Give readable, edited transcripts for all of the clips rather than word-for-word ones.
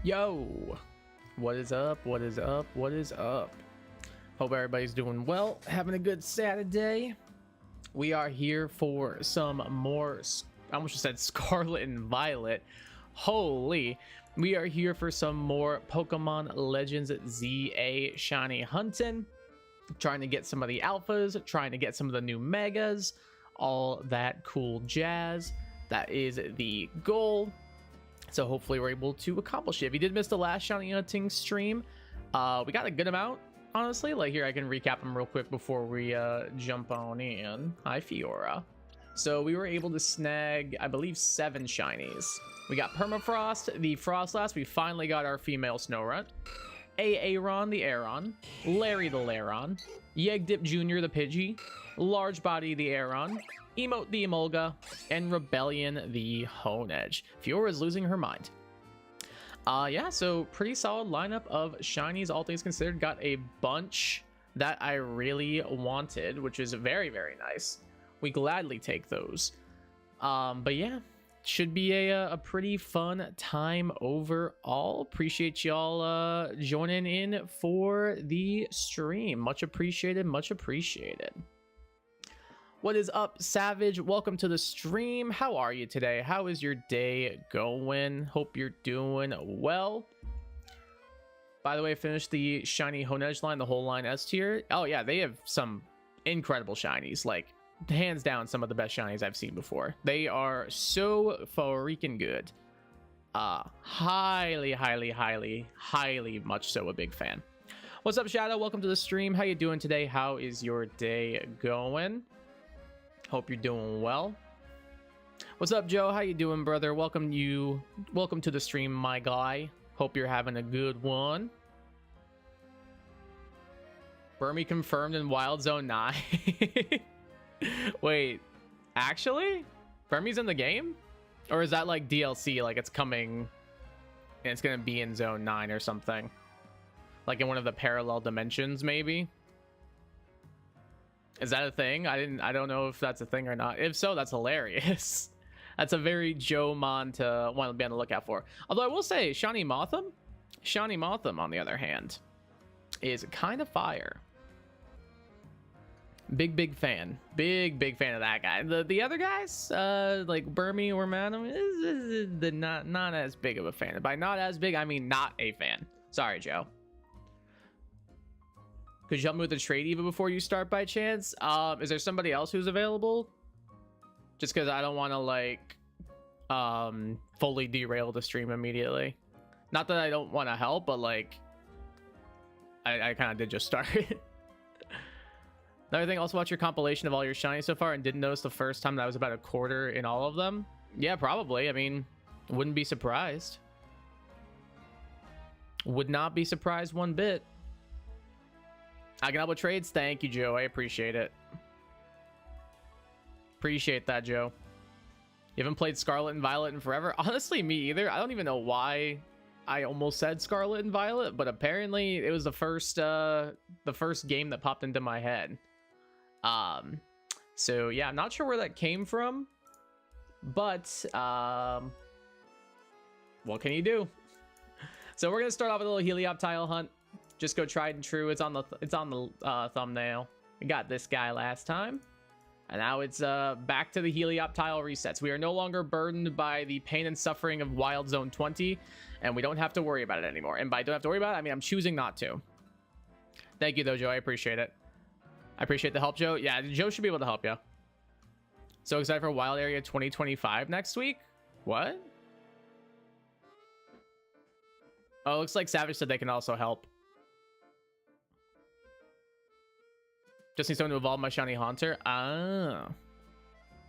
Yo, what is up? What is up? What is up? Hope everybody's doing well, having a good Saturday. We are here for some more, I almost just said Scarlet and Violet. Holy, we are here for some more Pokemon Legends ZA shiny hunting, trying to get some of the alphas, trying to get some of the new megas, all that cool jazz. That is the goal. So hopefully we're able to accomplish it. If you did miss the last shiny hunting stream, we got a good amount, honestly. Like here, I can recap them real quick before we jump on in. Hi, Fiora. So we were able to snag, I believe, 7 shinies. We got Permafrost, the Frostlass. We finally got our female Snorunt. Aaron, the Aron. Larry, the Laron. Yegdip Jr., the Pidgey. Large Body, the Aron. Emote, the Emolga, and Rebellion, the Honedge. Fiora is losing her mind. Yeah, so pretty solid lineup of shinies, all things considered. Got a bunch that I really wanted, which is very, very nice. We gladly take those. But yeah, should be a pretty fun time overall. Appreciate y'all joining in for the stream. Much appreciated, much appreciated. What is up, Savage? Welcome to the stream. How are you today? How is your day going? Hope you're doing well. By the way, I finished the shiny Honedge line, the whole line S tier. Oh yeah, they have some incredible shinies. Like, hands down, some of the best shinies I've seen before. They are so freaking good. Highly much so a big fan. What's up, Shadow? Welcome to the stream. How you doing today? How is your day going? Hope you're doing well. What's up, Joe? How you doing, brother? Welcome to the stream, my guy. Hope you're having a good one. Burmy confirmed in Wild Zone 9. Wait, actually? Burmy's in the game? Or is that like DLC, like it's coming and it's gonna be in Zone 9 or something? Like in one of the parallel dimensions, maybe? Is that a thing? I don't know if that's a thing or not. If so, that's hilarious. That's a very Joe Mon to want to be on the lookout for. Although I will say, Shiny Motham, on the other hand, is kind of fire. Big fan. Big fan of that guy. The other guys, like Burmy or Madam, is not as big of a fan. By not as big, I mean not a fan. Sorry, Joe. Could you help me with the trade even before you start by chance? Is there somebody else who's available? Just because I don't want to like fully derail the stream immediately. Not that I don't want to help, but like I kind of did just start. Another thing, also watch your compilation of all your shinies so far and didn't notice the first time that I was about a quarter in all of them. Yeah, probably. I mean, wouldn't be surprised. Would not be surprised one bit. I can help with trades. Thank you, Joe. I appreciate it. Appreciate that, Joe. You haven't played Scarlet and Violet in forever? Honestly, me either. I don't even know why I almost said Scarlet and Violet, but apparently it was the first game that popped into my head. So yeah, I'm not sure where that came from, but what can you do? So we're gonna start off with a little Helioptile hunt. Just go tried and true. It's on the thumbnail. We got this guy last time, and now it's back to the Helioptile resets. We are no longer burdened by the pain and suffering of Wild Zone 20, and we don't have to worry about it anymore. And by don't have to worry about it, I mean I'm choosing not to. Thank you though, Joe. I appreciate it. I appreciate the help, Joe. Yeah, Joe should be able to help you. So excited for Wild Area 2025 next week. What? Oh, looks like Savage said they can also help. Just need someone to evolve my shiny Haunter. Ah.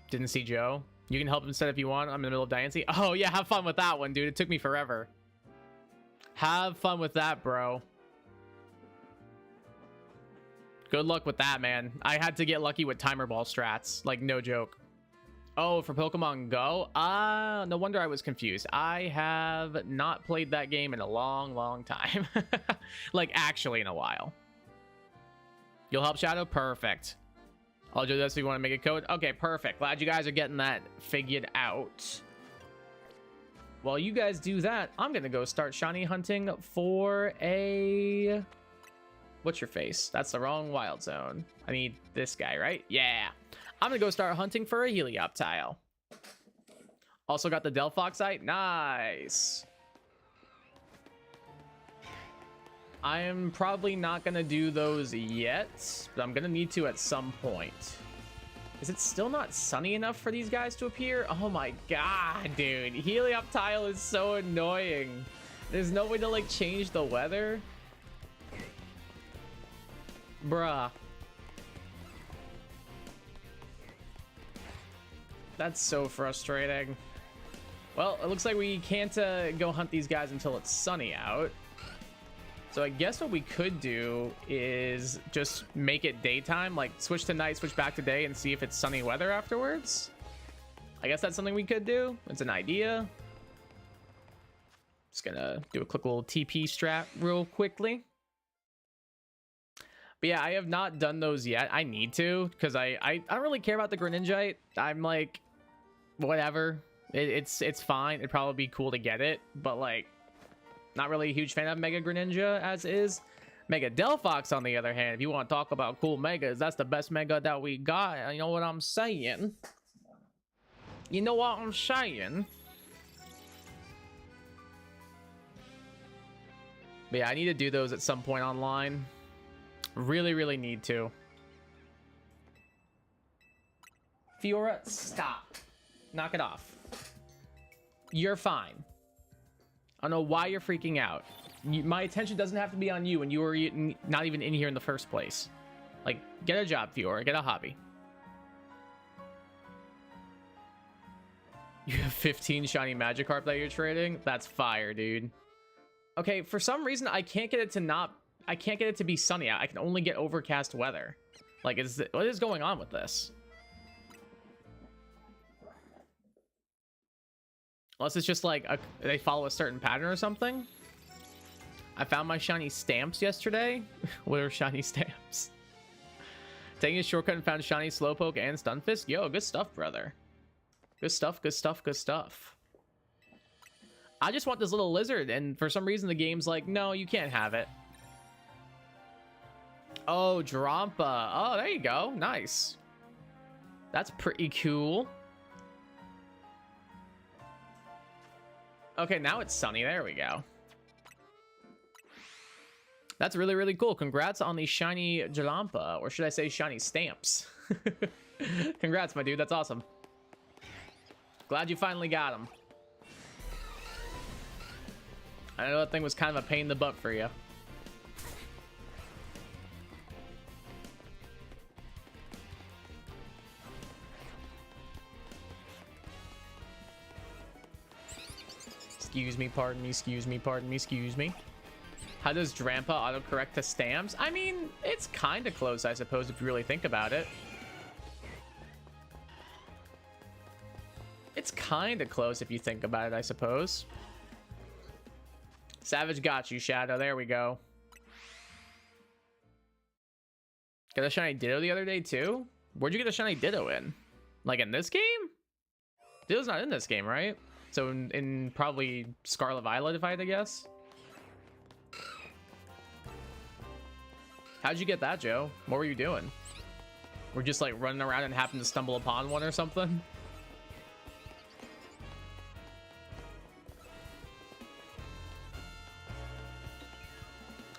Didn't see Joe. You can help instead if you want. I'm in the middle of Diancie. Oh, yeah. Have fun with that one, dude. It took me forever. Have fun with that, bro. Good luck with that, man. I had to get lucky with timer ball strats. Like, no joke. Oh, for Pokemon Go? No wonder I was confused. I have not played that game in a long time. Like, actually in a while. You'll help, Shadow? Perfect. I'll do this if you want to make a code. Okay, perfect. Glad you guys are getting that figured out. while you guys do that, I'm gonna go start shiny hunting for a... What's your face? That's the wrong wild zone. I need this guy, right? Yeah. I'm gonna go start hunting for a Helioptile. Also got the Delphoxite. Nice. I am probably not gonna do those yet, but I'm gonna need to at some point. Is it still not sunny enough for these guys to appear? Oh my god, dude. Helioptile is so annoying. There's no way to like change the weather. Bruh. That's so frustrating. Well, it looks like we can't go hunt these guys until it's sunny out. So I guess what we could do is just make it daytime, like switch to night, switch back to day, and see if it's sunny weather afterwards. I guess that's something we could do. It's an idea. Just gonna do a quick little TP strat real quickly. But yeah, I have not done those yet. I need to, because I don't really care about the Greninjite. I'm like, whatever. It's fine. It'd probably be cool to get it, but like, not really a huge fan of Mega Greninja as is. Mega Delphox, on the other hand, if you want to talk about cool Megas, that's the best Mega that we got. You know what I'm saying? You know what I'm saying? But yeah, I need to do those at some point online. Really, really need to. Fiora, stop. Knock it off. You're fine. I don't know why you're freaking out. My attention doesn't have to be on you when you were not even in here in the first place. Like, get a job, Fiora. Get a hobby. You have 15 shiny Magikarp that you're trading? That's fire, dude. Okay, for some reason, I can't get it to be sunny out. I can only get overcast weather. Like, what is going on with this? Unless it's just like they follow a certain pattern or something. I found my shiny stamps yesterday. What are shiny stamps? Taking a shortcut and found shiny Slowpoke and Stunfisk. Yo, good stuff, brother. Good stuff, good stuff, good stuff. I just want this little lizard, and for some reason the game's like, no, you can't have it. Oh, Drampa. Oh, there you go. Nice. That's pretty cool. Okay, now it's sunny. There we go. That's really, really cool. Congrats on the shiny Jalampa, or should I say shiny stamps? Congrats, my dude. That's awesome. Glad you finally got them. I know that thing was kind of a pain in the butt for you. Excuse me, pardon me, excuse me, pardon me, excuse me. How does Drampa autocorrect to stamps? I mean, it's kind of close, I suppose, if you really think about it. It's kind of close if you think about it, I suppose. Savage got you, Shadow. There we go. Got a shiny Ditto the other day, too? Where'd you get a shiny Ditto in? Like, in this game? Ditto's not in this game, right? So in probably Scarlet Violet, if I had to guess. How'd you get that, Joe? What were you doing? We're just like running around and happened to stumble upon one or something?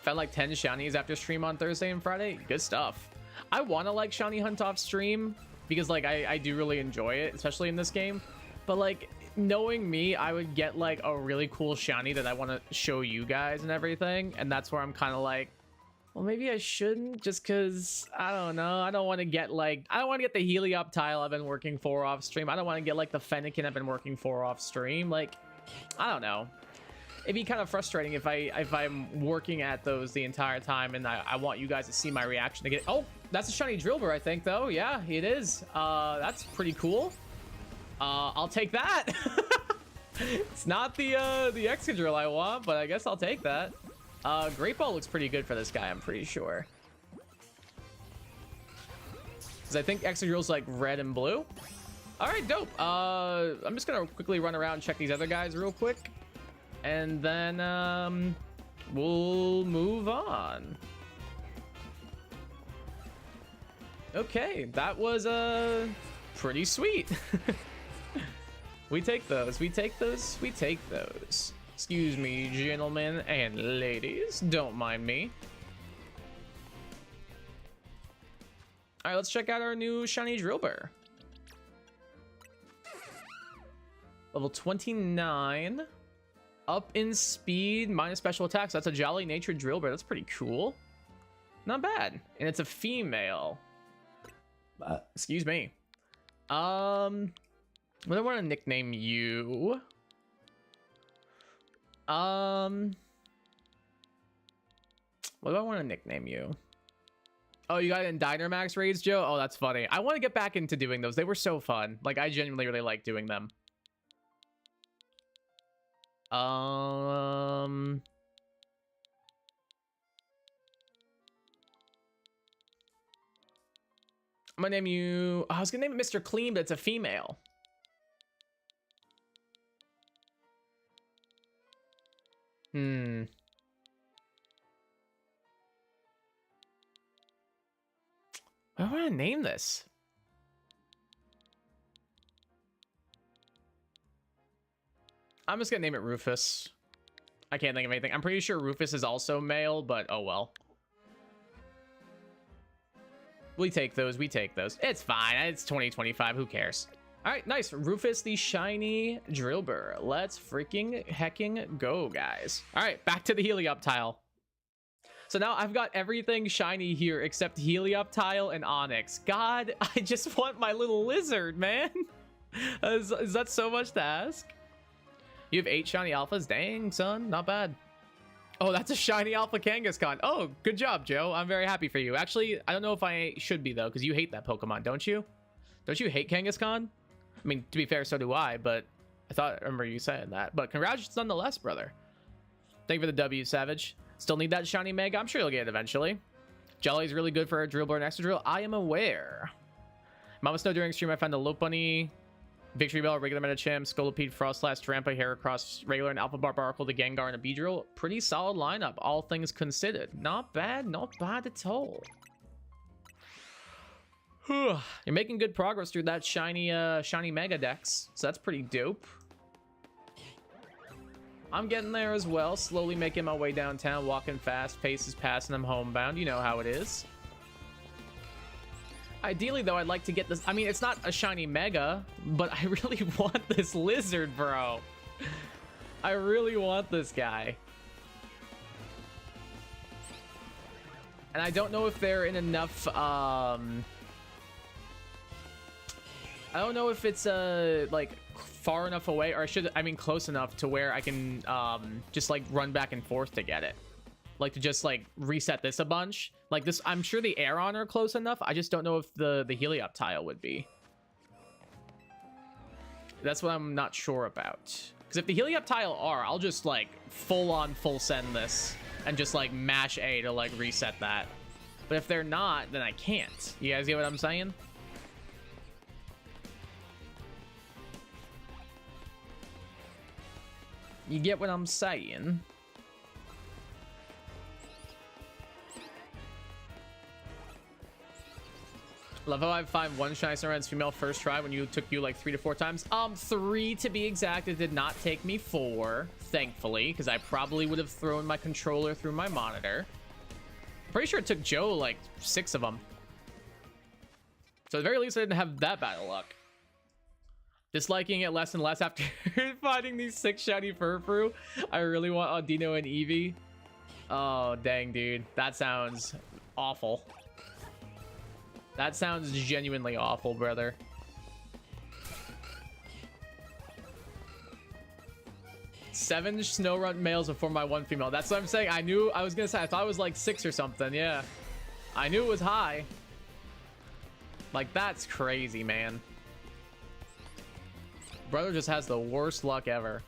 Found like 10 shinies after stream on Thursday and Friday. Good stuff. I want to like shiny hunt off stream because like I do really enjoy it, especially in this game. But like, knowing me, I would get like a really cool shiny that I want to show you guys and everything, and that's where I'm kind of like, well, maybe I shouldn't, just because I don't know. I don't want to get like, I don't want to get the Helioptile I've been working for off stream. I don't want to get like the Fennekin I've been working for off stream. Like, I don't know. It'd be kind of frustrating if I'm working at those the entire time and I want you guys to see my reaction to get. Oh, that's a shiny Drillbur, I think, though. Yeah, it is. That's pretty cool. I'll take that. It's not the Excadrill I want, but I guess I'll take that. Great Ball looks pretty good for this guy, I'm pretty sure. Because I think Excadrill's like red and blue. All right, dope. I'm just gonna quickly run around and check these other guys real quick, and then we'll move on. Okay, that was pretty sweet. We take those. We take those. We take those. Excuse me, gentlemen and ladies. Don't mind me. All right, let's check out our new shiny Drillbur. Level 29. Up in speed, minus special attacks. That's a jolly natured Drillbur. That's pretty cool. Not bad. And it's a female. Excuse me. What do I want to nickname you? What do I want to nickname you? Oh, you got it in Dynamax raids, Joe? Oh, that's funny. I want to get back into doing those. They were so fun. Like, I genuinely really like doing them. I'm gonna name you... I was gonna name it Mr. Clean, but it's a female. I want to name this. I'm just gonna name it Rufus. I can't think of anything. I'm pretty sure Rufus is also male, but oh well. We take those. We take those. It's fine. It's 2025. Who cares? All right, nice. Rufus the shiny Drillbur. Let's freaking hecking go, guys. All right, back to the Helioptile. So now I've got everything shiny here except Helioptile and Onyx. God, I just want my little lizard, man. Is that so much to ask? You have 8 shiny alphas? Dang, son, not bad. Oh, that's a shiny alpha Kangaskhan. Oh, good job, Joe. I'm very happy for you. Actually, I don't know if I should be, though, because you hate that Pokemon, don't you? Don't you hate Kangaskhan? I mean, to be fair, so do I, but I remember you saying that. But congrats nonetheless, brother. Thank you for the W, Savage. Still need that shiny Mega? I'm sure you'll get it eventually. Jelly's really good for a Drillbur and Extra Drill. I am aware. Mama Snow during stream, I found a Lopunny, Victory Bell, regular Medicham, Scolipede, Frostlass, Trampa, Heracross, regular and Alpha Barbaracle, the Gengar, and a Beedrill. Pretty solid lineup, all things considered. Not bad at all. You're making good progress through that shiny Mega Dex, so that's pretty dope. I'm getting there as well, slowly making my way downtown, walking fast, pace is passing, I'm homebound, you know how it is. Ideally, though, I'd like to get this. I mean, it's not a shiny Mega, but I really want this lizard, bro. I really want this guy. And I don't know if they're in enough, I don't know if it's, like, far enough away, or I mean, close enough to where I can, just, like, run back and forth to get it. Like, to just, like, reset this a bunch. Like, this, I'm sure the Aeron are close enough. I just don't know if the Helioptile would be. That's what I'm not sure about. Because if the Helioptile are, I'll just, like, full send this. And just, like, mash A to, like, reset that. But if they're not, then I can't. You guys get what I'm saying? You get what I'm saying? Love how I find one shiny Snorunt's female first try when took you like 3 to 4 times. 3 to be exact. It did not take me 4, thankfully, because I probably would have thrown my controller through my monitor. Pretty sure it took Joe like 6 of them. So at the very least, I didn't have that bad of luck. Disliking it less and less after finding these 6 shiny Furfrou. I really want Audino and Eevee. Oh, dang, dude. That sounds awful. That sounds genuinely awful, brother. Seven Snorunt males before my 1 female. That's what I'm saying. I was gonna say, I thought it was like 6 or something. Yeah. I knew it was high. Like, that's crazy, man. Brother just has the worst luck ever.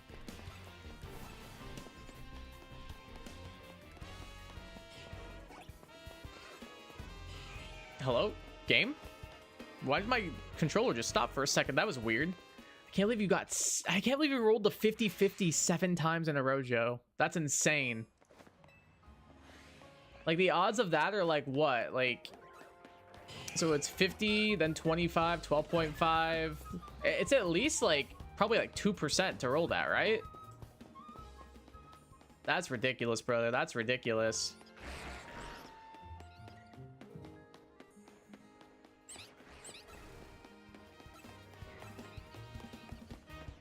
Hello? Game? Why did my controller just stop for a second? That was weird. I can't believe you got... I can't believe you rolled the 50-50 7 times in a row, Joe. That's insane. Like, the odds of that are like what? Like... So it's 50, then 25, 12.5. It's at least like probably like 2% to roll that, right? That's ridiculous, brother. That's ridiculous.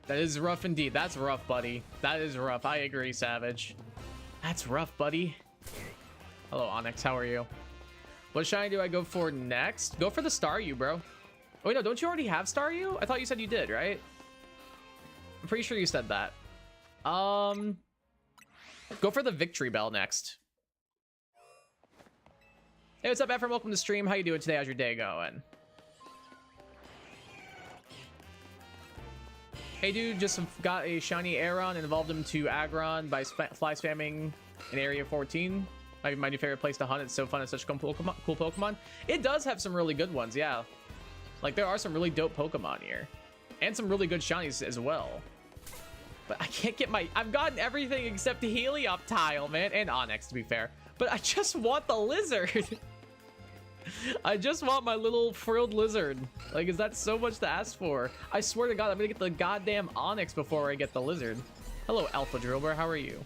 That is rough indeed. That's rough, buddy. That is rough. I agree, Savage. That's rough, buddy. Hello, Onyx. How are you? What shiny do I go for next? Go for the Staryu, bro. Oh, wait, no, don't you already have Staryu? I thought you said you did, right? I'm pretty sure you said that. Go for the Victory Bell next. Hey, what's up, Ephraim? Welcome to the stream. How you doing today? How's your day going? Hey, dude, just got a shiny Aeron and evolved him to Aggron by fly spamming in Area 14. Might be my new favorite place to hunt. It's so fun. It's such cool Pokemon. It does have some really good ones, yeah. Like, there are some really dope Pokemon here. And some really good shinies as well. But I can't get my... I've gotten everything except the Helioptile, man. And Onyx, to be fair. But I just want the lizard. I just want my little frilled lizard. Like, is that so much to ask for? I swear to God, I'm gonna get the goddamn Onyx before I get the lizard. Hello, Alpha Drillbur. How are you?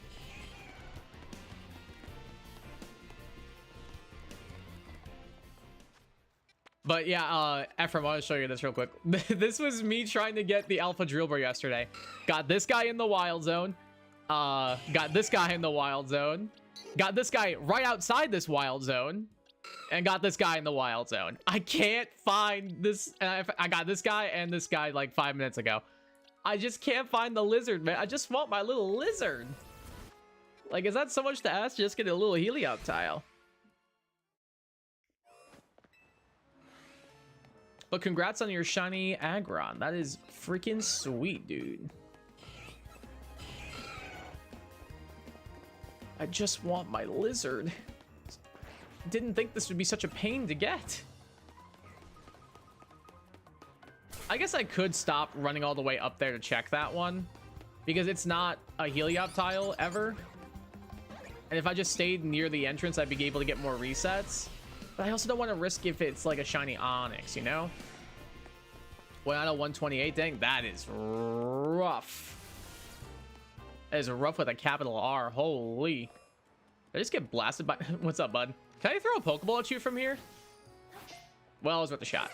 But yeah, Ephraim, I want to show you this real quick. This was me trying to get the Alpha Drillbur yesterday. Got this guy in the wild zone. Got this guy in the wild zone. Got this guy right outside this wild zone. And got this guy in the wild zone. I can't find this. I got this guy and this guy like 5 minutes ago. I just can't find the lizard, man. I just want my little lizard. Like, is that so much to ask? Just get a little Helioptile. But congrats on your shiny Aggron. That is freaking sweet, dude. I just want my lizard. Didn't think this would be such a pain to get. I guess I could stop running all the way up there to check that one, because it's not a Helioptile ever. And if I just stayed near the entrance, I'd be able to get more resets. But I also don't want to risk if it's like a shiny Onyx, you know? 1 out of 128, dang, that is rough. That is rough with a capital R, holy. Did I just get blasted by... What's up, bud? Can I throw a Pokeball at you from here? Well, it was worth a shot.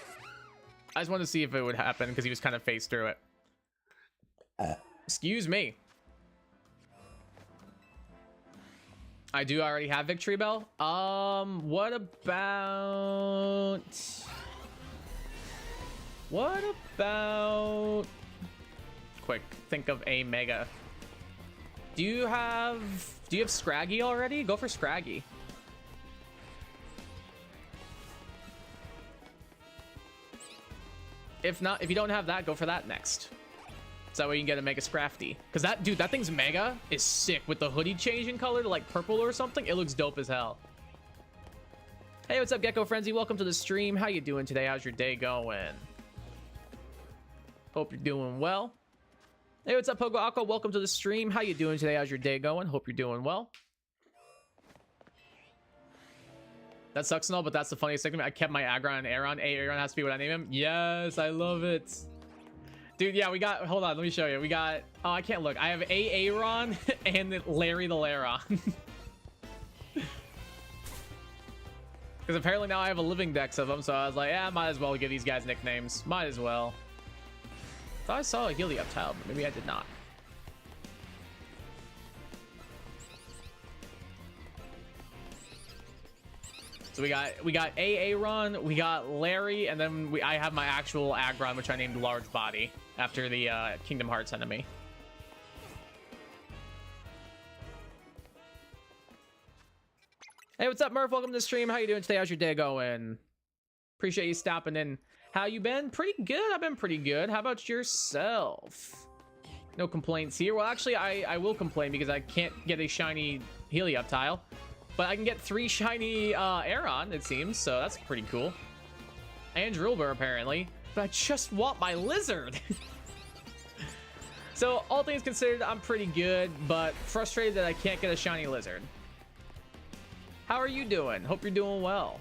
I just wanted to see if it would happen, because he was kind of phased through it. Excuse me. I do already have Victory Bell. What about... Quick, think of a Mega. Do you have Scraggy already? Go for Scraggy. If not, if you don't have that, go for that next. So that way you can get a Mega Scrafty. Because that, dude, that thing's Mega is sick with the hoodie changing color to like purple or something. It looks dope as hell. Hey, what's up, Gecko Frenzy? Welcome to the stream. How you doing today? How's your day going? Hope you're doing well. Hey, what's up, Pogo Aqua? Welcome to the stream. How you doing today? How's your day going? Hope you're doing well. That sucks and all, but that's the funniest thing to me. I kept my Aggron and Aeron. Aeron has to be what I name him. Yes, I love it. Dude, yeah, we got... Hold on, let me show you. We got... Oh, I can't look. I have Aeron and Larry the Laron. Because apparently now I have a living dex of them, so I was like, yeah, might as well give these guys nicknames. Might as well. I thought I saw a Helioptile, but maybe I did not. So we got Aeron, we got Larry, and then I have my actual Aggron, which I named Large Body after the Kingdom Hearts enemy. Hey, what's up, Murph? Welcome to the stream. How you doing today? How's your day going? Appreciate you stopping in. How you been? Pretty good. I've been pretty good. How about yourself? No complaints here. Well, actually, I will complain because I can't get a shiny Helioptile. But I can get 3 shiny Aeron, it seems, so that's pretty cool. and Drillbur apparently, but I just want my lizard. So all things considered, I'm pretty good, but frustrated that I can't get a shiny lizard. How are you doing? Hope you're doing well.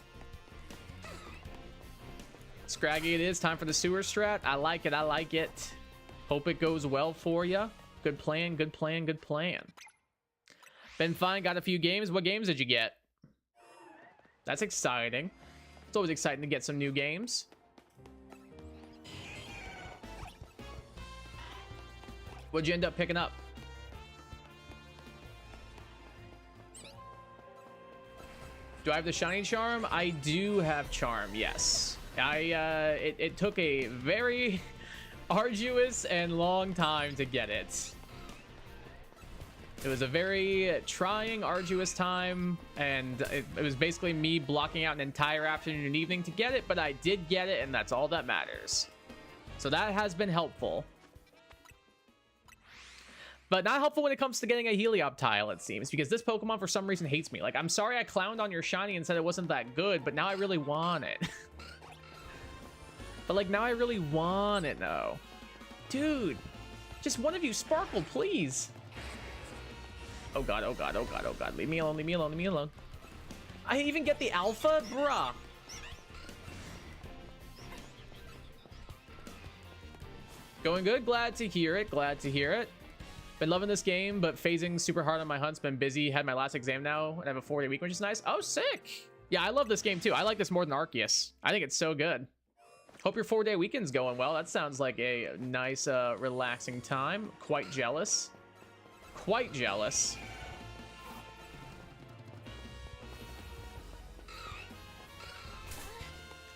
Scraggy it is. Time for the sewer strat. I like it. I like it. Hope it goes well for you. Good plan. Good plan. Good plan. Been fine. Got a few games. What games did you get? That's exciting. It's always exciting to get some new games. What'd you end up picking up? Do I have the shiny charm? I do have charm, yes. It took a very arduous and long time to get it. It was a very trying, arduous time, and it was basically me blocking out an entire afternoon and evening to get it, but I did get it, and that's all that matters. So that has been helpful. But not helpful when it comes to getting a Helioptile, it seems, because this Pokemon for some reason hates me. Like, I'm sorry I clowned on your shiny and said it wasn't that good, but now I really want it. But, like, now I really want it, though. Dude, just one of you sparkle, please. Oh, God, oh, God, oh, God, oh, God. Leave me alone, leave me alone, leave me alone. I even get the alpha? Bruh. Going good? Glad to hear it, glad to hear it. Been loving this game, but phasing super hard on my hunts. Been busy. Had my last exam now, and I have a 4-day week, which is nice. Oh, sick. Yeah, I love this game, too. I like this more than Arceus. I think it's so good. Hope your 4-day weekend's going well. That sounds like a nice, relaxing time. Quite jealous. Quite jealous.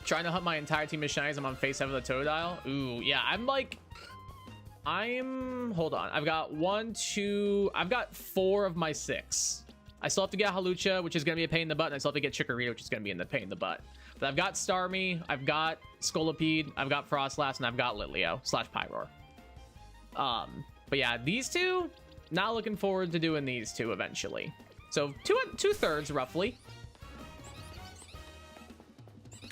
Trying to hunt my entire team of shinies. I'm on phase 7 of the Totodile. Ooh, yeah, hold on. I've got 4 of my 6. I still have to get Hawlucha, which is going to be a pain in the butt, and I still have to get Chikorita, which is going to be a pain in the butt. But I've got Starmie, I've got Scolipede, I've got Frostlass, and I've got Litleo / Pyroar. But yeah, these two, not looking forward to doing these two eventually. So 2/3 roughly.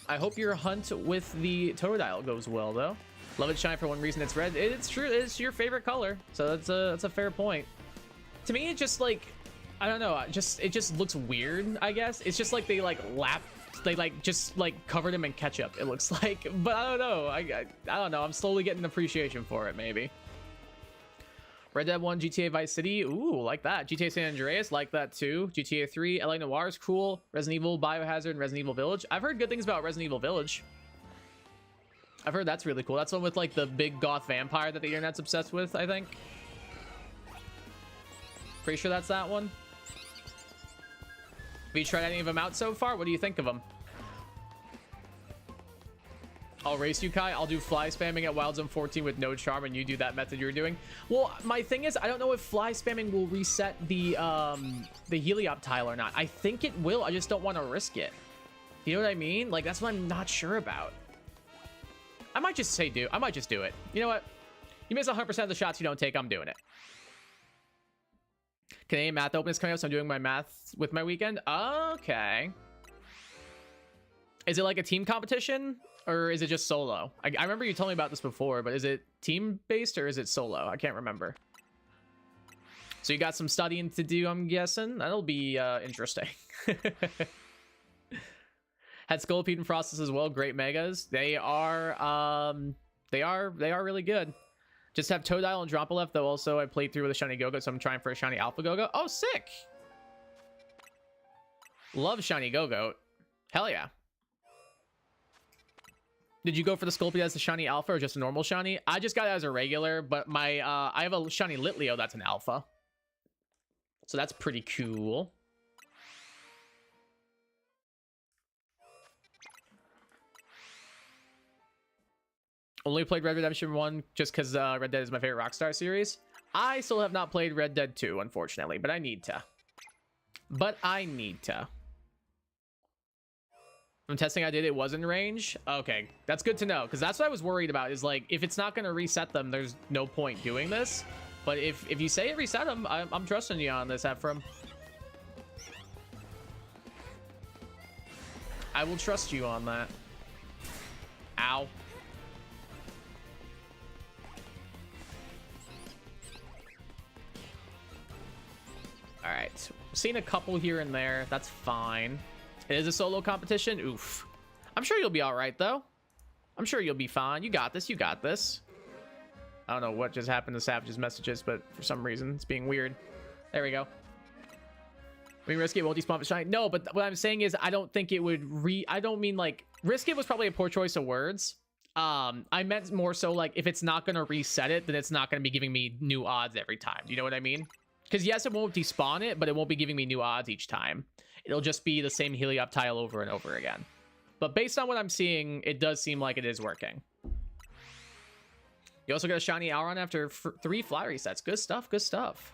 I hope your hunt with the Totodile goes well, though. Love it shine for one reason. It's red. It's true. It's your favorite color, so that's a fair point. To me, it just like, I don't know. It just looks weird. I guess it's just like they just covered him in ketchup. It looks like, but I don't know. I don't know. I'm slowly getting appreciation for it. Maybe. Red Dead 1, GTA Vice City. Ooh, like that. GTA San Andreas, like that too. GTA 3, LA Noire is cool. Resident Evil, Biohazard, and Resident Evil Village. I've heard good things about Resident Evil Village. I've heard that's really cool. That's the one with like the big goth vampire that the internet's obsessed with, I think. Pretty sure that's that one. Have you tried any of them out so far? What do you think of them? I'll race you, Kai. I'll do fly spamming at Wild Zone 14 with no charm, and you do that method you're doing. Well, my thing is, I don't know if fly spamming will reset the Helioptile or not. I think it will. I just don't want to risk it. You know what I mean? Like, that's what I'm not sure about. I might just say I might just do it. You know what? You miss 100% of the shots you don't take. I'm doing it. Canadian math open is coming up, so I'm doing my math with my weekend. Okay. Is it like a team competition? Or is it just solo? I remember you told me about this before, but is it team-based or is it solo? I can't remember. So you got some studying to do, I'm guessing. That'll be interesting. Had Scolipede and Frostus as well. Great megas. They are really good. Just have Totodile and Drompalef, though. Also, I played through with a shiny Go-Go, so I'm trying for a shiny Alpha Go-Go. Oh, sick! Love shiny Go-Go. Hell yeah. Did you go for the Scolipede as a shiny alpha or just a normal shiny? I just got it as a regular, but my I have a shiny Litleo that's an alpha. So that's pretty cool. Only played Red Dead Redemption 1 just because Red Dead is my favorite Rockstar series. I still have not played Red Dead 2, unfortunately, but I need to. From testing I did, it was in range. Okay, that's good to know, because that's what I was worried about, is like, if it's not going to reset them, there's no point doing this. But if you say it reset them, I'm trusting you on this, Ephraim. I will trust you on that. Ow. All right, seen a couple here and there. That's fine. It is a solo competition. Oof. I'm sure you'll be all right though. I'm sure you'll be fine. You got this. You got this. I don't know what just happened to Savage's messages, but for some reason it's being weird. There we go. I mean, Risky won't despawn for shiny. No, but what I'm saying is I don't think it would I don't mean like Risky was probably a poor choice of words. I meant more so like if it's not gonna reset it, then it's not gonna be giving me new odds every time. Do you know what I mean? Because yes, it won't despawn it, but it won't be giving me new odds each time. It'll just be the same Heliop tile over and over again. But based on what I'm seeing, it does seem like it is working. You also got a shiny Auron after 3 fly resets. Good stuff, good stuff.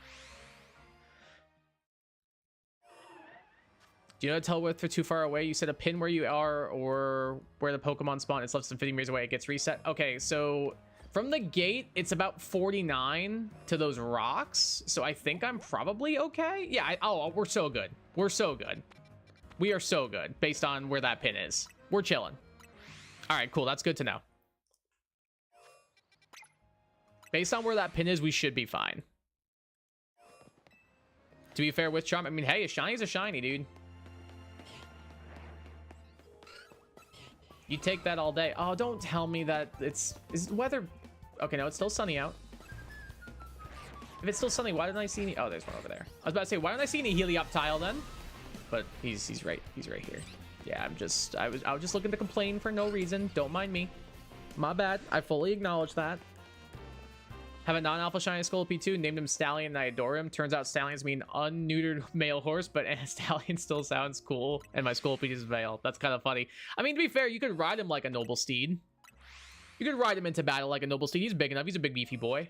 Do you know to tell if they're too far away? You said a pin where you are or where the Pokemon spawn. It's less than 50 meters away. It gets reset. Okay, so from the gate, it's about 49 to those rocks. So I think I'm probably okay. Yeah, oh, we're so good. We're so good. We are so good based on where that pin is. We're chilling. All right, cool. That's good to know. Based on where that pin is, we should be fine. To be fair with Charm, I mean, hey, a shiny's a shiny, dude. You take that all day. Oh, don't tell me that is weather. Okay, no, it's still sunny out. If it's still sunny, why didn't I see any? Oh, there's one over there. I was about to say, why didn't I see any Heliop tile then? But he's right here. Yeah, I was just looking to complain for no reason. Don't mind me. My bad. I fully acknowledge that. Have a non-alpha shiny Scolipede 2, named him Stallion, and I adore him. Turns out stallions mean unneutered male horse, but Stallion still sounds cool, and my Scolipede is Veil. That's kind of funny. I mean, to be fair, you could ride him like a noble steed. You could ride him into battle like a noble steed. He's big enough. He's a big, beefy boy. You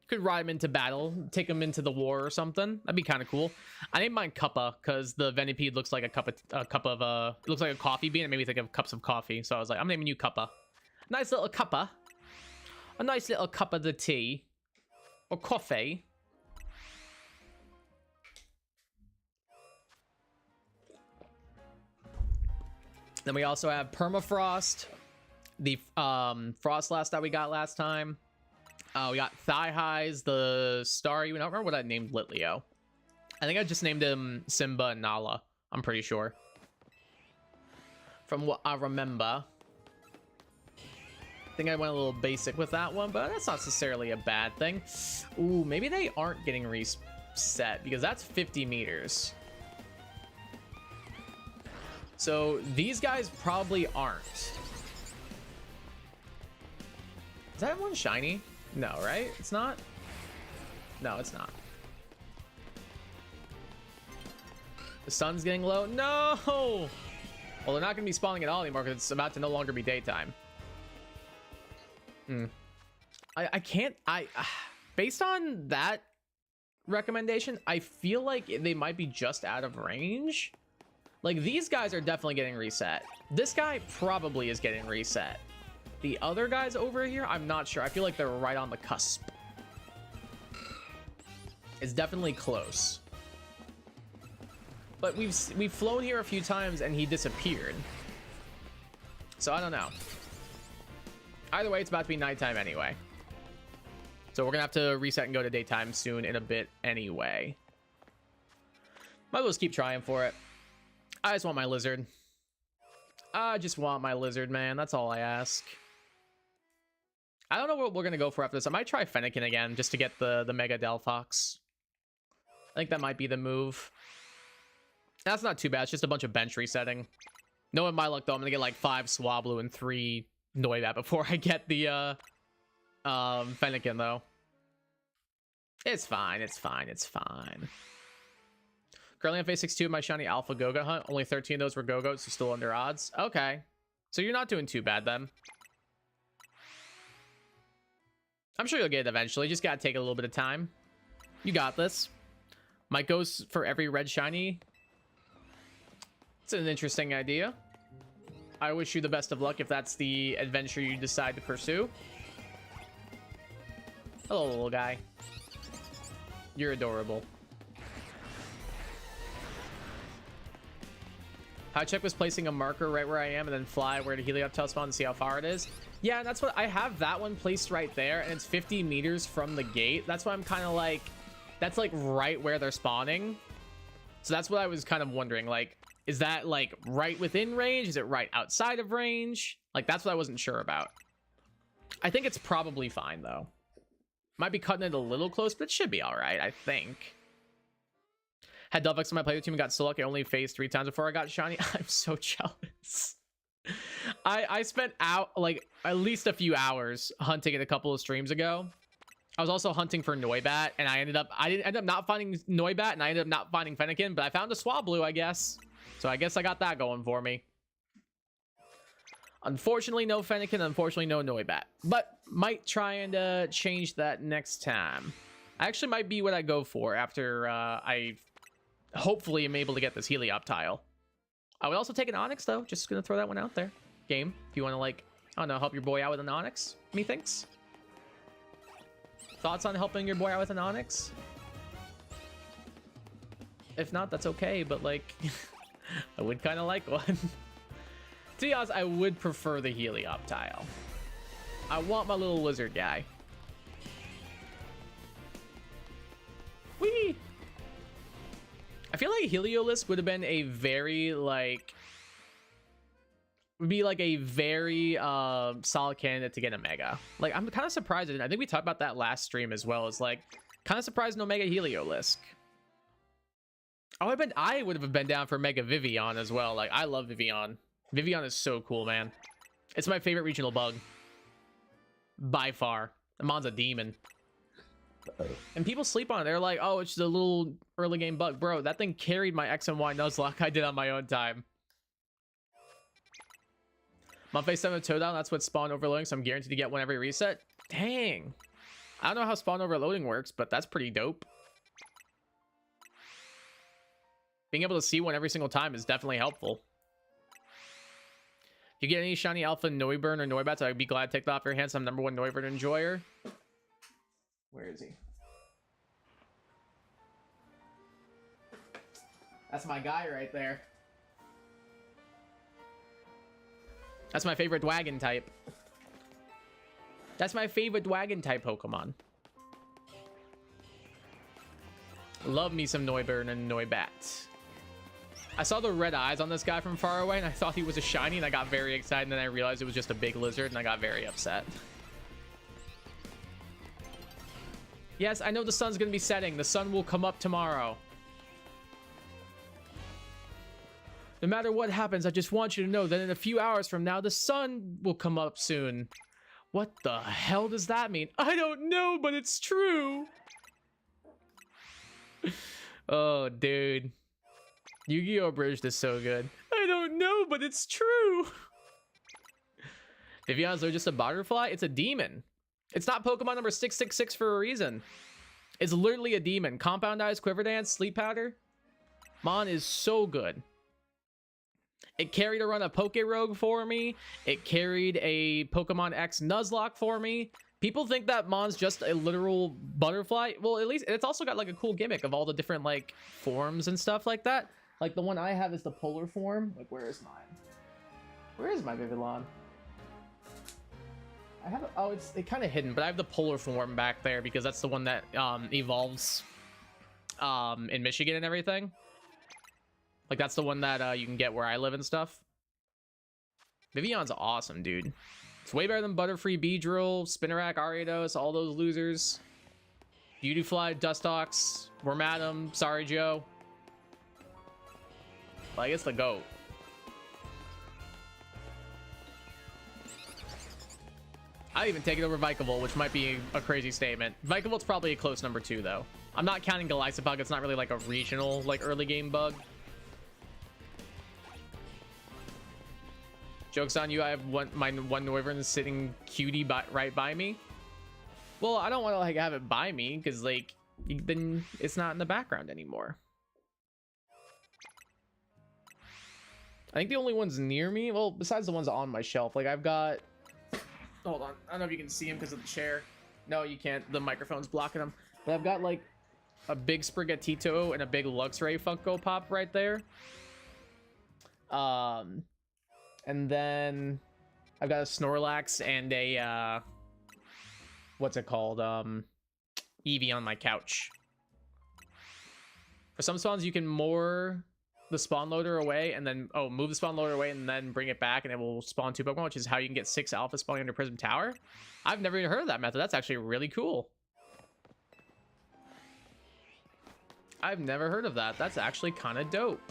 could ride him into battle, take him into the war or something. That'd be kind of cool. I named mine Cuppa because the Venipede looks like it looks like a coffee bean. It made me think of cups of coffee. So I was like, I'm naming you Cuppa. Nice little Cuppa. A nice little cup of the tea. Or coffee. Then we also have Permafrost. The Frostlass that we got last time. We got Thigh Highs, the Starry. I don't remember what I named Litleo. I think I just named him Simba and Nala. I'm pretty sure. From what I remember. I think I went a little basic with that one, but that's not necessarily a bad thing. Ooh, maybe they aren't getting reset because that's 50 meters. So these guys probably aren't. Is that one shiny? No, right? It's not? No, it's not. The sun's getting low. No! Well, they're not going to be spawning at all anymore because it's about to no longer be daytime. I can't, based on that recommendation, I feel like they might be just out of range. Like, these guys are definitely getting reset. This guy probably is getting reset. The other guys over here, I'm not sure. I feel like they're right on the cusp. It's definitely close. But we've flown here a few times and he disappeared. So I don't know. Either way, it's about to be nighttime anyway. So we're gonna have to reset and go to daytime soon in a bit anyway. Might as well just keep trying for it. I just want my lizard. I just want my lizard, man. That's all I ask. I don't know what we're gonna go for after this. I might try Fennekin again just to get the Mega Delphox. I think that might be the move. That's not too bad. It's just a bunch of bench resetting. Knowing my luck though, I'm gonna get like 5 Swablu and 3 Noibat before I get the Fennekin though. It's fine, it's fine, it's fine. Currently on phase 6-2 of my shiny Alpha Goga hunt. Only 13 of those were Go-Go's, so still under odds. Okay. So you're not doing too bad then. I'm sure you'll get it eventually. Just gotta take a little bit of time. You got this. Might go for every red shiny. It's an interesting idea. I wish you the best of luck if that's the adventure you decide to pursue. Hello, little guy. You're adorable. Check was placing a marker right where I am and then fly where the Helioptile spawn and see how far it is. Yeah, that's what I have, that one placed right there, and it's 50 meters from the gate. That's why I'm kind of like, that's like right where they're spawning. So that's what I was kind of wondering, like, is that like right within range? Is it right outside of range? Like, that's what I wasn't sure about. I think it's probably fine though. Might be cutting it a little close, but it should be all right, I think. Had Delvex on my player team and got so lucky I only phased 3 times before I got shiny. I'm so jealous. I spent out like at least a few hours hunting it a couple of streams ago. I was also hunting for Noibat, and I didn't end up not finding Noibat, and I ended up not finding Fennekin, but I found a Swablu, I guess. So I guess I got that going for me. Unfortunately, no Fennekin. Unfortunately, no Noibat. But might try and change that next time. Actually, might be what I go for after I hopefully am able to get this Helioptile. I would also take an Onyx, though. Just gonna throw that one out there. Game, if you want to, like, I don't know, help your boy out with an Onyx, methinks. Thoughts on helping your boy out with an Onyx? If not, that's okay, but, like, I would kind of like one. To be honest, I would prefer the Helioptile. I want my little lizard guy. Whee! I feel like Heliolisk would have been a very, like... would be, like, a very solid candidate to get a Mega. Like, I'm kind of surprised. I think we talked about that last stream as well. Is like, kind of surprised no Mega Heliolisk. I would have been down for Mega Vivian as well. Like, I love Vivian. Vivian is so cool, man. It's my favorite regional bug. By far. Amon's a demon. And people sleep on it. They're like, oh, it's the little early game bug. Bro, that thing carried my X and Y Nuzlocke I did on my own time. Monthly 7 Toaddown, that's what spawn overloading, so I'm guaranteed to get one every reset. Dang. I don't know how spawn overloading works, but that's pretty dope. Being able to see one every single time is definitely helpful. If you get any shiny alpha Noivern or Noibats, I'd be glad to take that off your hands. I'm #1 Noivern enjoyer. Where is he? That's my guy right there. That's my favorite wagon type. That's my favorite wagon type Pokemon. Love me some Noivern and Noibat. I saw the red eyes on this guy from far away and I thought he was a shiny and I got very excited, and then I realized it was just a big lizard and I got very upset. Yes, I know the sun's gonna be setting. The sun will come up tomorrow. No matter what happens, I just want you to know that in a few hours from now, the sun will come up soon. What the hell does that mean? I don't know, but it's true. Oh, dude. Yu-Gi-Oh! Abridged is so good. I don't know, but it's true. Vivian's just a butterfly? It's a demon. It's not Pokemon number 666 for a reason. It's literally a demon. Compound Eyes, Quiver Dance, Sleep Powder. Mon is so good. It carried a run of Pokerogue for me. It carried a Pokemon X Nuzlocke for me. People think that Mon's just a literal butterfly. Well, at least it's also got like a cool gimmick of all the different like forms and stuff like that. Like the one I have is the polar form. Like, where is mine? Where is my Vivillon? I have, oh, it's kind of hidden, but I have the polar form back there because that's the one that evolves in Michigan and everything. Like, that's the one that you can get where I live and stuff. Vivion's awesome, dude. It's way better than Butterfree, Beedrill, Spinarak, Ariados, all those losers. Beautyfly, Dustox, Wormadam, Sorry Joe. Like, it's the GOAT. I'd even take it over Vikavolt, which might be a crazy statement. Vikavolt's probably a close #2, though. I'm not counting Golisopug. It's not really like a regional, like, early game bug. Joke's on you, I have my one Noivern sitting cutie right by me. Well, I don't want to, like, have it by me, because, like, then it's not in the background anymore. I think the only ones near me, well, besides the ones on my shelf, like, I've got... Hold on, I don't know if you can see him because of the chair. No, you can't. The microphone's blocking him. But I've got, like, a big Sprigatito and a big Luxray Funko Pop right there. And then I've got a Snorlax and a what's it called? Eevee on my couch. For some spawns, you can moor the spawn loader away and then move the spawn loader away and then bring it back, and it will spawn 2 Pokemon, which is how you can get 6 alpha spawning under Prism Tower. I've never even heard of that method. That's actually really cool. I've never heard of that. That's actually kind of dope.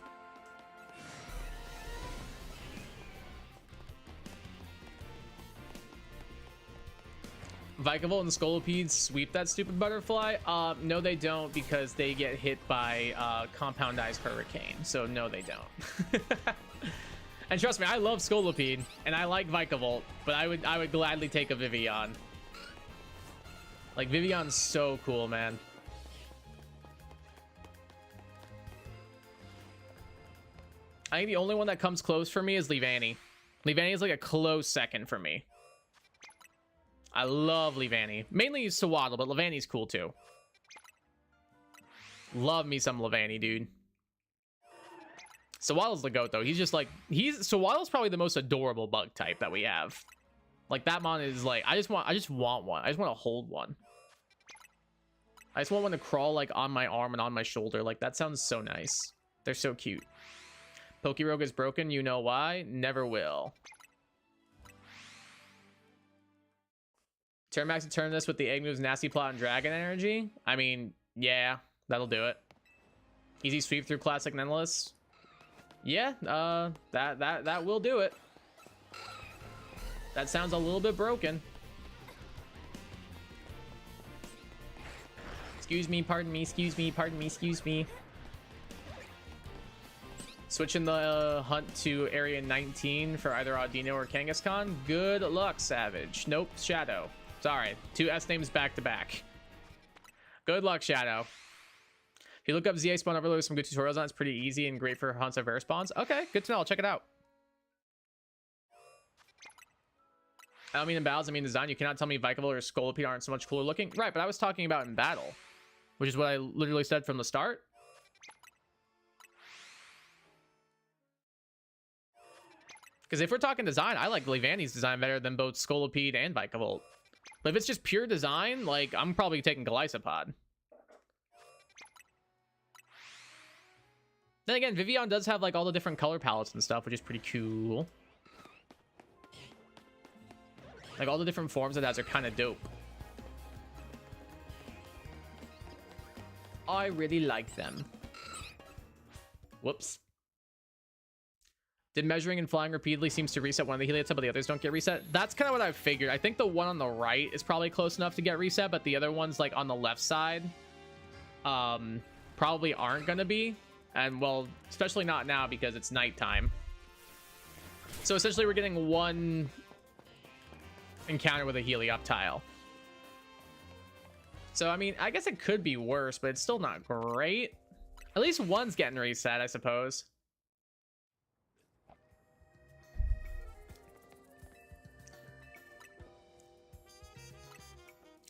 Vikavolt and Scolipede sweep that stupid butterfly? No, they don't, because they get hit by Compoundized Hurricane. So no, they don't. And trust me, I love Scolipede and I like Vikavolt, but I would gladly take a Vivillon. Like, Vivillon's so cool, man. I think the only one that comes close for me is Leavanny. Leavanny is like a close second for me. I love Leavanny. Mainly Sewaddle, but Leavanny's cool too. Love me some Leavanny, dude. Sewaddle's the GOAT though. He's just like, Sewaddle's probably the most adorable bug type that we have. Like, that mon is like, I just want one. I just want to hold one. I just want one to crawl like on my arm and on my shoulder. Like, that sounds so nice. They're so cute. Pokerogue is broken. You know why? Never will. Turn max to turn this with the egg moves, Nasty Plot, and Dragon Energy. I mean, yeah, that'll do it. Easy sweep through Classic Nenless. Yeah, that will do it. That sounds a little bit broken. Excuse me, pardon me, excuse me, pardon me, excuse me. Switching the hunt to Area 19 for either Audino or Kangaskhan. Good luck, Savage. Nope, Shadow. Sorry, 2 S names back to back. Good luck, Shadow. If you look up ZA Spawn Overload, some good tutorials on it. It's pretty easy and great for hunts of air spawns. Okay, good to know. I'll check it out. I don't mean in battles, I mean design. You cannot tell me Vikavolt or Scolipede aren't so much cooler looking. Right, but I was talking about in battle, which is what I literally said from the start. Because if we're talking design, I like Leavanny's design better than both Scolipede and Vikavolt. But if it's just pure design, like, I'm probably taking Golisopod. Then again, Vivillon does have like all the different color palettes and stuff, which is pretty cool. Like, all the different forms it has are kind of dope. I really like them. Whoops. Did measuring and flying repeatedly seems to reset one of the Heliotip, but the others don't get reset? That's kind of what I figured. I think the one on the right is probably close enough to get reset, but the other ones, like, on the left side, probably aren't going to be. And, well, especially not now because it's nighttime. So, essentially, we're getting one encounter with a Helioptile. So, I mean, I guess it could be worse, but it's still not great. At least one's getting reset, I suppose.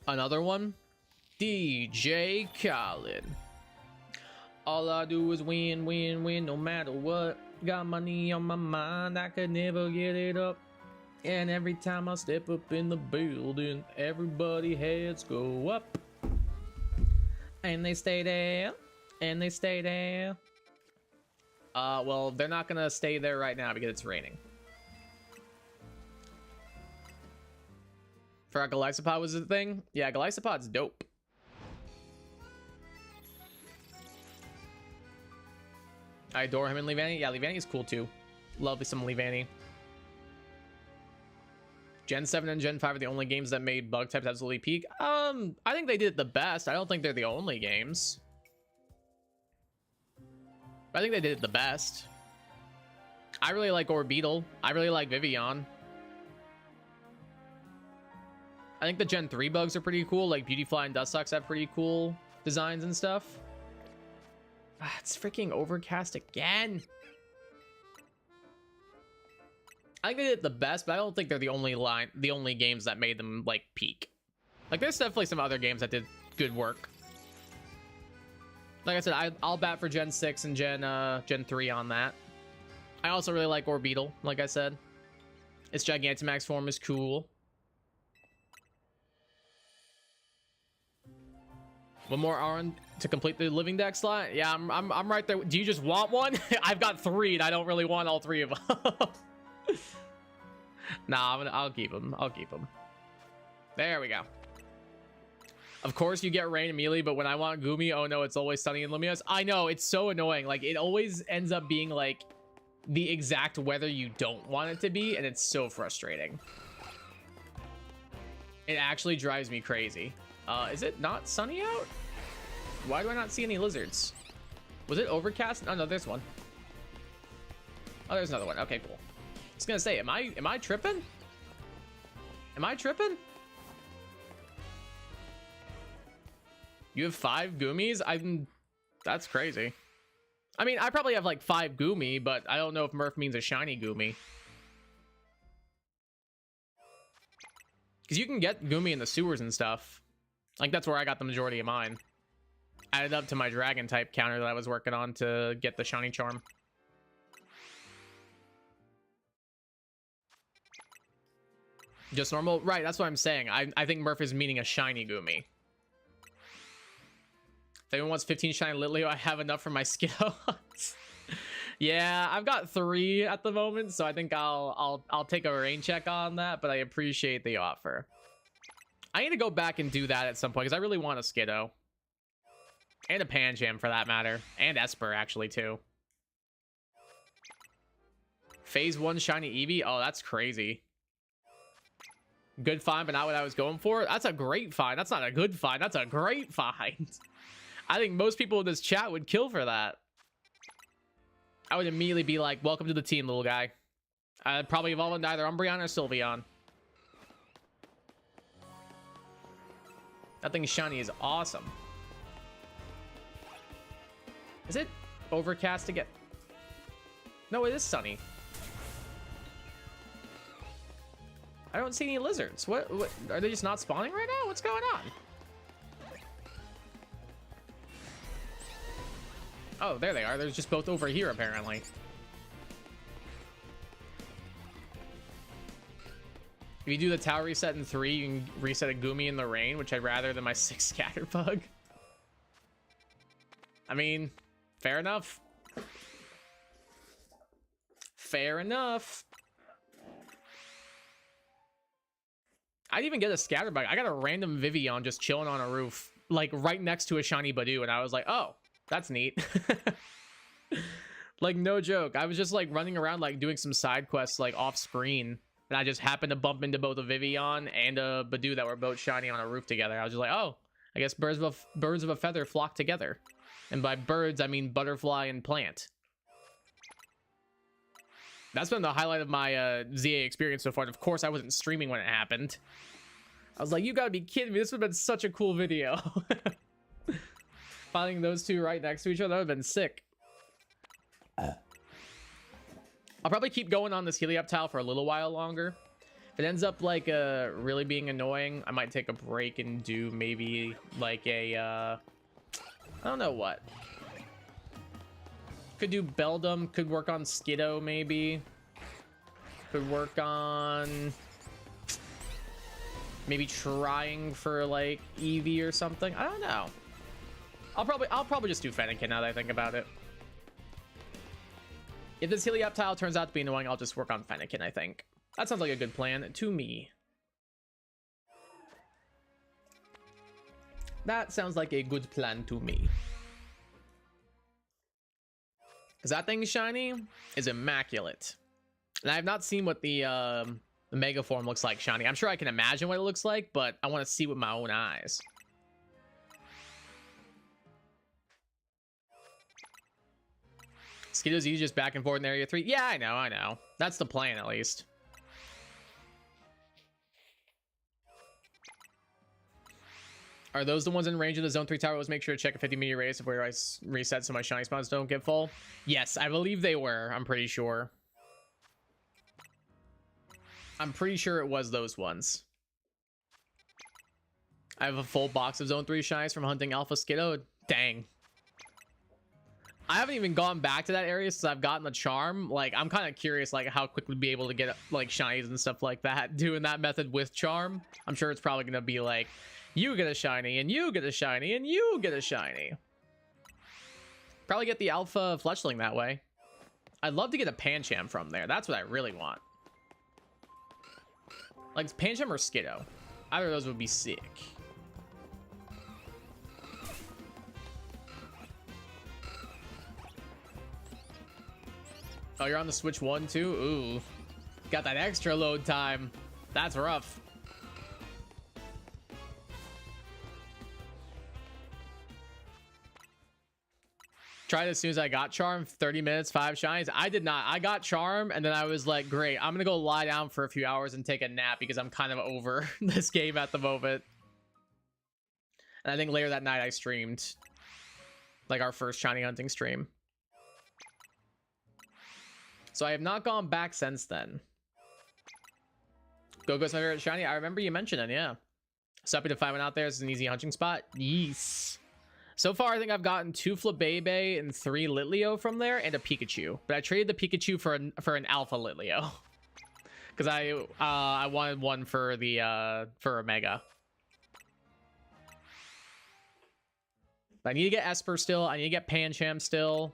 Another one, DJ Khaled. All I do is win, win, win, no matter what. Got money on my mind, I could never get it up. And every time I step up in the building, everybody heads go up. And they stay there, and they stay there. Well, they're not gonna stay there right now because it's raining. Forgot Golisopod was the thing? Yeah, Golisopod's dope. I adore him in Leavanny. Yeah, Leavanny is cool too. Love some Leavanny. Gen 7 and Gen 5 are the only games that made bug types absolutely peak. I think they did it the best. I don't think they're the only games. I think they did it the best. I really like Orbeetle. I really like Vivillon. I think the Gen 3 bugs are pretty cool. Like Beautyfly and Dustox have pretty cool designs and stuff. Ah, it's freaking overcast again. I think they did it the best, but I don't think they're the only games that made them like peak. Like, there's definitely some other games that did good work. Like I said, I'll bat for Gen 6 and Gen 3 on that. I also really like Orbeetle, like I said. Its Gigantamax form is cool. One more Aron to complete the living deck slot. Yeah, I'm right there. Do you just want one? I've got 3 and I don't really want all 3 of them. Nah, I'll keep them. I'll keep them. There we go. Of course you get rain immediately, but when I want Gumi, oh no, it's always sunny in Lumiose. I know, it's so annoying. Like, it always ends up being like the exact weather you don't want it to be, and it's so frustrating. It actually drives me crazy. Is it not sunny out? Why do I not see any lizards? Was it overcast? Oh no, there's one. Oh, there's another one. Okay, cool. I was gonna say, am I tripping? Am I tripping? You have 5 Goomies? That's crazy. I mean, I probably have like 5 Goomy, but I don't know if Murph means a shiny Goomy. Because you can get Goomy in the sewers and stuff. Like, that's where I got the majority of mine. Added up to my dragon type counter that I was working on to get the shiny charm. Just normal? Right, that's what I'm saying. I think Murph is meaning a shiny Goomy. If anyone wants 15 shiny Litleo, I have enough for my Skiddo. Yeah, I've got 3 at the moment, so I think I'll take a rain check on that, but I appreciate the offer. I need to go back and do that at some point, because I really want a Skiddo. And a Pancham, for that matter. And Esper, actually, too. Phase 1 shiny Eevee? Oh, that's crazy. Good find, but not what I was going for? That's a great find. That's not a good find. That's a great find. I think most people in this chat would kill for that. I would immediately be like, welcome to the team, little guy. I'd probably evolve into either Umbreon or Sylveon. That thing shiny is awesome. Is it overcast again? No, it is sunny. I don't see any lizards. What are they just not spawning right now? What's going on? Oh, there they are. They're just both over here, apparently. If you do the tower reset in 3, you can reset a Goomy in the rain, which I'd rather than my 6 Scatterbug. I mean, fair enough. Fair enough. I'd even get a Scatterbug. I got a random Vivian just chilling on a roof, like right next to a shiny Badoo, and I was like, oh, that's neat. Like, no joke. I was just like running around, like doing some side quests, like off screen, and I just happened to bump into both a Vivian and a Badoo that were both shiny on a roof together. I was just like, oh, I guess birds of a feather flock together. And by birds, I mean butterfly and plant. That's been the highlight of my ZA experience so far. And of course, I wasn't streaming when it happened. I was like, you gotta be kidding me. This would have been such a cool video. Finding those two right next to each other, that would have been sick. I'll probably keep going on this Helioptile for a little while longer. If it ends up like really being annoying, I might take a break and do maybe like a I don't know what. Could do Beldum, could work on Skiddo maybe. Could work on maybe trying for like Eevee or something. I don't know. I'll probably just do Fennekin now that I think about it. If this Helioptile turns out to be annoying, I'll just work on Fennekin, I think. That sounds like a good plan to me. That sounds like a good plan to me. Because that thing shiny is immaculate. And I have not seen what the Mega Form looks like shiny. I'm sure I can imagine what it looks like, but I want to see with my own eyes. Skiddo's easy just back and forth in Area 3. Yeah, I know. That's the plan, at least. Are those the ones in range of the Zone 3 tower? Let's make sure to check a 50 meter radius where I reset so my shiny spawns don't get full. Yes, I believe they were. I'm pretty sure. I'm pretty sure it was those ones. I have a full box of Zone 3 shinies from hunting Alpha Skiddo. Dang. I haven't even gone back to that area since I've gotten the charm. Like, I'm kind of curious, like, how quick we'd be able to get, like, shinies and stuff like that. Doing that method with charm. I'm sure it's probably going to be like, you get a shiny, and you get a shiny, and you get a shiny. Probably get the alpha fletchling that way. I'd love to get a Pancham from there. That's what I really want. Like, Pancham or Skiddo. Either of those would be sick. Oh, you're on the Switch 1 too? Ooh. Got that extra load time. That's rough. Tried as soon as I got charm. 30 minutes, 5 shinies. I did not. I got charm and then I was like, great, I'm gonna go lie down for a few hours and take a nap because I'm kind of over this game at the moment. And I think later that night I streamed like our first shiny hunting stream. So I have not gone back since then. Go-Go's my favorite shiny. I remember you mentioning, yeah. Suppy to find one out there is an easy hunting spot. Yes. So far, I think I've gotten 2 Flabébé and 3 Litleo from there, and a Pikachu. But I traded the Pikachu for an Alpha Litleo, because I wanted one for the for a Mega. But I need to get Esper still. I need to get Pancham still.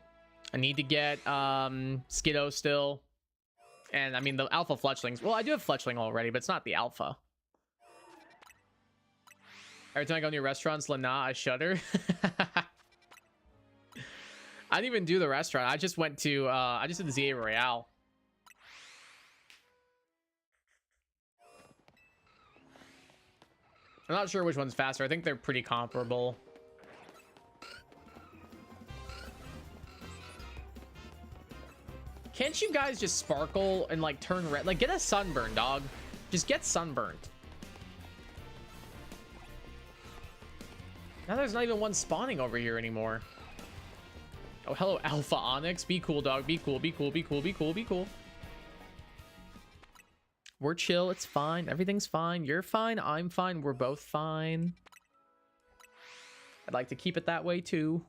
I need to get Skiddo still. And I mean the Alpha Fletchlings. Well, I do have Fletchling already, but it's not the Alpha. Every time I go near restaurants, Lana, I shudder. I didn't even do the restaurant. I just went to I just did the ZA Royale. I'm not sure which one's faster. I think they're pretty comparable. Can't you guys just sparkle and like turn red? Like, get a sunburn, dog. Just get sunburned. Now there's not even one spawning over here anymore. Oh, hello, Alpha Onyx. Be cool, dog. Be cool, be cool, be cool, be cool, be cool. We're chill. It's fine. Everything's fine. You're fine. I'm fine. We're both fine. I'd like to keep it that way, too.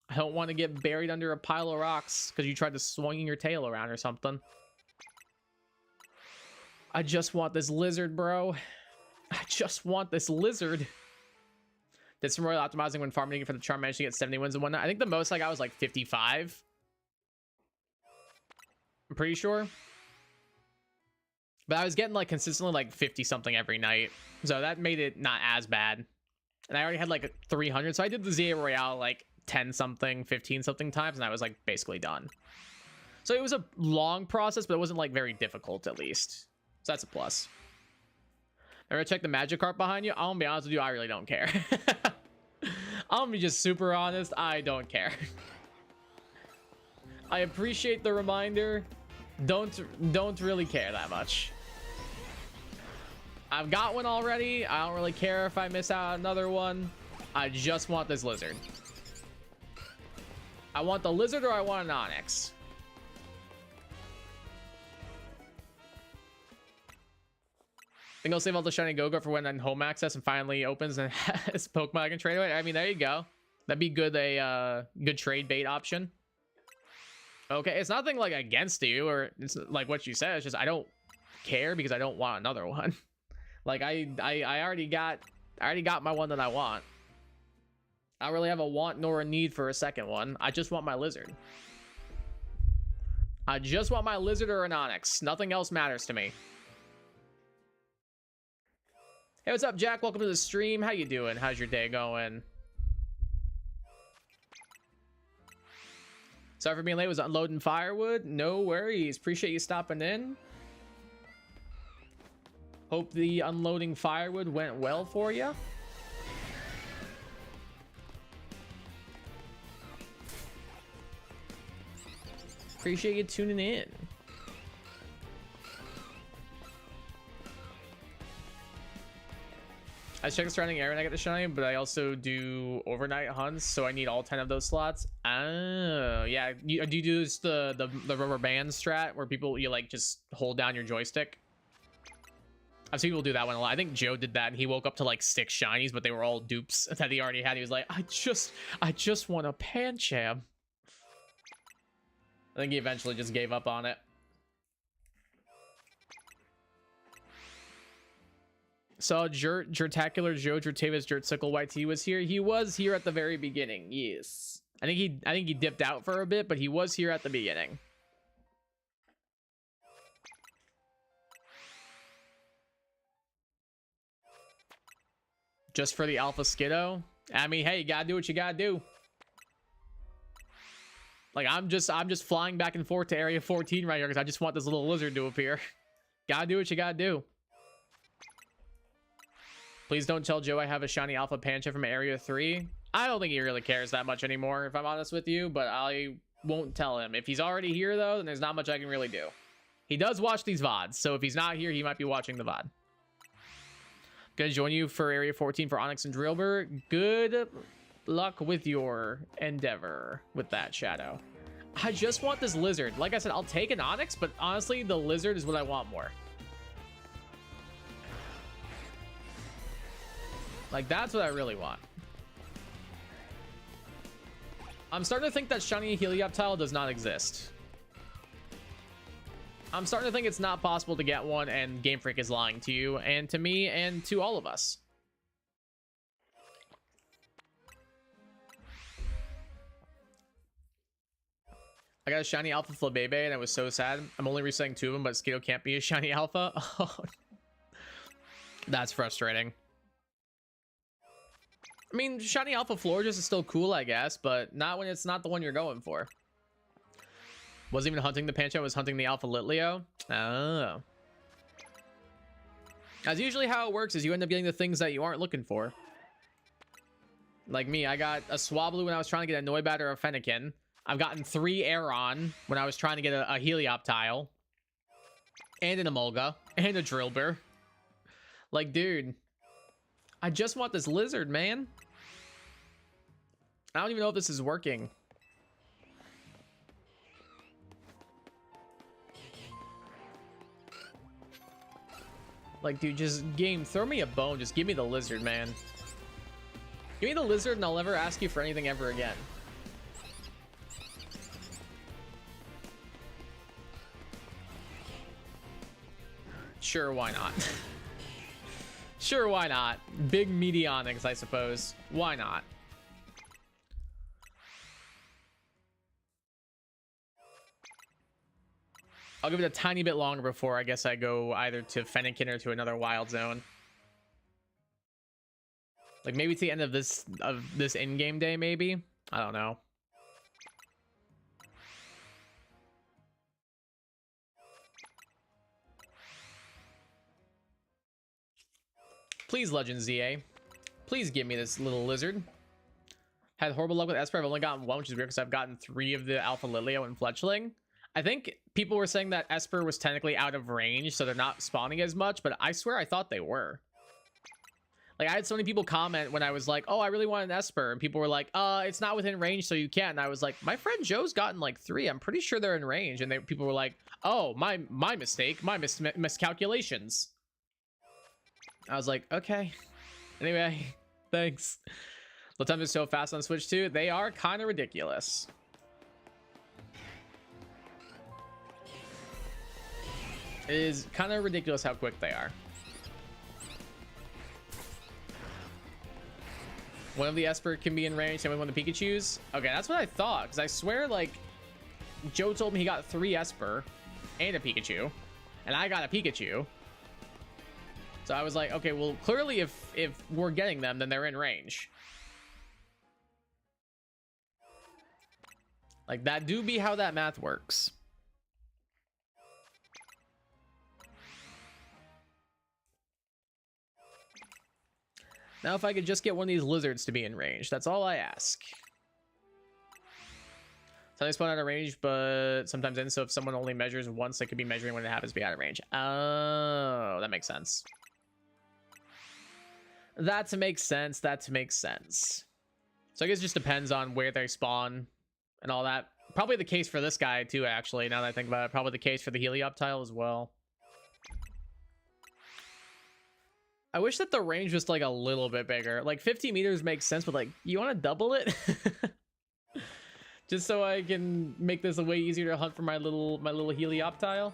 I don't want to get buried under a pile of rocks because you tried to swing your tail around or something. I just want this lizard, bro. I just want this lizard. Did some royal optimizing when farming for the charm, managed to get 70 wins and whatnot. I think the most I got was like 55. I'm pretty sure. But I was getting like consistently like 50 something every night. So that made it not as bad. And I already had like 300. So I did the ZA Royale like 10 something, 15 something times. And I was like basically done. So it was a long process, but it wasn't like very difficult at least. So that's a plus. Ever check the Magikarp behind you? I'm gonna be honest with you, I really don't care. I'm gonna be just super honest, I don't care. I appreciate the reminder. Don't really care that much. I've got one already. I don't really care if I miss out on another one. I just want this lizard. I want the lizard or I want an Onyx. I think I'll save all the shiny Go-Go for when then home access and finally opens and has Pokemon I can trade away. I mean, there you go. That'd be good. A good trade bait option. Okay, it's nothing like against you or it's like what you said. It's just I don't care because I don't want another one. Like I already got my one that I want. I don't really have a want nor a need for a second one. I just want my lizard. I just want my lizard or an Onyx. Nothing else matters to me. Hey, what's up, Jack? Welcome to the stream. How you doing? How's your day going? Sorry for being late. Was unloading firewood. No worries. Appreciate you stopping in. Hope the unloading firewood went well for you. Appreciate you tuning in. I check the surrounding area when I get the shiny, but I also do overnight hunts, so I need all 10 of those slots. Oh, yeah. Do you do this, the rubber band strat where people, you like just hold down your joystick? I've seen people do that one a lot. I think Joe did that, and he woke up to like 6 shinies, but they were all dupes that he already had. He was like, I just want a Pancham. I think he eventually just gave up on it. Saw Jertacular Joe Jertavis Jertsicle YT was here. He was here at the very beginning. Yes. I think he dipped out for a bit, but he was here at the beginning. Just for the Alpha Skiddo? I mean, hey, you gotta do what you gotta do. Like, I'm just flying back and forth to Area 14 right here because I just want this little lizard to appear. Gotta do what you gotta do. Please don't tell Joe I have a shiny Alpha Pancha from Area 3. I don't think he really cares that much anymore, if I'm honest with you, but I won't tell him. If he's already here, though, then there's not much I can really do. He does watch these VODs, so if he's not here, he might be watching the VOD. Gonna join you for Area 14 for Onyx and Drillbur. Good luck with your endeavor with that, Shadow. I just want this lizard. Like I said, I'll take an Onyx, but honestly, the lizard is what I want more. Like, that's what I really want. I'm starting to think that shiny Helioptile does not exist. I'm starting to think it's not possible to get one, and Game Freak is lying to you, and to me, and to all of us. I got a shiny Alpha Flabebe, and I was so sad. I'm only resetting 2 of them, but Skiddo can't be a shiny Alpha. Oh, that's frustrating. I mean, shiny Alpha Florges is still cool, I guess, but not when it's not the one you're going for. Wasn't even hunting the Pancha, I was hunting the Alpha Litleo. Oh. That's usually how it works, is you end up getting the things that you aren't looking for. Like me, I got a Swablu when I was trying to get a Noibat or a Fennekin. I've gotten 3 Aeron when I was trying to get a Helioptile. And an Emolga. And a Drillbur. Like, dude. I just want this lizard, man. I don't even know if this is working. Like, dude, just game, throw me a bone. Just give me the lizard, man. Give me the lizard and I'll never ask you for anything ever again. Sure, why not? Sure, why not? Big meaty Onyx, I suppose. Why not? I'll give it a tiny bit longer before I guess I go either to Fennekin or to another wild zone. Like maybe to the end of this in-game day, maybe? I don't know. Please, Legend ZA. Please give me this little lizard. Had horrible luck with Esper. I've only gotten 1, which is weird because I've gotten 3 of the Alpha Litleo and Fletchling. I think people were saying that Esper was technically out of range, so they're not spawning as much, but I swear I thought they were. Like, I had so many people comment when I was like, oh, I really want an Esper, and people were like, it's not within range, so you can't. And I was like, my friend Joe's gotten like 3. I'm pretty sure they're in range. And people were like, oh, my mistake, my miscalculations. I was like, okay. Anyway, thanks. The time is so fast on Switch 2. They are kind of ridiculous. It is kind of ridiculous how quick they are. One of the Esper can be in range, and one of the Pikachus. Okay, that's what I thought, because I swear, like, Joe told me he got 3 Esper and a Pikachu, and I got a Pikachu. So I was like, okay, well, clearly if we're getting them, then they're in range. Like, that do be how that math works. Now, if I could just get one of these lizards to be in range, that's all I ask. Sometimes spawn out of range, but sometimes in. So if someone only measures once, they could be measuring when it happens to be out of range. Oh, that makes sense. That makes sense. That makes sense. So I guess it just depends on where they spawn and all that. Probably the case for this guy too, actually, now that I think about it. Probably the case for the Helioptile as well. I wish that the range was like a little bit bigger. Like 50 meters makes sense, but like, you want to double it? Just so I can make this a way easier to hunt for my little Helioptile.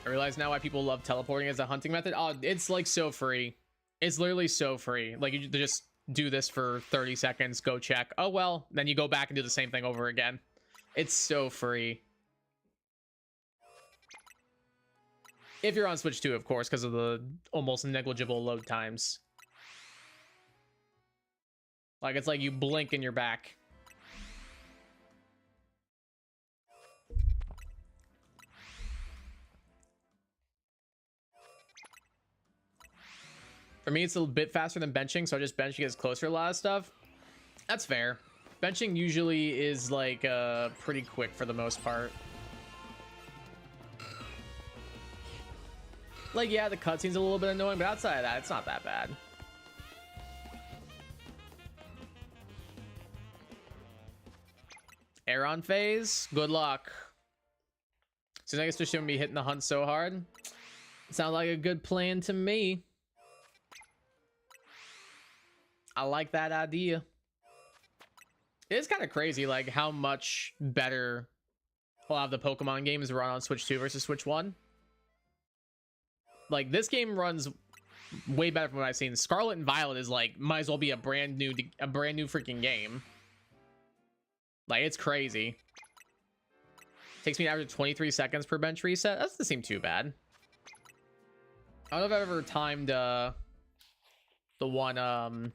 I realize now why people love teleporting as a hunting method. Oh, it's like so free. It's literally so free. Like you just do this for 30 seconds, go check. Oh, well, then you go back and do the same thing over again. It's so free. If you're on Switch 2, of course, because of the almost negligible load times. Like, it's like you blink and you're back. For me, it's a bit faster than benching, so I just bench gets closer to a lot of stuff. That's fair. Benching usually is like pretty quick for the most part. Like, yeah, the cutscene's a little bit annoying, but outside of that, it's not that bad. Aeron phase, good luck. So I guess they're showing me hitting the hunt so hard. Sounds like a good plan to me. I like that idea. It's kind of crazy, like, how much better a lot of the Pokemon games run on Switch 2 versus Switch 1. Like, this game runs way better from what I've seen. Scarlet and Violet is like, might as well be a brand new freaking game. Like, it's crazy. Takes me an average of 23 seconds per bench reset. That doesn't seem too bad. I don't know if I've ever timed the one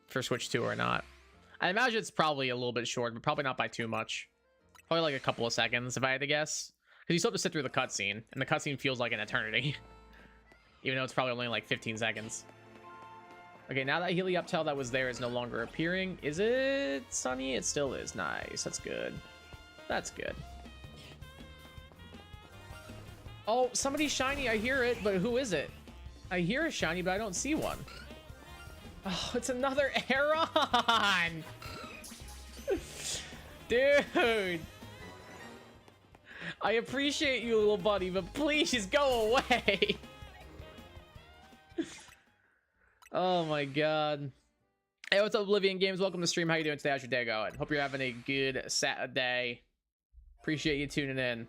for Switch 2 or not. I imagine it's probably a little bit short, but probably not by too much. Probably like a couple of seconds, if I had to guess. Because you still have to sit through the cutscene, and the cutscene feels like an eternity. Even though it's probably only like 15 seconds. Okay, now that Helioptile that was there is no longer appearing. Is it sunny? It still is. Nice. That's good. That's good. Oh, somebody's shiny. I hear it, but who is it? I hear a shiny, but I don't see one. Oh, it's another Aeron! Dude! I appreciate you, little buddy, but please go away! Oh my god. Hey, what's up, Oblivion Games? Welcome to stream. How you doing today? How's your day going? Hope you're having a good Saturday. Appreciate you tuning in.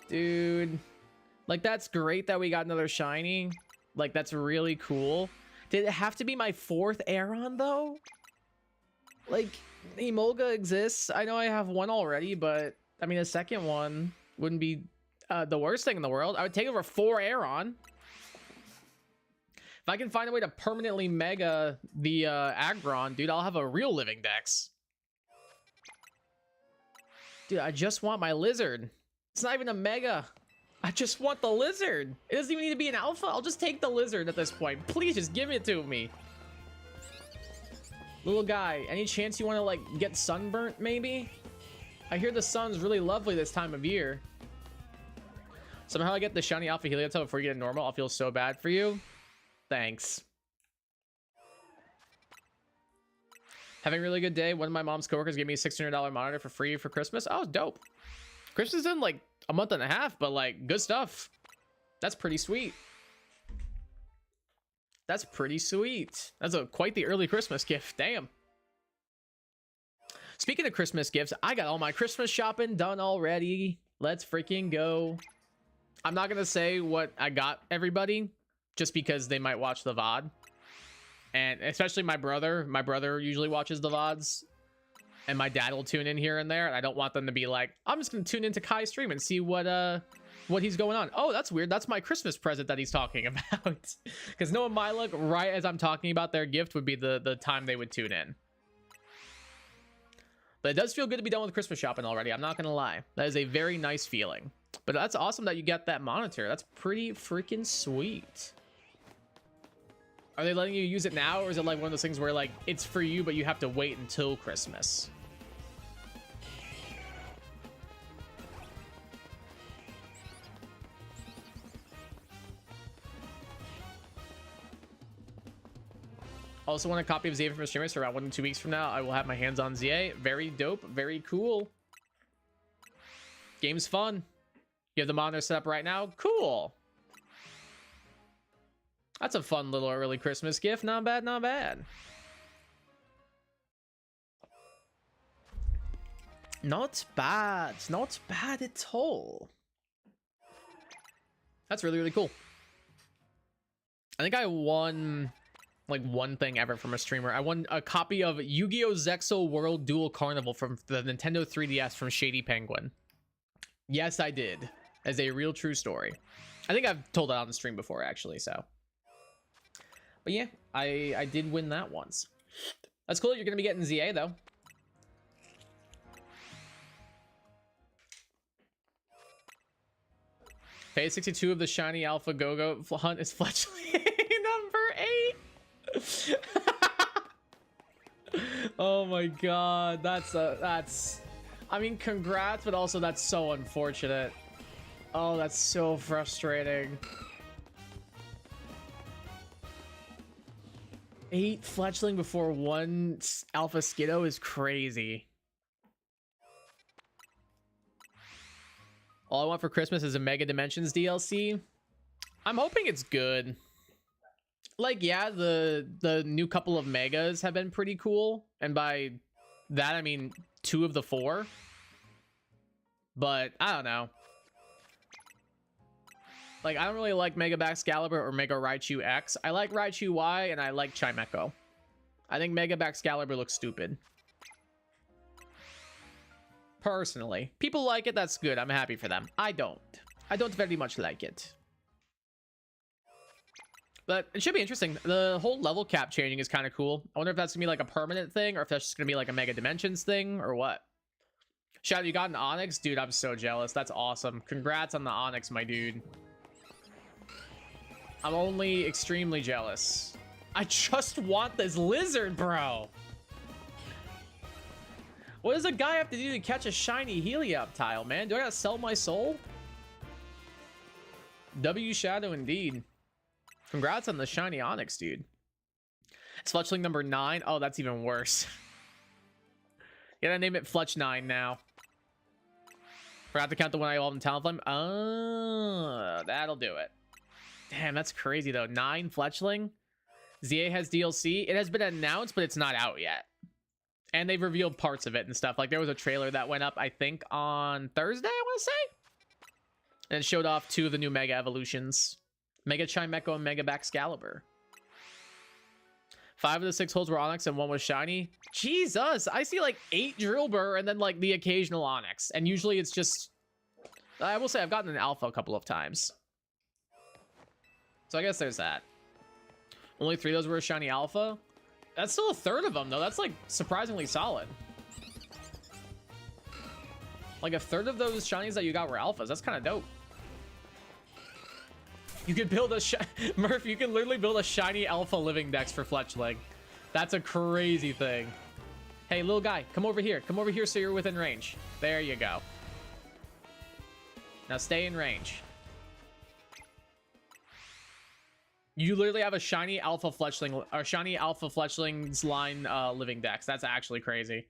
Dude. Like, that's great that we got another shiny. Like, that's really cool. Did it have to be my 4th Aeron, though? Like, Emolga exists. I know I have one already, but, I mean, a second one wouldn't be the worst thing in the world. I would take over 4 Aeron. If I can find a way to permanently mega the Aggron, dude, I'll have a real living dex. Dude, I just want my lizard. It's not even a mega. I just want the lizard. It doesn't even need to be an alpha. I'll just take the lizard at this point. Please just give it to me. Little guy, any chance you want to, like, get sunburnt, maybe? I hear the sun's really lovely this time of year. Somehow I get the shiny Alpha Helioptile before you get a normal. I'll feel so bad for you. Thanks. Having a really good day. One of my mom's coworkers gave me a $600 monitor for free for Christmas. Oh, dope. Christmas is in like a month and a half, but like good stuff. That's pretty sweet. That's pretty sweet. That's quite the early Christmas gift. Damn. Speaking of Christmas gifts, I got all my Christmas shopping done already. Let's freaking go. I'm not gonna say what I got everybody, just because they might watch the VOD. And especially my brother. My brother usually watches the VODs. And my dad will tune in here and there. And I don't want them to be like, I'm just going to tune into Kai's stream and see what he's going on. Oh, that's weird. That's my Christmas present that he's talking about. Because knowing my luck, right as I'm talking about their gift would be the time they would tune in. But it does feel good to be done with Christmas shopping already. I'm not going to lie. That is a very nice feeling. But that's awesome that you got that monitor. That's pretty freaking sweet. Are they letting you use it now, or is it like one of those things where like it's for you but you have to wait until Christmas? Also want a copy of ZA from streamers for about 1 to 2 weeks from now. I will have my hands on ZA. Very dope, very cool. Game's fun. You have the monitor set up right now? Cool. That's a fun little early Christmas gift. Not bad, not bad. Not bad. Not bad at all. That's really, really cool. I think I won like one thing ever from a streamer. I won a copy of Yu-Gi-Oh! Zexal World Duel Carnival from the Nintendo 3DS from Shady Penguin. Yes, I did. As a real true story. I think I've told that on the stream before, actually, so. But yeah, I did win that once. That's cool. You're going to be getting ZA, though. Phase 62 of the Shiny Alpha Go-Go hunt is Fletchling number 8. Oh my god, that's I mean, congrats, but also that's so unfortunate. Oh, that's so frustrating. 8 Fletchling before 1 Alpha Skiddo is crazy. All I want for Christmas is a Mega Dimensions DLC. I'm hoping it's good. Like, yeah, the new couple of Megas have been pretty cool. And by that, I mean 2 of the 4. But, I don't know. Like, I don't really like Mega Baxcalibur or Mega Raichu X. I like Raichu Y, and I like Chimecho. I think Mega Baxcalibur looks stupid. Personally. People like it, that's good. I'm happy for them. I don't. I don't very much like it. But it should be interesting. The whole level cap changing is kind of cool. I wonder if that's gonna be like a permanent thing, or if that's just gonna be like a Mega Dimensions thing, or what. Shadow, you got an Onyx? Dude, I'm so jealous. That's awesome. Congrats on the Onyx, my dude. I'm only extremely jealous. I just want this lizard, bro. What does a guy have to do to catch a shiny Helioptile, man? Do I gotta sell my soul? W Shadow indeed. Congrats on the shiny Onyx, dude. It's Fletchling number 9. Oh, that's even worse. You gotta name it Fletch 9 now. Forgot to count the one I evolved in Talonflame. Oh, that'll do it. Damn, that's crazy though. 9 Fletchling. ZA has DLC. It has been announced, but it's not out yet. And they've revealed parts of it and stuff. Like, there was a trailer that went up, I think, on Thursday, I want to say? And it showed off 2 of the new Mega Evolutions. Mega Chimecho and Mega Baxcalibur. 5 of the 6 holds were Onyx and 1 was Shiny. Jesus! I see, like, 8 Drillbur and then, like, the occasional Onyx. And usually it's just... I will say I've gotten an Alpha a couple of times. So I guess there's that. Only 3 of those were a Shiny Alpha. That's still a third of them, though. That's, like, surprisingly solid. Like, a third of those shinies that you got were alphas. That's kind of dope. You could build a... Murph, you can literally build a shiny alpha living dex for Fletchling. That's a crazy thing. Hey, little guy, come over here. Come over here so you're within range. There you go. Now stay in range. You literally have a shiny alpha Fletchling, or shiny alpha Fletchling's line living dex. That's actually crazy.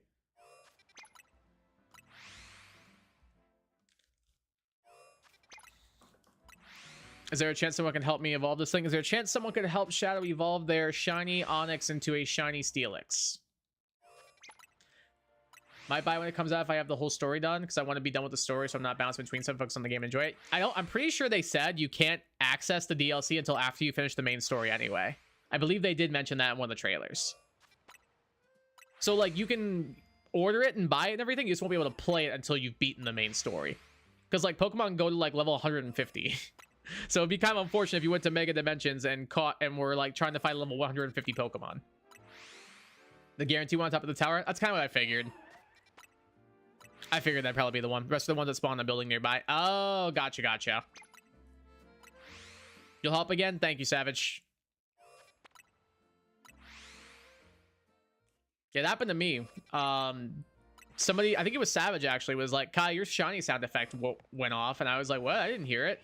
Is there a chance someone can help me evolve this thing? Is there a chance someone could help Shadow evolve their shiny Onyx into a shiny Steelix? Might buy when it comes out if I have the whole story done, because I want to be done with the story so I'm not bouncing between some, focus on the game and enjoy it. I'm pretty sure they said you can't access the DLC until after you finish the main story anyway. I believe they did mention that in one of the trailers. So, like, you can order it and buy it and everything, you just won't be able to play it until you've beaten the main story. Because, like, Pokemon go to, like, level 150. So it'd be kind of unfortunate if you went to Mega Dimensions and were, like, trying to fight level 150 Pokemon. The guarantee one on top of the tower? That's kind of what I figured. I figured that'd probably be the one. The rest of the ones that spawn in a building nearby. Oh, gotcha. You'll help again? Thank you, Savage. Yeah, that happened to me. Somebody, I think it was Savage actually, was like, Kai, your shiny sound effect went off. And I was like, what? I didn't hear it.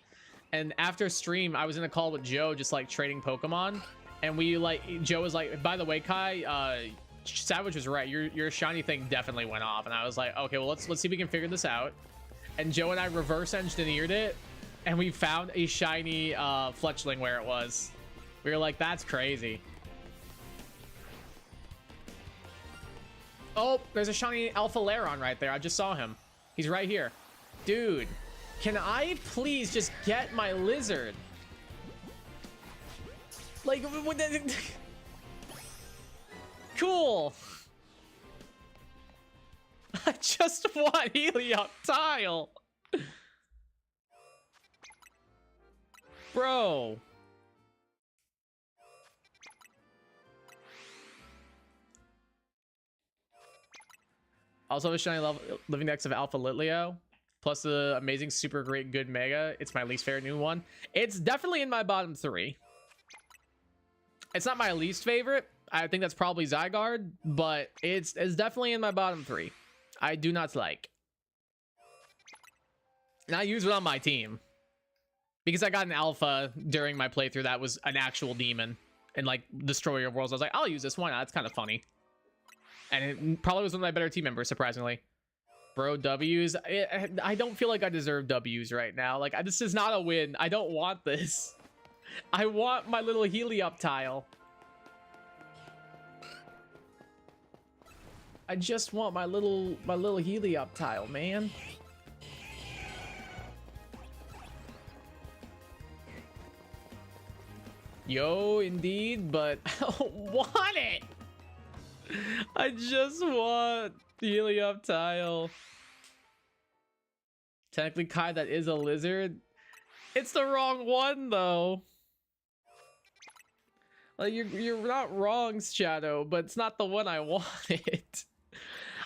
And after stream, I was in a call with Joe, just like trading Pokemon. And Joe was like, by the way, Kai, Savage was right. Your shiny thing definitely went off. And I was like, okay, well, let's see if we can figure this out. and Joe and I reverse engineered it, and we found a shiny Fletchling where it was. We were like, that's crazy. Oh, there's a shiny Alpha Lairon right there. I just saw him. He's right here. Dude, can I please just get my lizard? Like, cool. I just want Helioptile. Bro. Also, a shiny living dex of Alpha Litleo, plus the amazing super great good mega. It's my least favorite new one. It's definitely in my bottom 3. It's not my least favorite. I think that's probably Zygarde, but it's definitely in my bottom 3. I do not like. And I use it on my team because I got an alpha during my playthrough that was an actual demon and like Destroyer of Worlds. I was like, I'll use this one. That's kind of funny. And it probably was one of my better team members, surprisingly. Bro, W's. I don't feel like I deserve W's right now. Like, this is not a win. I don't want this. I want my little Helioptile. I just want my little Helioptile, man. Yo, indeed, but I don't want it. I just want the Helioptile. Technically, Kai, that is a lizard. It's the wrong one, though. Like, you're not wrong, Shadow, but it's not the one I wanted.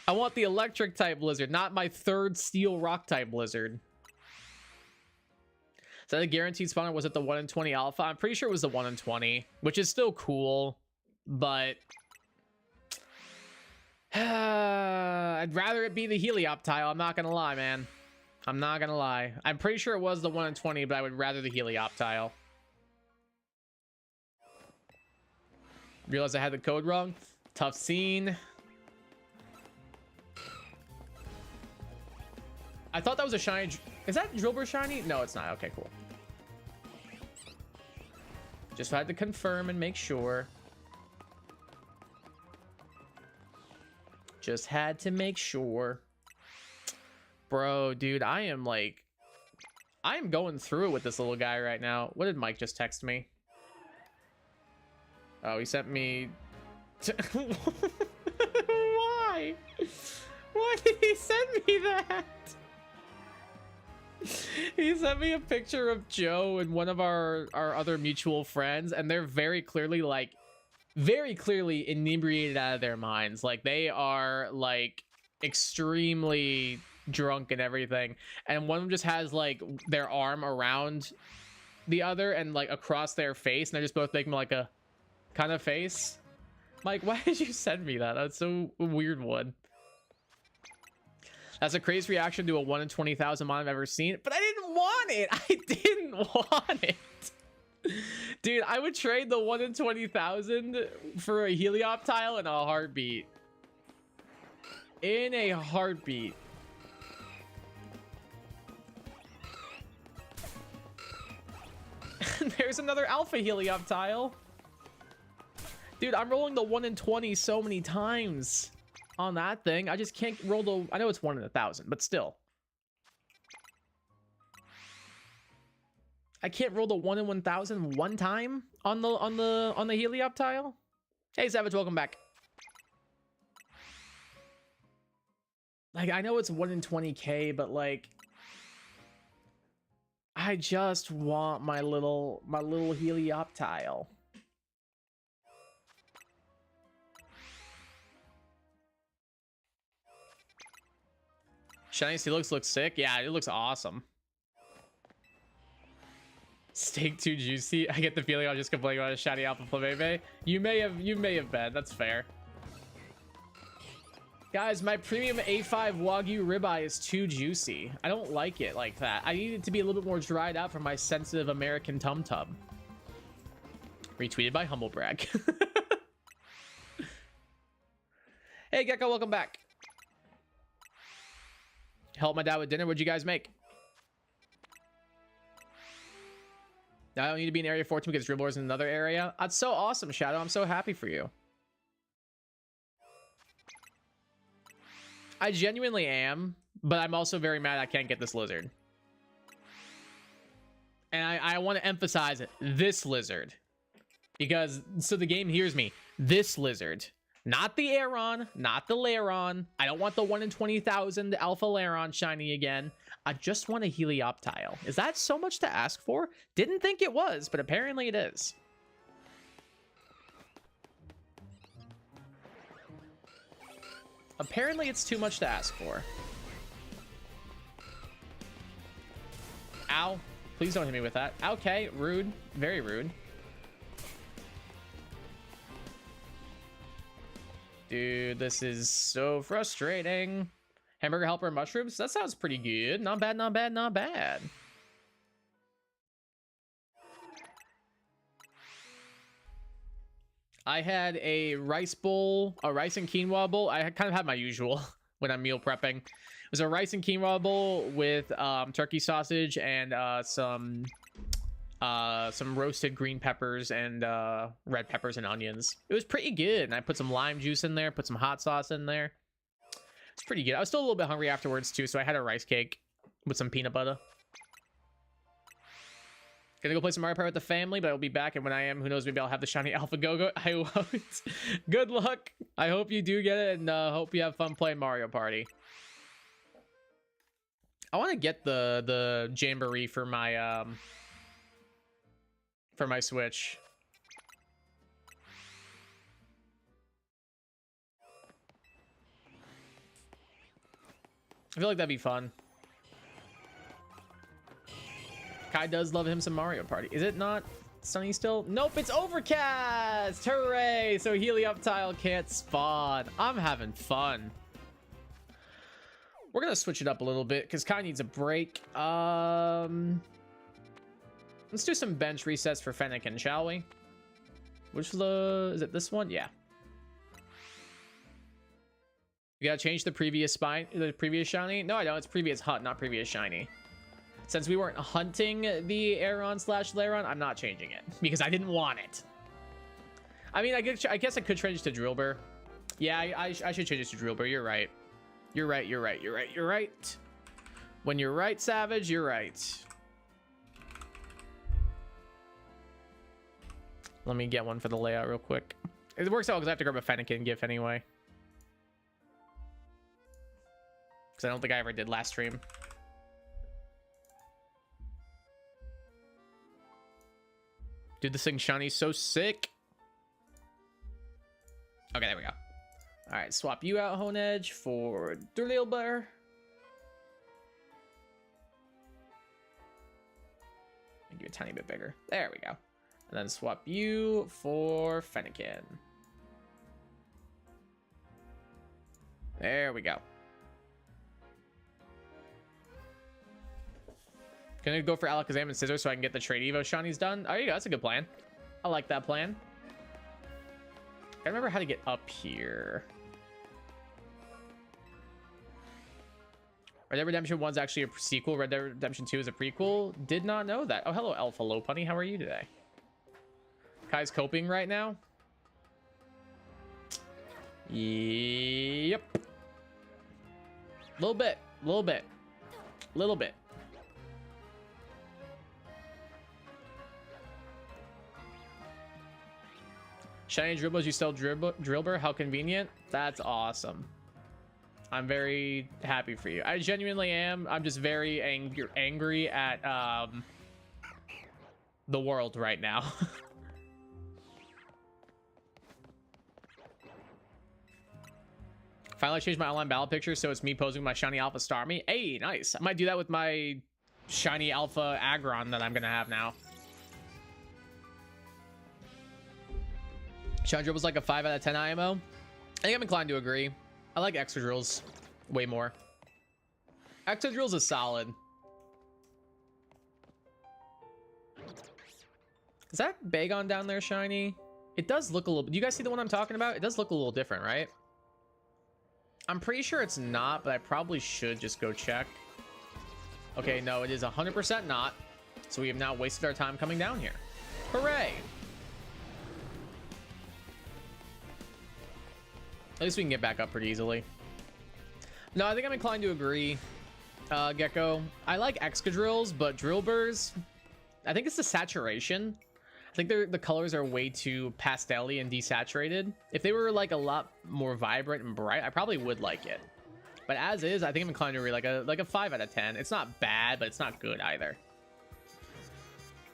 I want the electric type lizard, not my 3rd steel rock type lizard. So the guaranteed spawner was at the 1 in 20 alpha. I'm pretty sure it was the 1 in 20, which is still cool, but I'd rather it be the Helioptile. I'm not gonna lie, man. I'm not gonna lie. I'm pretty sure it was the 1 in 20, but I would rather the Helioptile. Realized I had the code wrong. Tough scene. I thought that was a shiny. Is that Drillbur shiny? No, it's not. Okay, cool. Just had to confirm and make sure. Just had to make sure. Bro, dude, I am going through it with this little guy right now. What did Mike just text me? Oh, he sent me... Why? Why did he send me that? He sent me a picture of Joe and one of our other mutual friends, and they're very clearly inebriated out of their minds. Like, they are like extremely drunk and everything, and one of them just has like their arm around the other and like across their face, and they're just both making like a kind of face. Mike, why did you send me that? That's so a weird one. That's a crazy reaction to a 1 in 20,000 mod I've ever seen, but I didn't want it. I didn't want it. Dude, I would trade the 1 in 20,000 for a Helioptile in a heartbeat. In a heartbeat. There's another Alpha Helioptile. Dude, I'm rolling the 1 in 20 so many times on that thing. I just can't roll the... I know it's 1 in 1,000, but still. I can't roll the 1 in 1,000 one time on the Helioptile. Hey, Savage, welcome back. Like, I know it's 1 in 20k, but like, I just want my little Helioptile. Shiny Steelix looks sick. Yeah, it looks awesome. Steak too juicy. I get the feeling I was just complaining about a shiny Alpha Flabebe. You may have been. That's fair. Guys, my premium A5 Wagyu ribeye is too juicy. I don't like it like that. I need it to be a little bit more dried out for my sensitive American tum tum. Retweeted by Humblebrag. Hey Gecko, welcome back. Help my dad with dinner. What'd you guys make? Now I don't need to be in area 14 because Dribbler's in another area. That's so awesome, Shadow. I'm so happy for you. I genuinely am, but I'm also very mad I can't get this lizard. And I want to emphasize this lizard. Because, so the game hears me. This lizard. Not the Aeron, not the Lairon. I don't want the 1 in 20,000 Alpha Lairon shiny again. I just want a Helioptile. Is that so much to ask for? Didn't think it was, but apparently it is. Apparently it's too much to ask for. Ow. Please don't hit me with that. Okay, rude. Very rude. Dude, this is so frustrating. Hamburger helper and mushrooms? That sounds pretty good. Not bad, not bad, not bad. I had a rice bowl, a rice and quinoa bowl. I kind of have my usual when I'm meal prepping. It was a rice and quinoa bowl with turkey sausage and some roasted green peppers and red peppers and onions. It was pretty good. And I put some lime juice in there, put some hot sauce in there. It's pretty good. I was still a little bit hungry afterwards too, so I had a rice cake with some peanut butter. Gonna go play some Mario Party with the family, but I'll be back, and when I am, who knows, maybe I'll have the shiny Alpha Go-Go. I won't. Good luck. I hope you do get it, and hope you have fun playing Mario Party. I want to get the Jamboree for my Switch. I feel like that'd be fun. Kai does love him some Mario Party. Is it not sunny still? Nope, it's overcast! Hooray! So Helioptile can't spawn. I'm having fun. We're gonna switch it up a little bit because Kai needs a break. Let's do some bench resets for Fennekin, shall we? Which is it this one? Yeah. You gotta change the previous shiny? No, I don't. It's previous hunt, not previous shiny. Since we weren't hunting the Aeron / Lairon, I'm not changing it because I didn't want it. I mean, I guess I could change it to Drillbur. Yeah, I should change it to Drillbur. You're right. You're right. You're right. You're right. You're right. When you're right, Savage, you're right. Let me get one for the layout real quick. It works out because I have to grab a Fennekin GIF anyway. Because I don't think I ever did last stream. Dude, this thing shiny so sick. Okay, there we go. All right, swap you out, Honedge, for Drillbur. Make you a tiny bit bigger. There we go. And then swap you for Fennekin. There we go. Gonna go for Alakazam and Scissors so I can get the Trade Evo shinies done. There you go. That's a good plan. I like that plan. I remember how to get up here. Red Dead Redemption 1 is actually a sequel. Red Dead Redemption 2 is a prequel. Did not know that. Oh, hello, Alpha Lopunny. How are you today? Kai's coping right now. Yep. Little bit. Little bit. Little bit. Shiny Dribbles, you sell Drillbur? How convenient. That's awesome. I'm very happy for you. I genuinely am. I'm just very angry at the world right now. Finally changed my online battle picture so it's me posing my shiny Alpha Starmie. Hey, nice. I might do that with my shiny Alpha Aggron that I'm gonna have now. Chandra was like a 5 out of 10 IMO. I think I'm inclined to agree. I like Excadrills way more. Excadrills is solid. Is that Bagon down there shiny? It does look a little... Do you guys see the one I'm talking about? It does look a little different, right? I'm pretty sure it's not, but I probably should just go check. Okay, no, it is 100% not. So we have now wasted our time coming down here. Hooray! At least we can get back up pretty easily. No, I think I'm inclined to agree, Gecko. I like Excadrills, but Drillburs, I think it's the saturation. I think the colors are way too pastel-y and desaturated. If they were like a lot more vibrant and bright, I probably would like it. But as is, I think I'm inclined to agree, like a 5 out of 10. It's not bad, but it's not good either.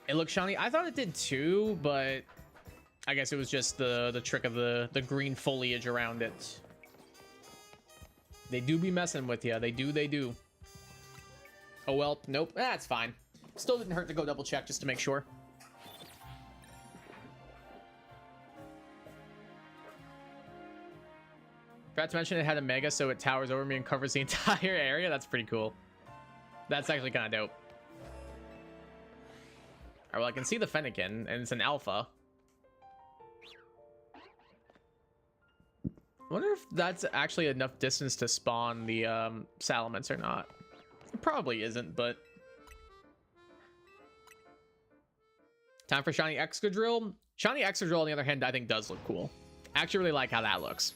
It looks shiny. I thought it did too, but I guess it was just the trick of the green foliage around it. They do be messing with you. They do. Oh well, nope. That's fine. Still didn't hurt to go double check just to make sure. Forgot to mention it had a mega, so it towers over me and covers the entire area. That's pretty cool. That's actually kind of dope. Alright, well, I can see the Fennekin, and it's an alpha. I wonder if that's actually enough distance to spawn the Salamence or not. It probably isn't, but... Time for Shiny Excadrill. Shiny Excadrill, on the other hand, I think does look cool. I actually really like how that looks.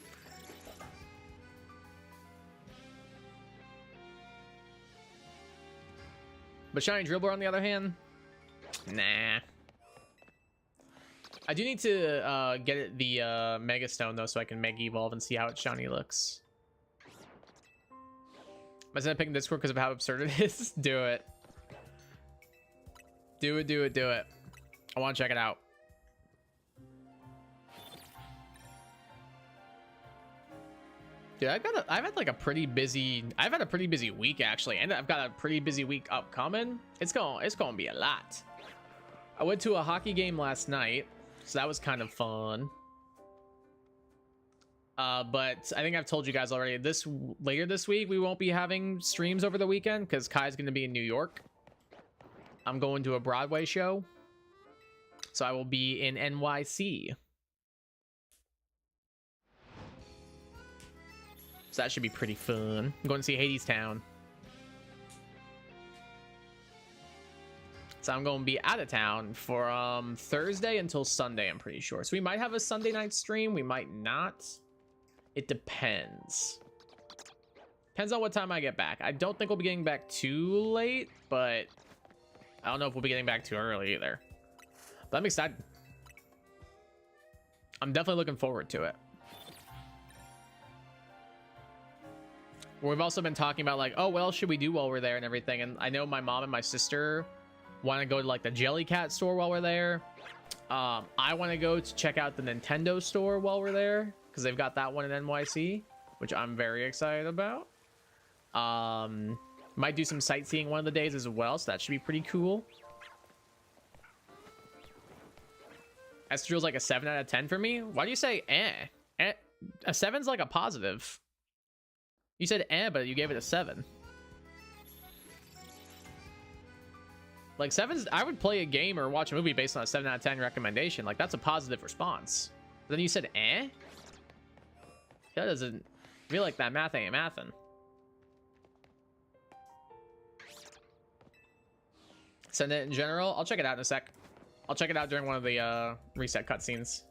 But Shiny Drillbur, on the other hand, nah. I do need to get it the Mega Stone, though, so I can Mega Evolve and see how its shiny looks. Am I picking Discord because of how absurd it is? Do it. Do it. I want to check it out. Dude, I've had like a pretty busy, I've had a pretty busy week actually, and I've got a pretty busy week upcoming. It's gonna be a lot. I went to a hockey game last night, so that was kind of fun. But I think I've told you guys already, later this week we won't be having streams over the weekend because Kai's gonna be in New York. I'm going to a Broadway show, so I will be in NYC. So that should be pretty fun. I'm going to see Hadestown. So I'm going to be out of town for Thursday until Sunday, I'm pretty sure. So we might have a Sunday night stream. We might not. It depends. Depends on what time I get back. I don't think we'll be getting back too late, but I don't know if we'll be getting back too early either. But I'm excited. I'm definitely looking forward to it. We've also been talking about like, oh, what else should we do while we're there and everything. And I know my mom and my sister want to go to like the Jellycat store while we're there. I want to go to check out the Nintendo store while we're there because they've got that one in NYC, which I'm very excited about. Might do some sightseeing one of the days as well, so that should be pretty cool. Excadrill's like a 7 out of 10 for me. Why do you say eh? A 7's like a positive. You said eh, but you gave it a 7. Like 7's, I would play a game or watch a movie based on a 7 out of 10 recommendation. Like that's a positive response. But then you said eh? That doesn't feel like that math ain't mathin'. Send it in general. I'll check it out in a sec. I'll check it out during one of the reset cutscenes.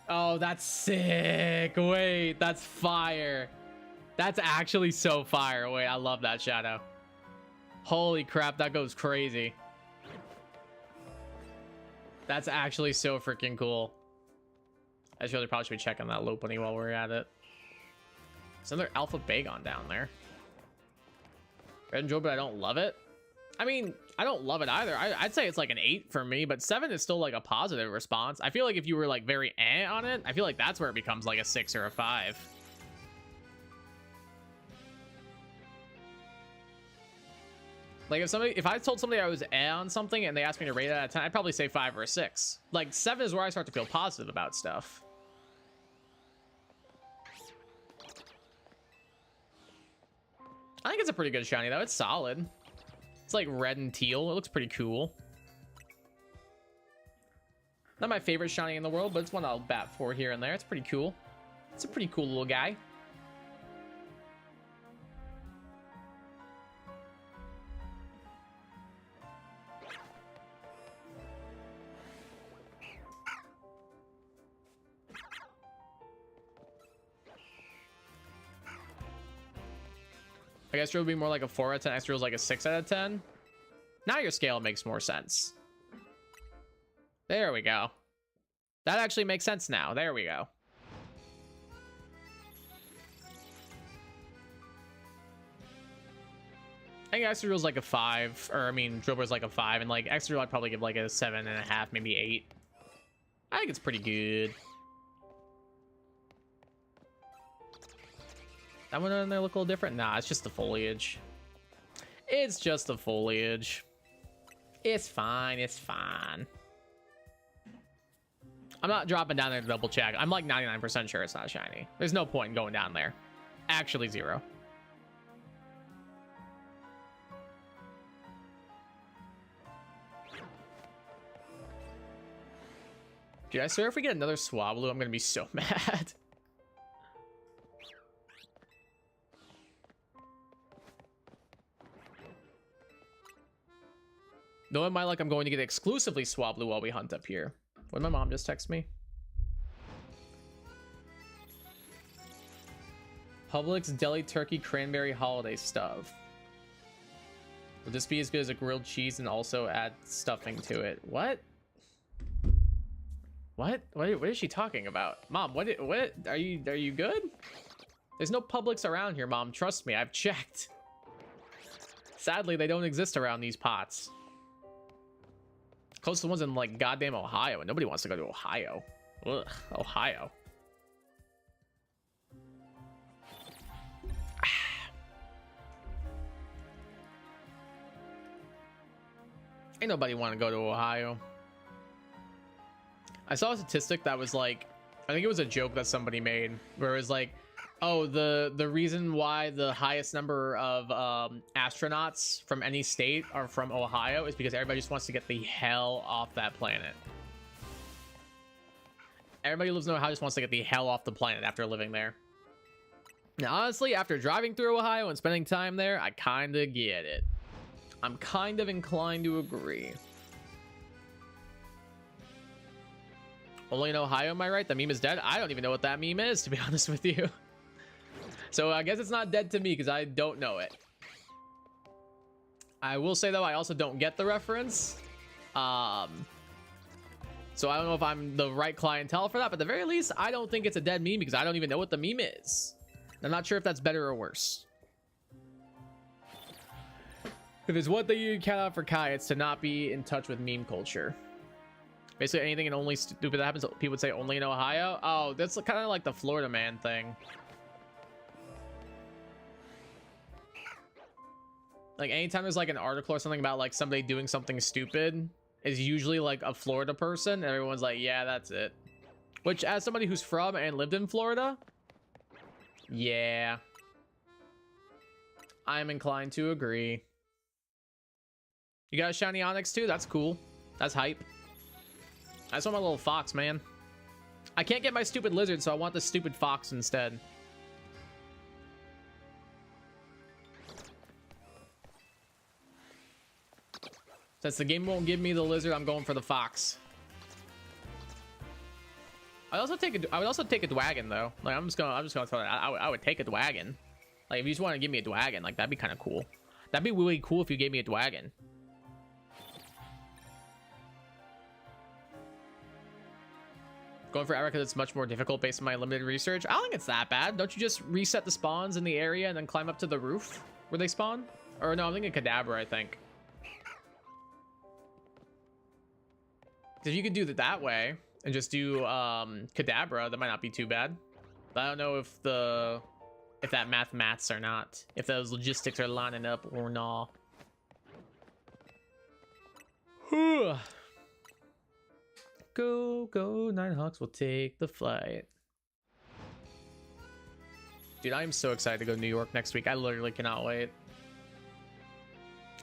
Oh, that's sick. Wait, that's fire. That's actually so fire. Wait, I love that shadow. Holy crap, that goes crazy. That's actually so freaking cool. I just really probably should be checking that Lopunny while we're at it. There's another Alpha Bagon down there. Red and Joe, but I don't love it. I mean, I don't love it either. I'd say it's like an 8 for me, but 7 is still like a positive response. I feel like if you were like very on it, I feel like that's where it becomes like a 6 or a 5. Like if I told somebody I was on something and they asked me to rate it out of 10, I'd probably say 5 or a 6. Like 7 is where I start to feel positive about stuff. I think it's a pretty good shiny though. It's solid. It's like red and teal. It looks pretty cool. Not my favorite shiny in the world, but it's one I'll bat for here and there. It's pretty cool. It's a pretty cool little guy. I guess it would be more like a 4 out of 10. Extra is like a 6 out of 10. Now your scale makes more sense. There we go. That actually makes sense now. There we go. I think Extra is like a 5, or I mean, Drillbur's like a 5, and like Extra I'd probably give like a 7.5, maybe 8. I think it's pretty good. That one in there look a little different? Nah, it's just the foliage. It's just the foliage. It's fine, it's fine. I'm not dropping down there to double check. I'm like 99% sure it's not shiny. There's no point in going down there. Actually, 0. Dude, I swear if we get another Swablu, I'm gonna be so mad. Knowing my luck, I'm going to get exclusively Swablu while we hunt up here. What did my mom just text me? Publix deli turkey cranberry holiday stuff. Would this be as good as a grilled cheese and also add stuffing to it? What? What is she talking about? Mom, what are you good? There's no Publix around here, Mom. Trust me, I've checked. Sadly, they don't exist around these pots. Close to the ones in like goddamn Ohio, and nobody wants to go to Ohio. Ugh, Ohio. Ain't nobody want to go to Ohio. I saw a statistic that was like, I think it was a joke that somebody made, where it was like, oh, the reason why the highest number of astronauts from any state are from Ohio is because everybody just wants to get the hell off that planet. Everybody who lives in Ohio just wants to get the hell off the planet after living there. Now, honestly, after driving through Ohio and spending time there, I kind of get it. I'm kind of inclined to agree. Only in Ohio, am I right? The meme is dead? I don't even know what that meme is, to be honest with you. So I guess it's not dead to me because I don't know it. I will say, though, I also don't get the reference. So I don't know if I'm the right clientele for that, but at the very least, I don't think it's a dead meme because I don't even know what the meme is. I'm not sure if that's better or worse. If there's one thing you count out for Kai, it's to not be in touch with meme culture. Basically, anything and only stupid that happens, people would say only in Ohio. Oh, that's kind of like the Florida man thing. Like, anytime there's like an article or something about like somebody doing something stupid, is usually like a Florida person, and everyone's like, yeah, that's it. Which, as somebody who's from and lived in Florida, yeah, I'm inclined to agree. You got a shiny Onyx too? That's cool. That's hype. I just want my little fox, man. I can't get my stupid lizard, so I want the stupid fox instead. Since the game won't give me the lizard, I'm going for the fox. I would also take a Dwagon though. Like I'm just gonna throw that. I would take a Dwagon. Like if you just want to give me a Dwagon, like that'd be kind of cool. That'd be really cool if you gave me a Dwagon. Going for Erica, it's much more difficult based on my limited research. I don't think it's that bad. Don't you just reset the spawns in the area and then climb up to the roof where they spawn? Or no, I'm thinking Kadabra, I think. If you could do it that way and just do Kadabra, that might not be too bad. But I don't know if that maths or not. If those logistics are lining up or not. Go, Nighthawks will take the flight. Dude, I am so excited to go to New York next week. I literally cannot wait.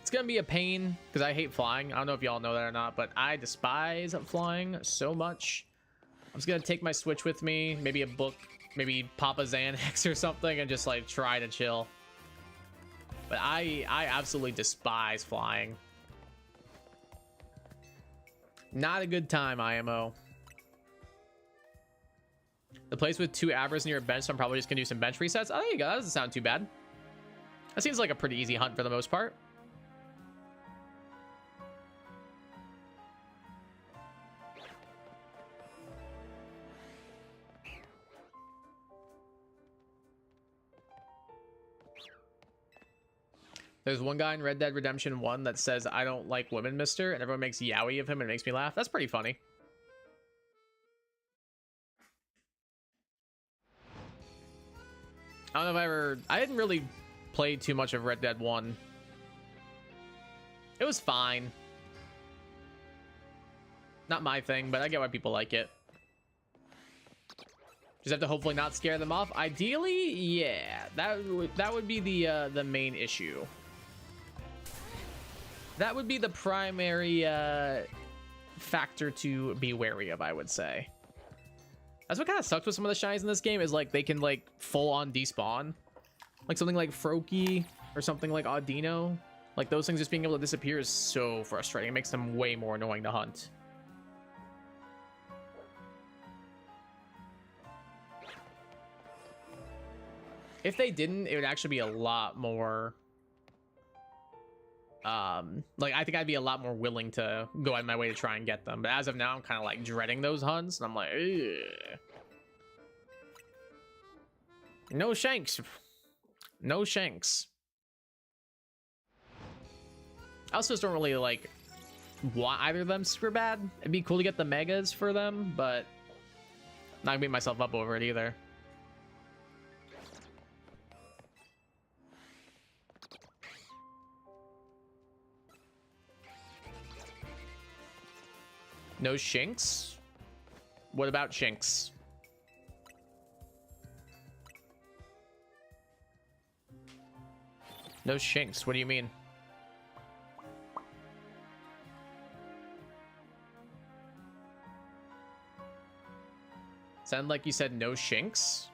It's gonna be a pain because I hate flying. I don't know if y'all know that or not, but I despise flying so much. I'm just gonna take my Switch with me, maybe a book, maybe pop a Xanax or something, and just like try to chill. But I absolutely despise flying. Not a good time, IMO. The place with 2 Abras near a bench, so I'm probably just gonna do some bench resets. Oh, there you go. That doesn't sound too bad. That seems like a pretty easy hunt for the most part. There's one guy in Red Dead Redemption 1 that says, "I don't like women, mister," and everyone makes yaoi of him and it makes me laugh. That's pretty funny. I don't know if I didn't really play too much of Red Dead 1. It was fine. Not my thing, but I get why people like it. Just have to hopefully not scare them off. Ideally, yeah, that would be the main issue. That would be the primary factor to be wary of, I would say. That's what kind of sucks with some of the shinies in this game, is like they can like full on despawn. Like something like Froakie or something like Audino. Like those things just being able to disappear is so frustrating. It makes them way more annoying to hunt. If they didn't, it would actually be a lot more like I think I'd be a lot more willing to go out of my way to try and get them, but as of now I'm kind of like dreading those hunts, and I'm like, ugh. No shanks, no shanks. I also just don't really like want either of them super bad. It'd be cool to get the megas for them, but I'm not gonna beat myself up over it either. No shinks? What about shinks? No shinks, what do you mean? Sound like you said no shinks?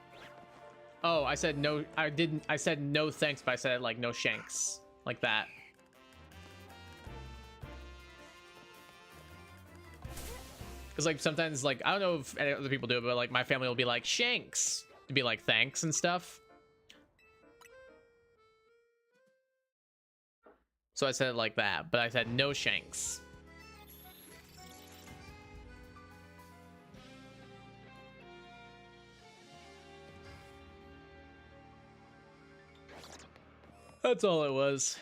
Oh, I said no, I didn't, I said no thanks, but I said like no shanks. Like that. Because like sometimes, like, I don't know if any other people do it, but like my family will be like shanks to be like thanks and stuff. So I said it like that, but I said no shanks. That's all it was.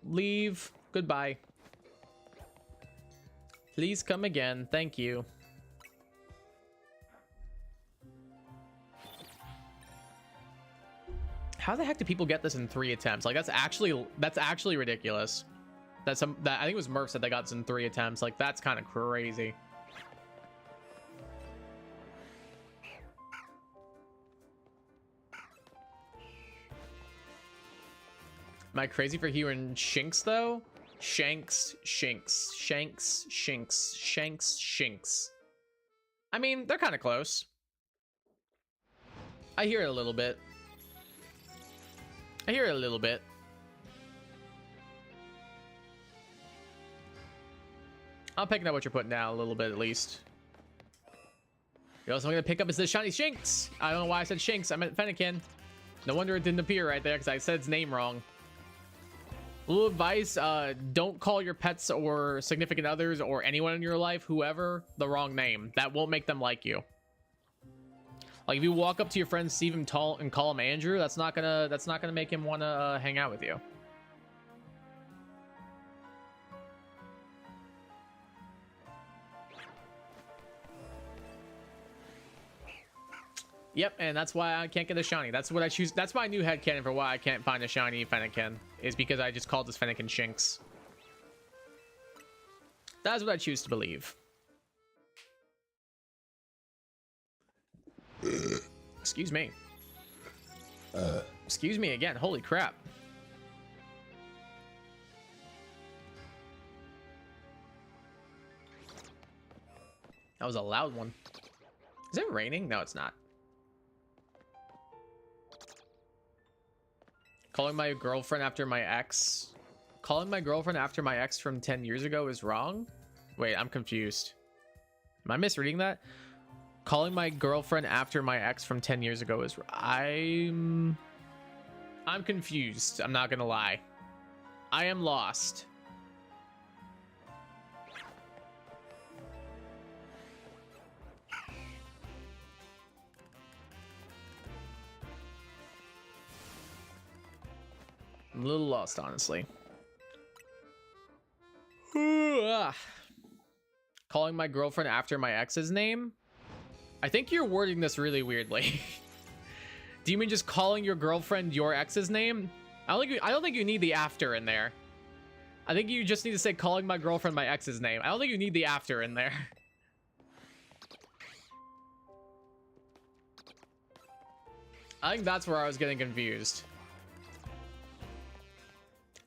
Leave. Goodbye. Please come again. Thank you. How the heck do people get this in 3 attempts? Like that's actually ridiculous. That I think it was Murph said they got this in 3 attempts. Like that's kind of crazy. Am I crazy for hearing shinks though? Shanks, shinks, shanks, shinks, shanks, shinks. I mean, they're kind of close. I hear it a little bit. I hear it a little bit. I'm picking up what you're putting down a little bit at least. You know, so I'm gonna pick up is the shiny shinks. I don't know why I said shinks. I meant Fennekin. No wonder it didn't appear right there because I said its name wrong. Little advice, don't call your pets or significant others or anyone in your life, whoever, the wrong name. That won't make them like you. Like if you walk up to your friend, see him tall and call him Andrew, that's not gonna make him want to hang out with you. Yep, and that's why I can't get a shiny. That's what I choose. That's my new headcanon for why I can't find a shiny Fennekin, is because I just called this Fennekin Shinx. That's what I choose to believe. Excuse me. Excuse me again. Holy crap. That was a loud one. Is it raining? No, it's not. Calling my girlfriend after my ex. Calling my girlfriend after my ex from 10 years ago is wrong? Wait, I'm confused. Am I misreading that? Calling my girlfriend after my ex from 10 years ago is... I'm confused. I'm not gonna lie. I am lost. I'm a little lost, honestly. Calling my girlfriend after my ex's name? I think you're wording this really weirdly. Do you mean just calling your girlfriend your ex's name? I don't think you need the after in there. I think you just need to say calling my girlfriend my ex's name. I don't think you need the after in there. I think that's where I was getting confused.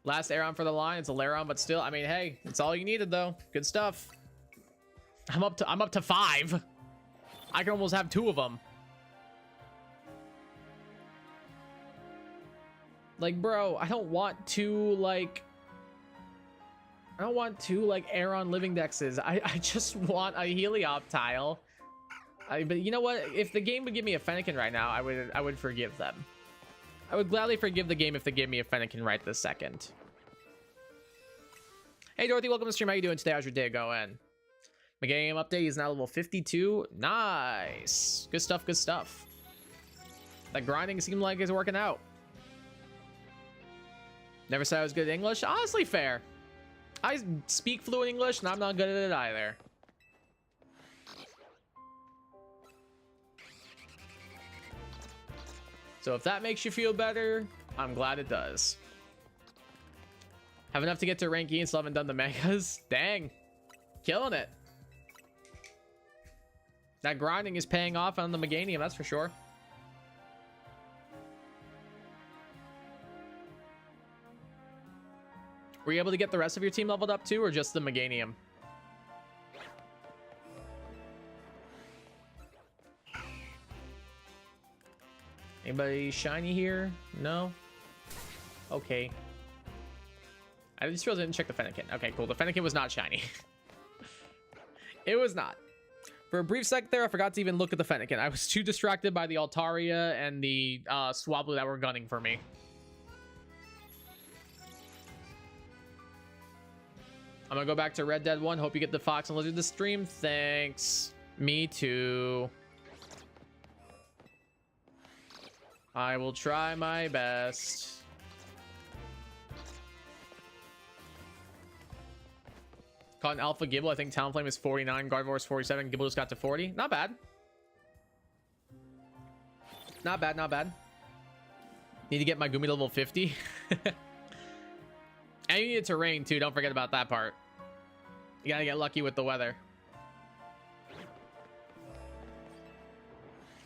Last Aeron for the line. It's a Lairon, but still, I mean, hey, it's all you needed though. Good stuff. I'm up to 5. I can almost have 2 of them. Like, bro, I don't want two Aeron living dexes. I just want a Helioptile. But you know what? If the game would give me a Fennekin right now, I would forgive them. I would gladly forgive the game if they gave me a Fennekin right this second. Hey Dorothy, welcome to the stream. How you doing today? How's your day going? My game update is now level 52. Nice. Good stuff, good stuff. That grinding seemed like it's working out. Never said I was good at English. Honestly, fair. I speak fluent English and I'm not good at it either. So if that makes you feel better, I'm glad it does. Have enough to get to rank E and still haven't done the megas. Dang. Killing it. That grinding is paying off on the Meganium, that's for sure. Were you able to get the rest of your team leveled up too, or just the Meganium? Anybody shiny here? No? Okay. I just didn't check the Fennekin. Okay, cool. The Fennekin was not shiny. It was not. For a brief sec there, I forgot to even look at the Fennekin. I was too distracted by the Altaria and the Swablu that were gunning for me. I'm gonna go back to Red Dead 1. Hope you get the Fox and Lizard this stream. Thanks. Me too. I will try my best. Caught an Alpha Gible. I think Talonflame is 49. Gardevoir is 47. Gible just got to 40. Not bad. Not bad, not bad. Need to get my Gumi level 50. And you need it to rain too. Don't forget about that part. You gotta get lucky with the weather.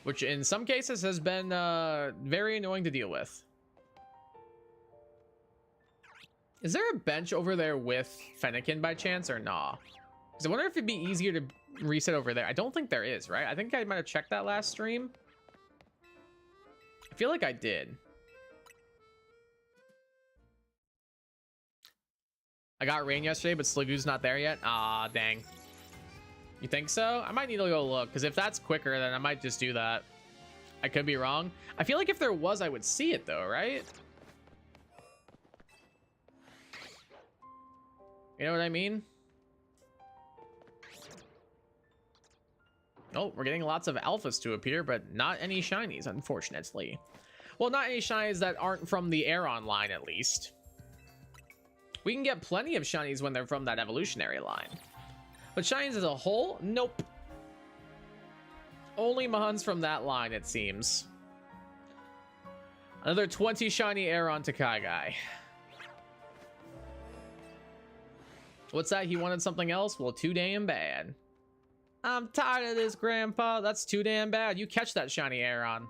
Which in some cases has been very annoying to deal with. Is there a bench over there with Fennekin by chance or nah? Because I wonder if it'd be easier to reset over there. I don't think there is, right? I think I might have checked that last stream. I feel like I did. I got rain yesterday, but Sligoo's not there yet. Ah, dang. You think so? I might need to go look, because if that's quicker, then I might just do that. I could be wrong. I feel like if there was, I would see it though, right? You know what I mean? Oh, we're getting lots of alphas to appear, but not any shinies, unfortunately. Well, not any shinies that aren't from the Aeron line, at least. We can get plenty of shinies when they're from that evolutionary line. But shinies as a whole, nope. Only Mahans from that line, it seems. Another 20 shiny Aeron to Kaigai. What's that? He wanted something else? Well, too damn bad. I'm tired of this, Grandpa. That's too damn bad. You catch that shiny Aeron.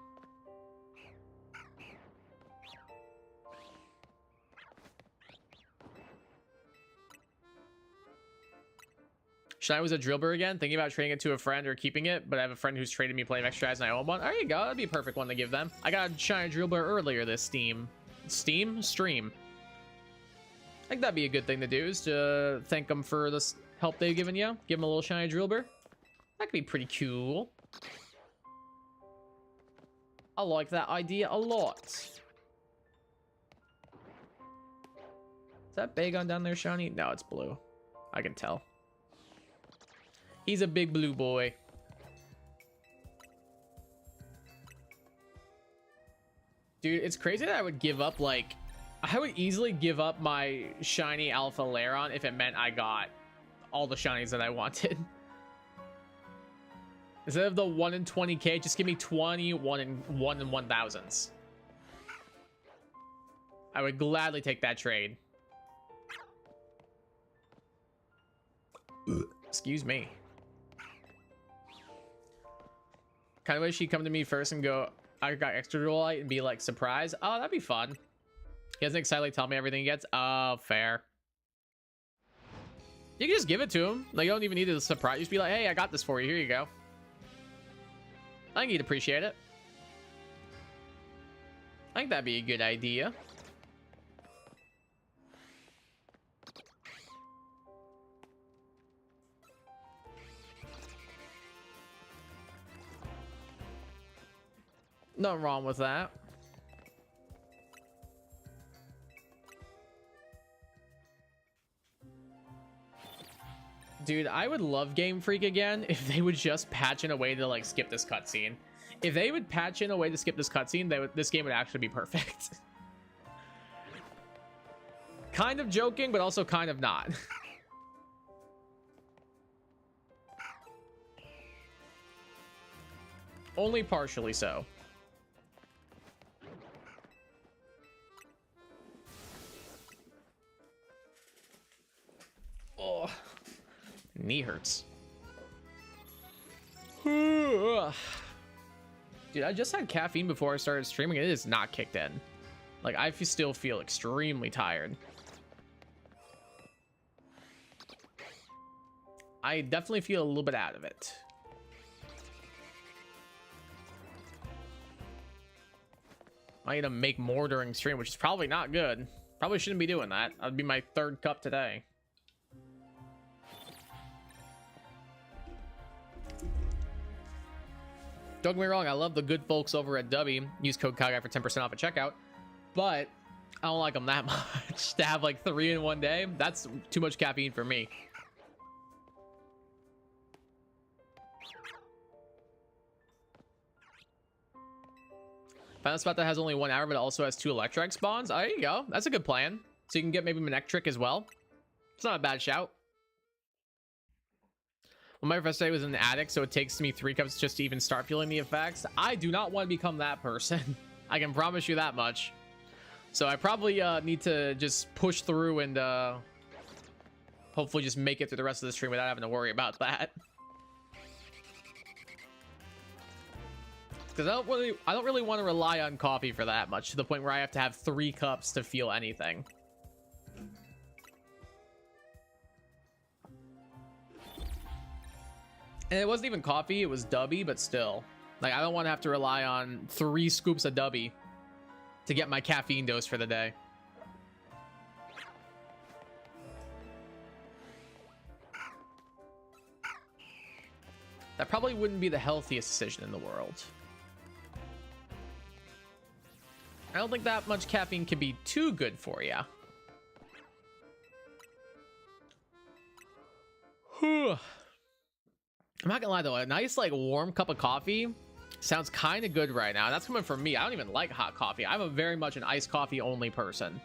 Shiny was a Drillbur again. Thinking about trading it to a friend or keeping it, but I have a friend who's traded me playing extra and I own one. There you go. That'd be a perfect one to give them. I got a Shiny Drillbur earlier this stream. I think that'd be a good thing to do, is to thank them for this help they've given you. Give them a little Shiny Drillbur. That could be pretty cool. I like that idea a lot. Is that Bagon down there, Shiny? No, it's blue. I can tell. He's a big blue boy. Dude, it's crazy that I would give up, like... I would easily give up my shiny Alpha Lairon if it meant I got all the shinies that I wanted. Instead of the 1 in 20k, just give me 20 1 in 1000s. I would gladly take that trade. Excuse me. Kind of wish she'd come to me first and go, I got extra Duelite, and be like, surprise. Oh, that'd be fun. He doesn't excitedly tell me everything he gets. Oh, fair. You can just give it to him. Like, you don't even need to surprise. Just be like, hey, I got this for you. Here you go. I think he'd appreciate it. I think that'd be a good idea. Nothing wrong with that. Dude, I would love Game Freak again if they would just patch in a way to like skip this cutscene. If they would patch in a way to skip this cutscene, this game would actually be perfect. Kind of joking, but also kind of not. Only partially so. Oh. Knee hurts. Dude, I just had caffeine before I started streaming. It is not kicked in. Like, I still feel extremely tired. I definitely feel a little bit out of it. I need to make more during stream, which is probably not good. Probably shouldn't be doing that. That'd be my 3rd cup today. Don't get me wrong, I love the good folks over at Dubby. Use code KYGUY for 10% off at checkout. But I don't like them that much. To have like 3 in one day, that's too much caffeine for me. Found a spot that has only 1 hour, but also has 2 Electrike spawns. Oh, there you go. That's a good plan. So you can get maybe Manectric as well. It's not a bad shout. Well, my first day was in the attic, so it takes me 3 cups just to even start feeling the effects. I do not want to become that person. I can promise you that much. So I probably need to just push through and hopefully just make it through the rest of the stream without having to worry about that. Because I don't really want to rely on coffee for that much, to the point where I have to have 3 cups to feel anything. And it wasn't even coffee, it was Dubby, but still. Like, I don't want to have to rely on 3 scoops of Dubby to get my caffeine dose for the day. That probably wouldn't be the healthiest decision in the world. I don't think that much caffeine can be too good for you. I'm not gonna lie though, a nice like warm cup of coffee sounds kind of good right now. That's coming from me. I don't even like hot coffee. I'm a very much an iced coffee only person.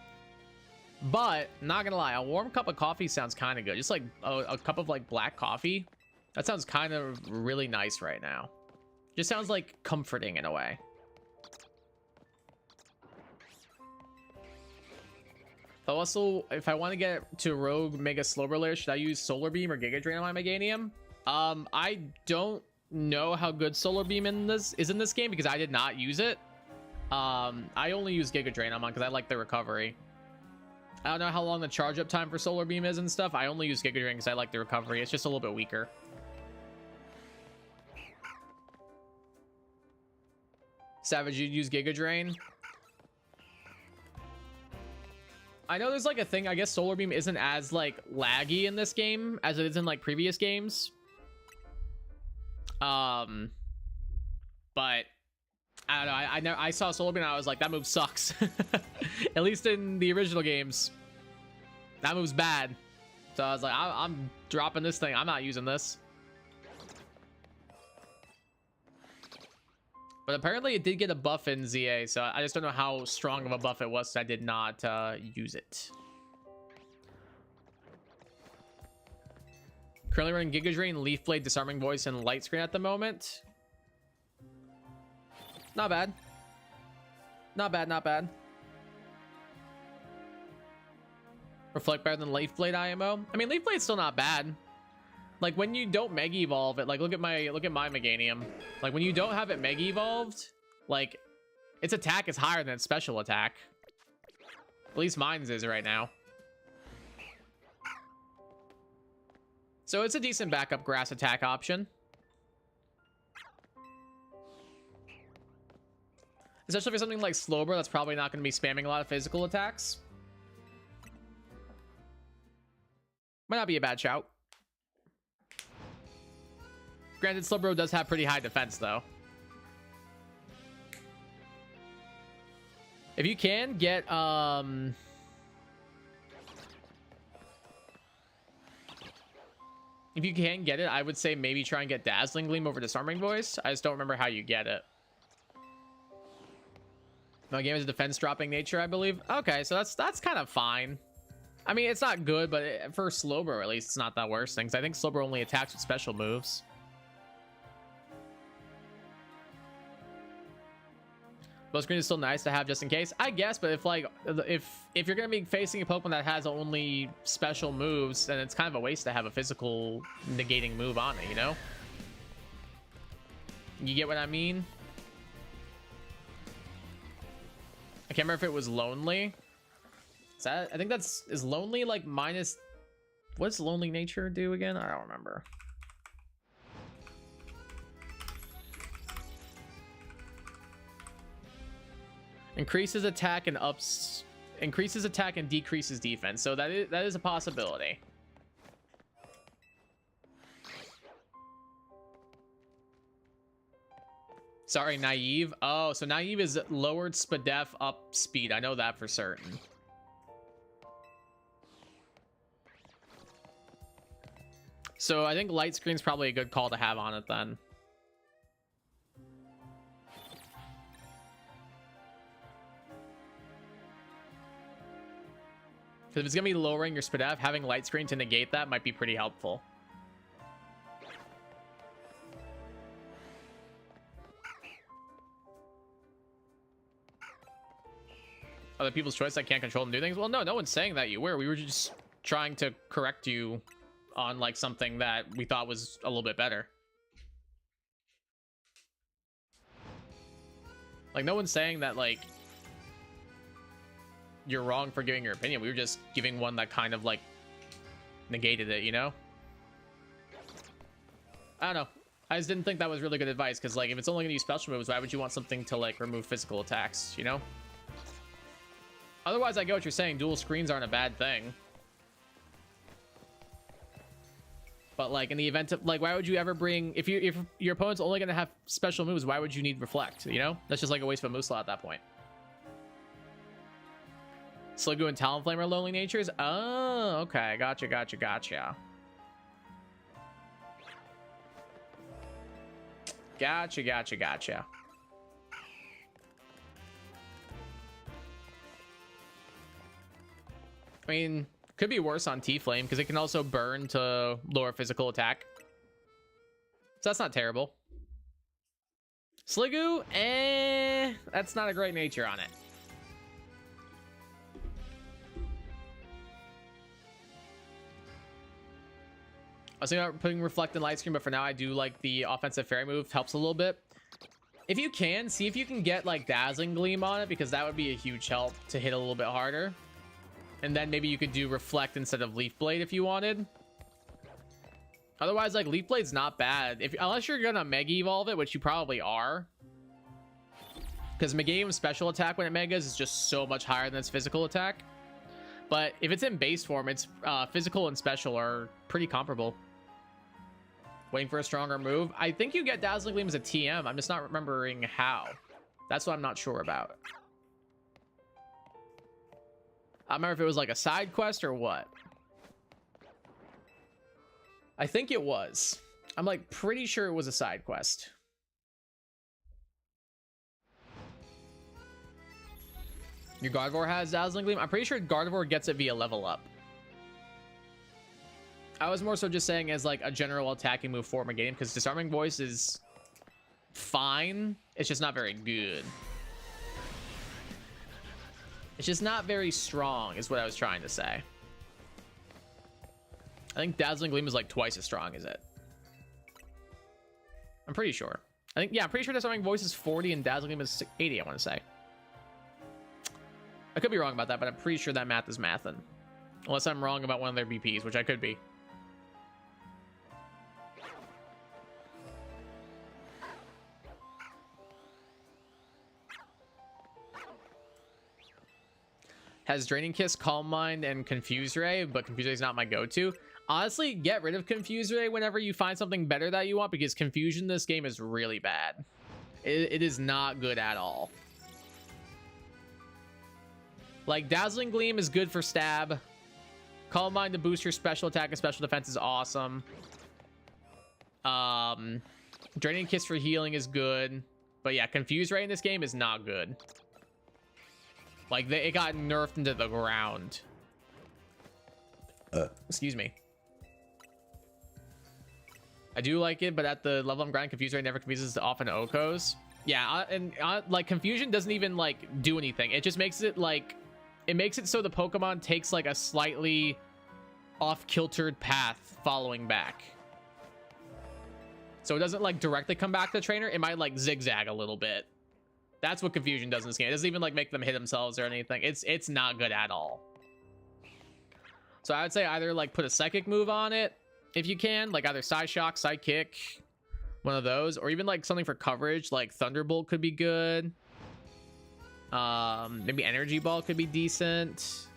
But not gonna lie, a warm cup of coffee sounds kind of good. Just like a cup of like black coffee. That sounds kind of really nice right now. Just sounds like comforting in a way. Also, if I want to get to Rogue Mega Slowbro Lair, should I use Solar Beam or Giga Drain on my Meganium? I don't know how good Solar Beam is in this game because I did not use it. I only use Giga Drain on mine because I like the recovery. I don't know how long the charge up time for Solar Beam is and stuff. I only use Giga Drain because I like the recovery. It's just a little bit weaker. Savage, you'd use Giga Drain. I know there's like a thing. I guess Solar Beam isn't as like laggy in this game as it is in like previous games. But I don't know. I saw Solar Beam and I was like, that move sucks. At least in the original games, that move's bad. So I was like, I'm dropping this thing. I'm not using this. But apparently it did get a buff in ZA, so I just don't know how strong of a buff it was, so I did not use it. Currently running Giga Drain, Leaf Blade, Disarming Voice, and Light Screen at the moment. Not bad. Not bad, not bad. Reflect better than Leaf Blade IMO. I mean, Leaf Blade's still not bad. Like when you don't Mega Evolve it, like look at my Meganium. Like when you don't have it Mega Evolved, like its attack is higher than its special attack. At least mine's is right now. So it's a decent backup grass attack option. Especially for something like Slowbro that's probably not going to be spamming a lot of physical attacks. Might not be a bad shout. Granted, Slowbro does have pretty high defense, though. If you can get, if you can get it, I would say maybe try and get Dazzling Gleam over Disarming Voice. I just don't remember how you get it. No, game is a defense dropping nature, I believe. Okay, so that's kind of fine. I mean, it's not good, but for Slowbro, at least, it's not that worst thing. I think Slowbro only attacks with special moves. Bow Screen is still nice to have just in case, I guess. But if you're gonna be facing a Pokemon that has only special moves, then it's kind of a waste to have a physical negating move on it. You know? You get what I mean? I can't remember if it was Lonely. Is that? I think is Lonely like minus. What's Lonely Nature do again? I don't remember. Increases attack and decreases defense. So that is a possibility. Sorry, Naive. Oh, so Naive is lowered Spadef up speed. I know that for certain. So I think Light Screen's probably a good call to have on it then. Because if it's going to be lowering your Spadef, having Light Screen to negate that might be pretty helpful. Other people's choice, I can't control them do things. Well, no one's saying that you were. We were just trying to correct you on like something that we thought was a little bit better. Like no one's saying that like you're wrong for giving your opinion. We were just giving one that kind of like negated it, you know? I don't know. I just didn't think that was really good advice because like if it's only gonna use special moves, why would you want something to like remove physical attacks, you know? Otherwise, I get what you're saying. Dual screens aren't a bad thing. But like in the event of like, why would you ever bring if your opponent's only gonna have special moves? Why would you need Reflect? You know, that's just like a waste of a move slot at that point. Sliggoo and Talonflame are Lonely Natures. Oh, okay, gotcha. Gotcha. I mean, could be worse on T-Flame because it can also burn to lower physical attack. So that's not terrible. Sliggoo, that's not a great nature on it. I was thinking about putting Reflect and Light Screen, but for now I do like the offensive fairy move. Helps a little bit. If you can, see if you can get like Dazzling Gleam on it because that would be a huge help to hit a little bit harder. And then maybe you could do Reflect instead of Leaf Blade if you wanted. Otherwise, like, Leaf Blade's not bad. Unless you're gonna Mega Evolve it, which you probably are. Because Megaeum's special attack when it Megas is just so much higher than its physical attack. But if it's in base form, its physical and special are pretty comparable. Waiting for a stronger move. I think you get Dazzling Gleam as a TM. I'm just not remembering how. That's what I'm not sure about. I don't remember if it was like a side quest or what. I think it was. I'm like pretty sure it was a side quest. Your Gardevoir has Dazzling Gleam? I'm pretty sure Gardevoir gets it via level up. I was more so just saying as like a general attacking move for Megaeum, because Disarming Voice is fine. It's just not very good. It's just not very strong is what I was trying to say. I think Dazzling Gleam is like twice as strong as it. I'm pretty sure. I'm pretty sure Disarming Voice is 40 and Dazzling Gleam is 80, I want to say. I could be wrong about that, but I'm pretty sure that math is mathin'. Unless I'm wrong about one of their BPs, which I could be. Has Draining Kiss, Calm Mind, and Confuse Ray, but Confuse Ray is not my go-to. Honestly, get rid of Confuse Ray whenever you find something better that you want, because Confusion in this game is really bad. It is not good at all. Like, Dazzling Gleam is good for stab. Calm Mind to boost your special attack and special defense is awesome. Draining Kiss for healing is good. But yeah, Confuse Ray in this game is not good. Like, it got nerfed into the ground. Excuse me. I do like it, but at the level I'm grinding, Confuse Ray never confuses often Okos. Yeah, like, Confusion doesn't even, like, do anything. It just makes it, like... It makes it so the Pokemon takes, like, a slightly off-kiltered path following back. So it doesn't, like, directly come back to the trainer. It might, like, zigzag a little bit. That's what Confusion does in this game. It doesn't even, like, make them hit themselves or anything. It's not good at all. So I would say either, like, put a Psychic move on it, if you can. Like, either Psyshock, Psychic, one of those. Or even, like, something for coverage, like Thunderbolt could be good. Maybe Energy Ball could be decent.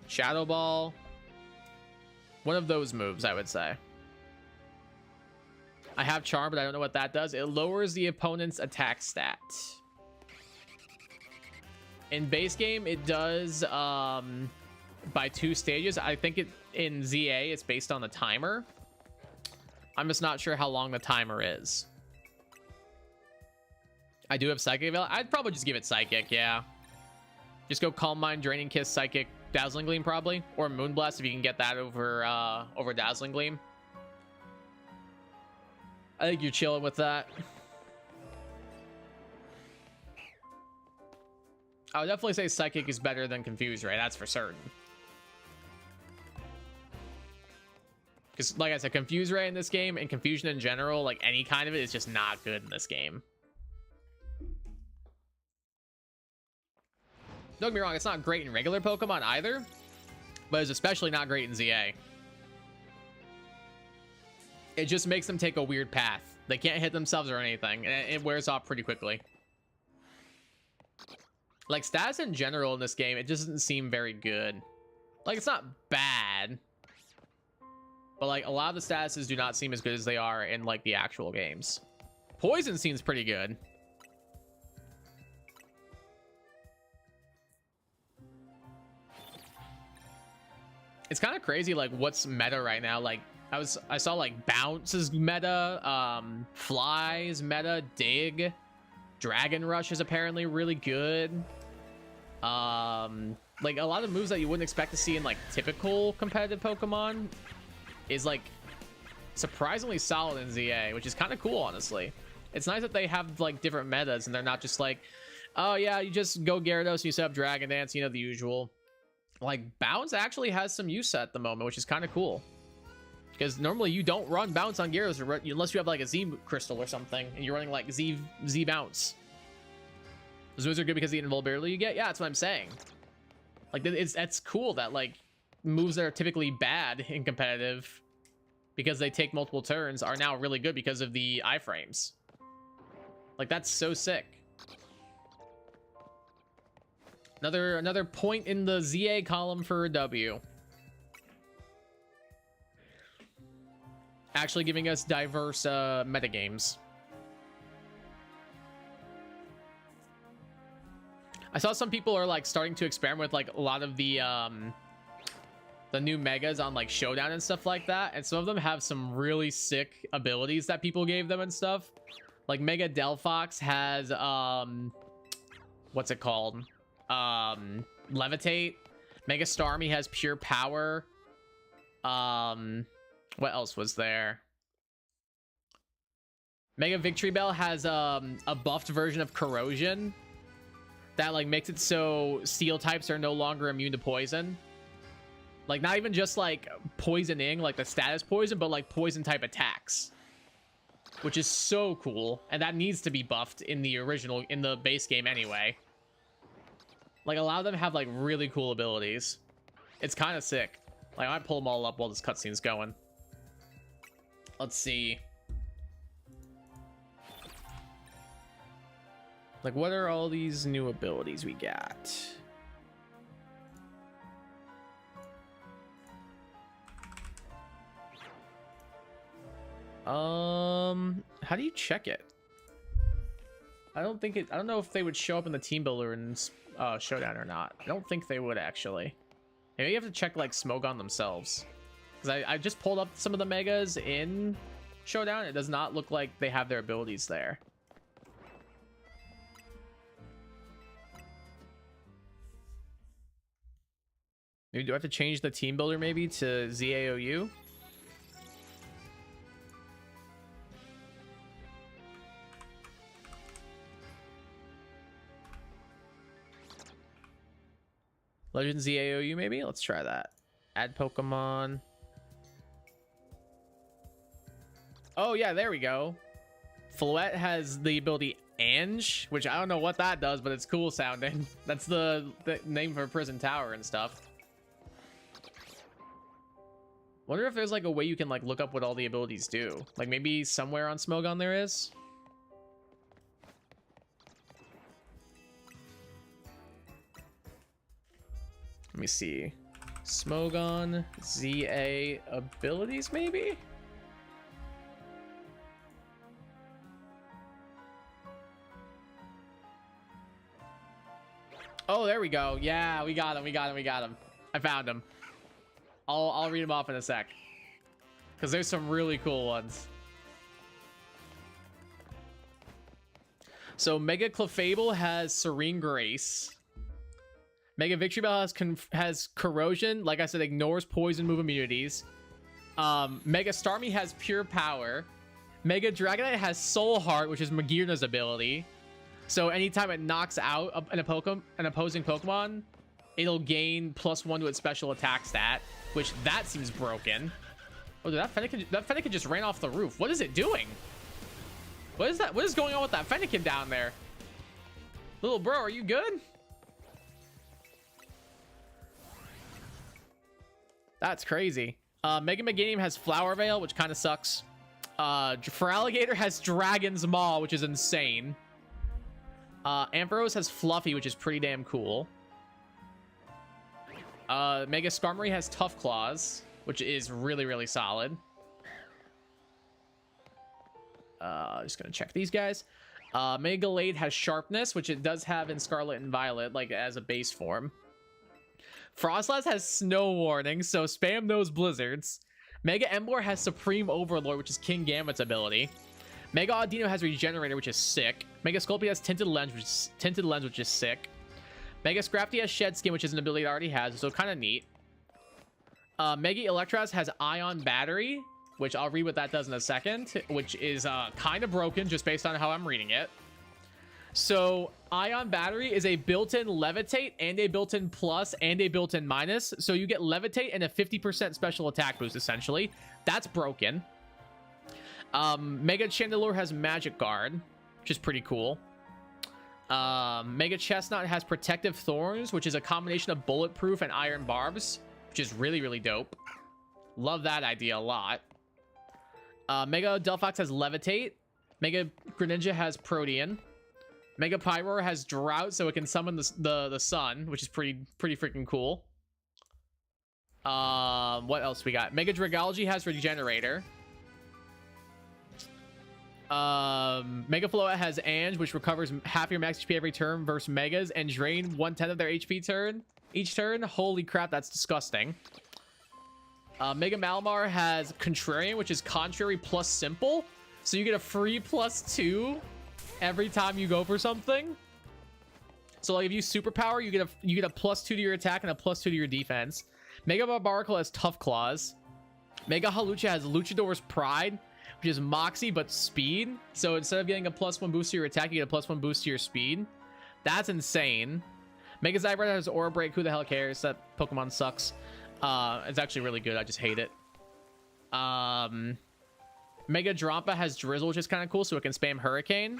Shadow Ball. One of those moves, I would say. I have Charm, but I don't know what that does. It lowers the opponent's attack stat. In base game, it does by 2 stages. I think in ZA, it's based on the timer. I'm just not sure how long the timer is. I do have Psychic available. I'd probably just give it Psychic, yeah. Just go Calm Mind, Draining Kiss, Psychic, Dazzling Gleam probably. Or Moonblast if you can get that over Dazzling Gleam. I think you're chilling with that. I would definitely say Psychic is better than Confuse Ray, that's for certain. Because, like I said, Confuse Ray in this game and Confusion in general, like any kind of it, is just not good in this game. Don't get me wrong, it's not great in regular Pokemon either, but it's especially not great in ZA. It just makes them take a weird path. They can't hit themselves or anything, and it wears off pretty quickly. Like, stats in general in this game, it just doesn't seem very good. Like, it's not bad, but like a lot of the statuses do not seem as good as they are in like the actual games. Poison seems pretty good. It's kind of crazy, like, what's meta right now. Like, I saw like Bounce is meta, Fly is meta, Dig, Dragon Rush is apparently really good. Like a lot of moves that you wouldn't expect to see in like typical competitive Pokemon is like surprisingly solid in ZA, which is kind of cool, honestly. It's nice that they have like different metas and they're not just like, oh yeah, you just go Gyarados and you set up Dragon Dance, you know, the usual. Like, Bounce actually has some use at the moment, which is kind of cool. Because normally you don't run Bounce on Gyarados unless you have like a Z Crystal or something, and you're running like Z Bounce. Those moves are good because of the invulnerability you get. Yeah, that's what I'm saying. Like, that's cool that, like, moves that are typically bad in competitive because they take multiple turns are now really good because of the iframes. Like, that's so sick. Another point in the ZA column for a W. Actually giving us diverse metagames. I saw some people are like starting to experiment with like a lot of the new megas on like Showdown and stuff like that, and some of them have some really sick abilities that people gave them and stuff. Like Mega Delphox has what's it called? Levitate. Mega Starmie has Pure Power. What else was there? Mega Victory Bell has a buffed version of Corrosion that like makes it so steel types are no longer immune to poison. Like not even just like poisoning, like the status poison, but like poison type attacks, which is so cool. And that needs to be buffed in the original, in the base game anyway. Like a lot of them have like really cool abilities. It's kind of sick. Like I might pull them all up while this cutscene's going. Let's see. Like, what are all these new abilities we got? How do you check it? I don't know if they would show up in the team builder in Showdown or not. I don't think they would actually. Maybe you have to check like Smogon themselves. Because I just pulled up some of the megas in Showdown. It does not look like they have their abilities there. Maybe do I have to change the team builder maybe to ZAOU? Legend ZAOU maybe? Let's try that. Add Pokemon. Oh yeah, there we go. Floette has the ability Ange, which I don't know what that does, but it's cool sounding. That's the name for Prison Tower and stuff. Wonder if there's like a way you can like look up what all the abilities do. Like maybe somewhere on Smogon there is. Let me see. Smogon ZA abilities maybe? Oh, there we go. Yeah, we got him. I found him. I'll read them off in a sec. Because there's some really cool ones. So Mega Clefable has Serene Grace. Mega Victory Bell has Corrosion. Like I said, ignores poison move immunities. Mega Starmie has Pure Power. Mega Dragonite has Soul Heart, which is Magearna's ability. So anytime it knocks out an opposing Pokemon, it'll gain +1 to its special attack stat, which that seems broken. Oh, that Fennekin just ran off the roof. What is it doing? What is that? What is going on with that Fennekin down there? Little bro, are you good? That's crazy. Mega Meganium has Flower Veil, which kind of sucks. Feraligatr has Dragon's Maw, which is insane. Ampharos has Fluffy, which is pretty damn cool. Mega Skarmory has Tough Claws, which is really, really solid. Just gonna check these guys. Mega Galade has Sharpness, which it does have in Scarlet and Violet, like as a base form. Frostlass has Snow Warning, so spam those blizzards. Mega Emboar has Supreme Overlord, which is King Gambit's ability. Mega Audino has Regenerator, which is sick. Mega Sculpey has Tinted Lens, which is sick. Mega Scrafty has Shed Skin, which is an ability it already has, so kind of neat. Mega Electraz has Ion Battery, which I'll read what that does in a second, which is kind of broken just based on how I'm reading it. So Ion Battery is a built-in Levitate and a built-in plus and a built-in minus. So you get Levitate and a 50% special attack boost, essentially. That's broken. Mega Chandelure has Magic Guard, which is pretty cool. Mega Chestnut has Protective Thorns, which is a combination of bulletproof and iron barbs, which is really, really dope. Love that idea a lot. Mega Delphox has Levitate. Mega Greninja has Protean. Mega Pyroar has Drought, so it can summon the sun, which is pretty freaking cool. What else we got? Mega Dragalge has Regenerator. Mega Float has Ange, which recovers half your max HP every turn versus Megas and drain 1/10 of their HP each turn. Holy crap, that's disgusting. Mega Malamar has Contrarian, which is Contrary plus Simple, so you get a free +2 every time you go for something. So like if you superpower, you get a +2 to your attack and a +2 to your defense. Mega Barbaracle has Tough Claws. Mega Halucha has Luchador's Pride, which is Moxie but speed. So instead of getting a +1 boost to your attack, you get a +1 boost to your speed. That's insane. Mega Zygarde has Aura Break. Who the hell cares? That Pokemon sucks. It's actually really good. I just hate it. Mega Drampa has Drizzle, which is kind of cool, so it can spam Hurricane.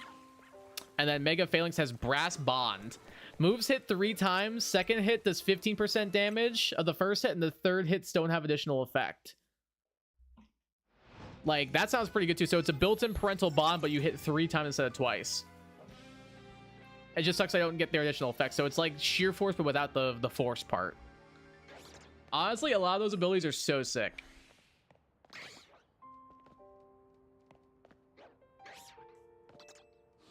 And then Mega Phalanx has Brass Bond. Moves hit 3 times. Second hit does 15% damage of the first hit, and the third hits don't have additional effect. Like, that sounds pretty good too. So it's a built-in parental bond, but you hit 3 times instead of twice. It just sucks I don't get their additional effects. So it's like sheer force, but without the force part. Honestly, a lot of those abilities are so sick.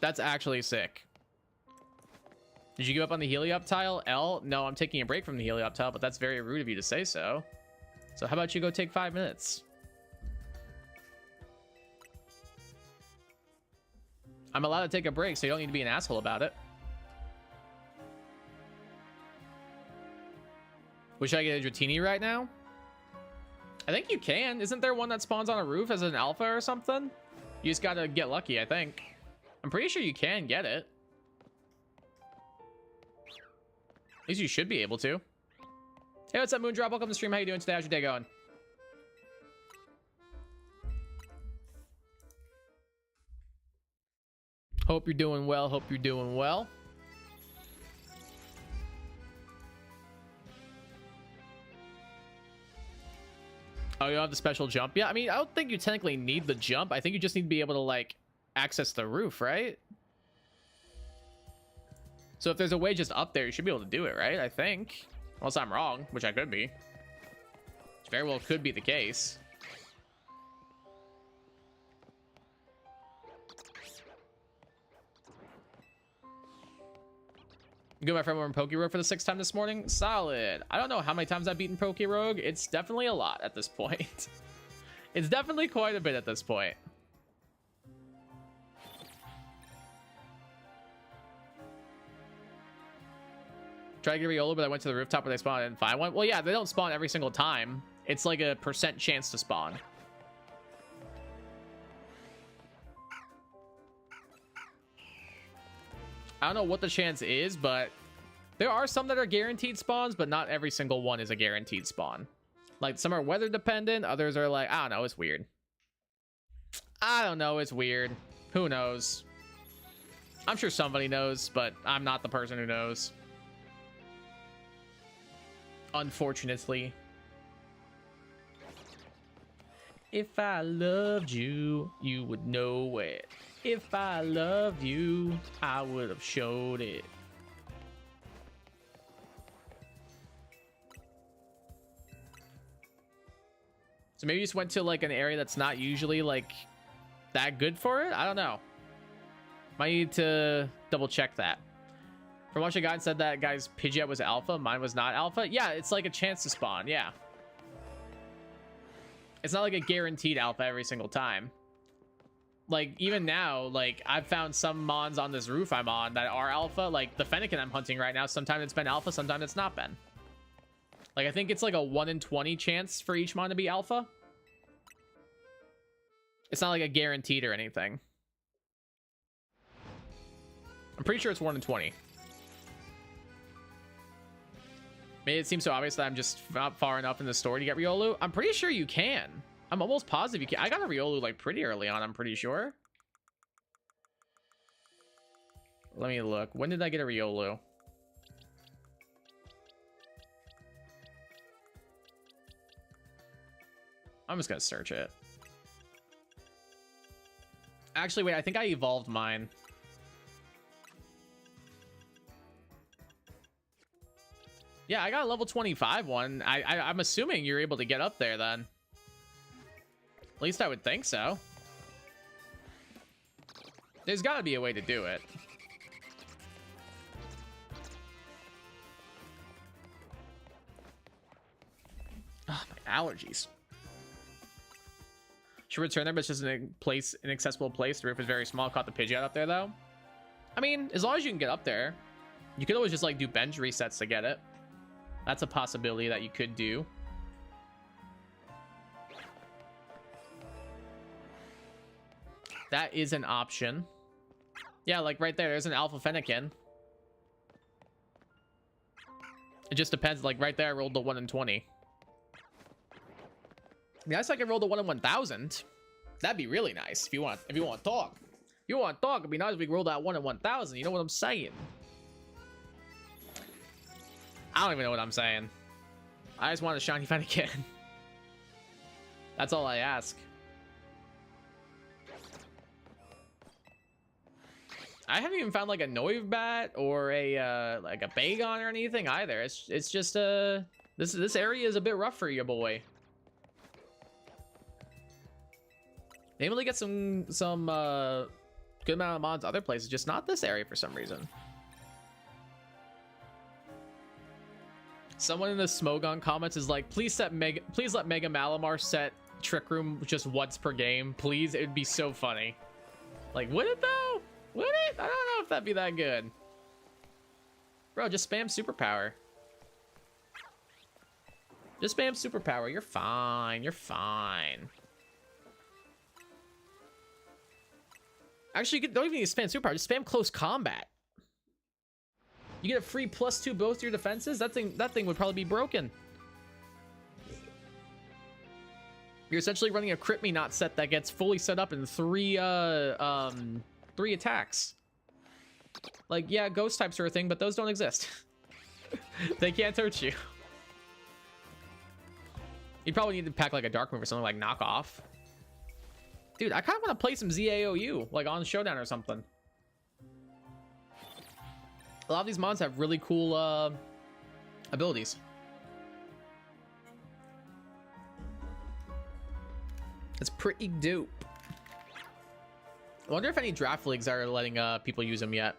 That's actually sick. Did you give up on the Heliop tile, L? No, I'm taking a break from the Heliop tile, but that's very rude of you to say so. So how about you go take 5 minutes? I'm allowed to take a break, so you don't need to be an asshole about it. Wish I get a Dratini right now? I think you can. Isn't there one that spawns on a roof as an alpha or something? You just gotta get lucky, I think. I'm pretty sure you can get it. At least you should be able to. Hey, what's up, Moondrop? Welcome to the stream. How you doing today? How's your day going? Hope you're doing well. Hope you're doing well. Oh, you don't have the special jump? Yeah, I mean, I don't think you technically need the jump. I think you just need to be able to, like, access the roof, right? So if there's a way just up there, you should be able to do it, right? I think. Unless I'm wrong, which I could be. Which very well could be the case. Good, my friend, we're in Pokerogue for the 6th time this morning. Solid. I don't know how many times I've beaten Pokerogue. It's definitely a lot at this point. It's definitely quite a bit at this point. Try to get Riolu, but I went to the rooftop where they spawned and didn't find one. Well, yeah, they don't spawn every single time. It's like a % chance to spawn. I don't know what the chance is, but there are some that are guaranteed spawns, but not every single one is a guaranteed spawn. Like, some are weather dependent, others are like, I don't know, it's weird. I don't know, it's weird. Who knows? I'm sure somebody knows, but I'm not the person who knows. Unfortunately. If I loved you, you would know it. If I loved you, I would have showed it. So maybe you just went to like an area that's not usually like that good for it. I don't know. Might need to double check that. From watching a guy said that guy's Pidgeot was alpha, mine was not alpha. Yeah, it's like a chance to spawn. Yeah. It's not like a guaranteed alpha every single time. Like, even now, like, I've found some mons on this roof I'm on that are alpha. Like, the Fennekin I'm hunting right now, sometimes it's been alpha, sometimes it's not been. Like, I think it's like a 1 in 20 chance for each mon to be alpha. It's not like a guaranteed or anything. I'm pretty sure it's 1 in 20. Maybe it seems so obvious that I'm just not far enough in the store to get Riolu. I'm pretty sure you can. I'm almost positive you can. I got a Riolu like pretty early on, I'm pretty sure. Let me look. When did I get a Riolu? I'm just gonna search it. Actually, wait, I think I evolved mine. Yeah, I got a level 25 one. I'm assuming you're able to get up there then. At least I would think so. There's got to be a way to do it. Oh, my allergies. Should return there, but it's just an inaccessible place. The roof is very small. Caught the Pidgeot up there, though. I mean, as long as you can get up there, you could always just, like, do bench resets to get it. That's a possibility that you could do. That is an option. Yeah, like, right there, there's an Alpha Fennekin. It just depends. Like, right there, I rolled the 1 in 20. Yeah, I could roll the 1 in 1,000. That'd be really nice if you want to talk. If you want to talk, it'd be nice if we could roll that 1 in 1,000. You know what I'm saying? I don't even know what I'm saying. I just want a shiny Fennekin. That's all I ask. I haven't even found like a Noibat or a like a Bagon or anything either. It's just this area is a bit rough for you, boy. Maybe we get some good amount of mods other places, just not this area for some reason. Someone in the Smogon comments is like, please let Mega Malamar set Trick Room just once per game, please. It would be so funny. Like, would it though? Would it? I don't know if that'd be that good. Bro, just spam superpower. Just spam superpower. You're fine. You're fine. Actually, you don't even need to spam superpower. Just spam close combat. You get a free +2 both your defenses. That thing would probably be broken. You're essentially running a Crit Me Not set that gets fully set up in 3 attacks. Like, yeah, ghost types are a thing, but those don't exist. They can't hurt you. You probably need to pack like a dark move or something, like knock off. Dude, I kind of want to play some ZAOU, like on Showdown or something. A lot of these mods have really cool abilities. It's pretty dope. I wonder if any draft leagues are letting people use them yet.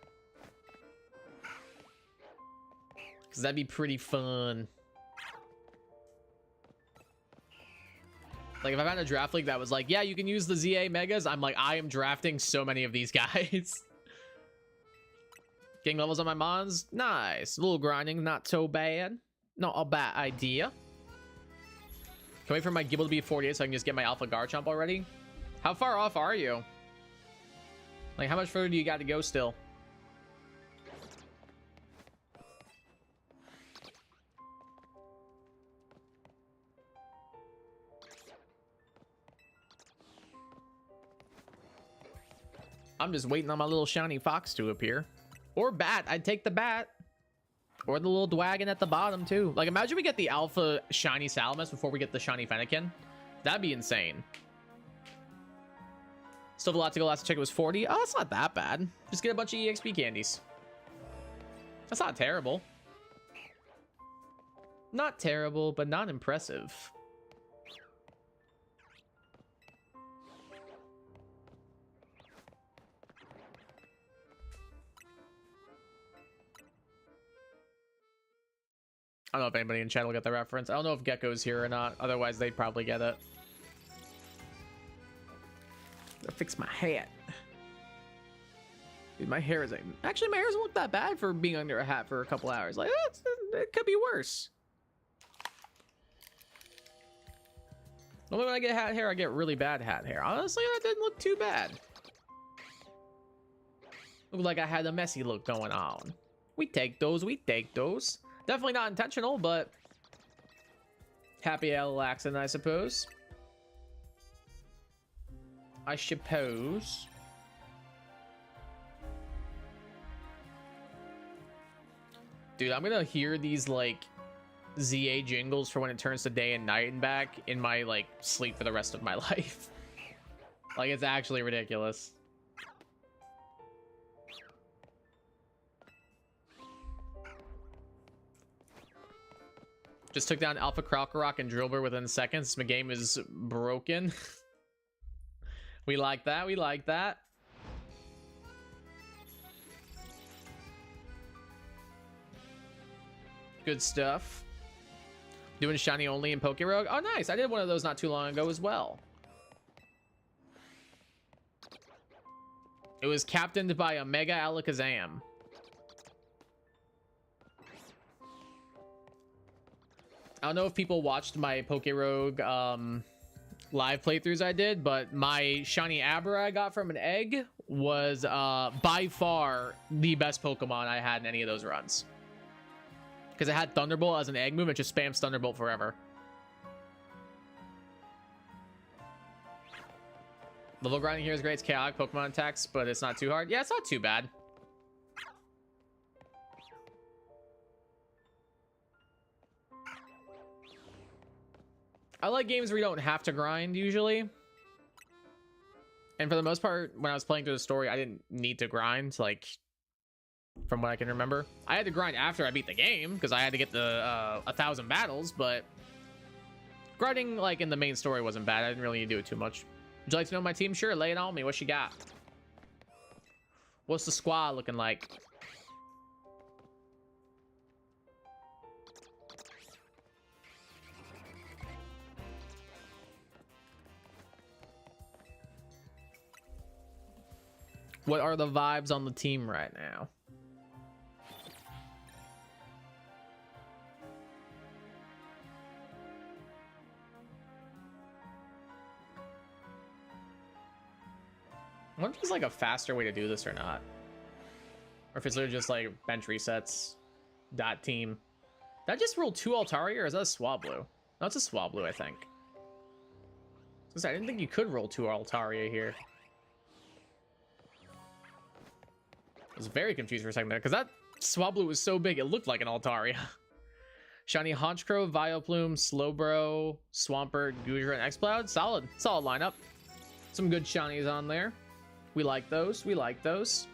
Because that'd be pretty fun. Like, if I found a draft league that was like, yeah, you can use the ZA Megas, I'm like, I am drafting so many of these guys. Getting levels on my mons, nice. A little grinding, not so bad. Not a bad idea. Can wait for my Gible to be 48 so I can just get my Alpha Garchomp already. How far off are you? Like, how much further do you got to go still? I'm just waiting on my little shiny fox to appear. Or bat. I'd take the bat. Or the little Dwagon at the bottom, too. Like, imagine we get the alpha shiny Salamis before we get the shiny Fennekin. That'd be insane. Still have a lot to go. Last check it was 40. Oh, that's not that bad. Just get a bunch of EXP candies. That's not terrible. Not terrible, but not impressive. I don't know if anybody in chat will get the reference. I don't know if Gecko's here or not. Otherwise, they'd probably get it. Gotta fix my hat. Dude, my hair is... Actually, my hair doesn't look that bad for being under a hat for a couple hours. Like, it could be worse. Only when I get hat hair, I get really bad hat hair. Honestly, that didn't look too bad. Looked like I had a messy look going on. We take those. We take those. Definitely not intentional, but happy accident, I suppose. Dude, I'm gonna hear these like ZA jingles for when it turns to day and night and back in my like sleep for the rest of my life. Like, it's actually ridiculous. Just took down Alpha Kralkorok and Drillbur within seconds. My game is broken. We like that. We like that. Good stuff. Doing shiny only in Pokerogue. Oh, nice. I did one of those not too long ago as well. It was captained by a Mega Alakazam. I don't know if people watched my Pokerogue live playthroughs I did, but my shiny Abra I got from an egg was by far the best Pokemon I had in any of those runs. Because it had Thunderbolt as an egg move, it just spams Thunderbolt forever. Level grinding here is great. It's chaotic Pokemon attacks, but it's not too hard. Yeah, it's not too bad. I like games where you don't have to grind usually. And for the most part, when I was playing through the story, I didn't need to grind, like, from what I can remember. I had to grind after I beat the game because I had to get the 1,000 battles, but grinding like in the main story wasn't bad. I didn't really need to do it too much. Would you like to know my team? Sure, lay it on me. What you got? What's the squad looking like? What are the vibes on the team right now? I wonder if there's like a faster way to do this or not. Or if it's literally just like bench resets. Dot team. Did I just roll 2 Altaria or is that a Swablu? No, it's a Swablu, I think. I didn't think you could roll 2 Altaria here. I was very confused for a second there because that Swablu was so big it looked like an Altaria. Shiny Honchkrow, Vileplume, Slowbro, Swampert, Goodra, and Exploud. Solid lineup. Some good shinies on there. We like those. We like those.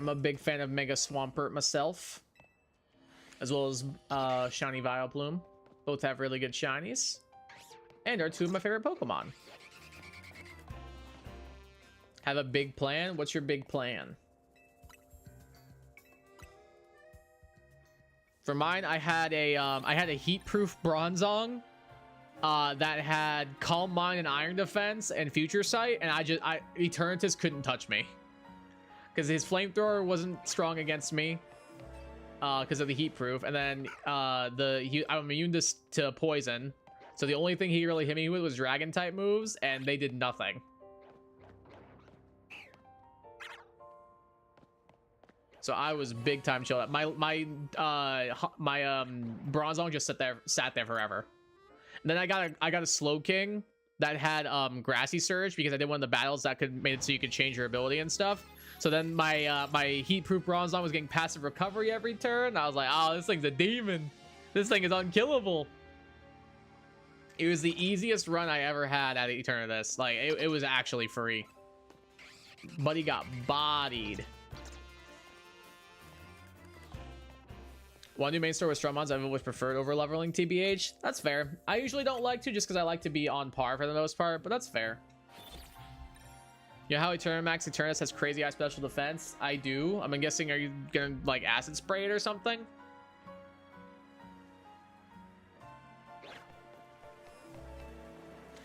I'm a big fan of Mega Swampert myself, as well as Shiny Vileplume. Both have really good shinies, and are 2 of my favorite Pokemon. Have a big plan? What's your big plan? For mine, I had a heat-proof Bronzong that had Calm Mind and Iron Defense and Future Sight, and Eternatus couldn't touch me because his Flamethrower wasn't strong against me because of the heat-proof, and then I'm immune to poison, so the only thing he really hit me with was Dragon-type moves, and they did nothing. So I was big time chill. My Bronzong just sat there forever. And then I got a Slowking that had Grassy Surge because I did one of the battles that made it so you could change your ability and stuff. So then my heat-proof Bronzong was getting passive recovery every turn. I was like, oh, this thing's a demon. This thing is unkillable. It was the easiest run I ever had at Eternatus. Like it was actually free. But he got bodied. One new main store with Strummons I've always preferred over leveling TBH. That's fair. I usually don't like to just because I like to be on par for the most part, but that's fair. You know how Eternus has crazy high special defense? I do. I'm guessing, are you gonna like acid spray it or something?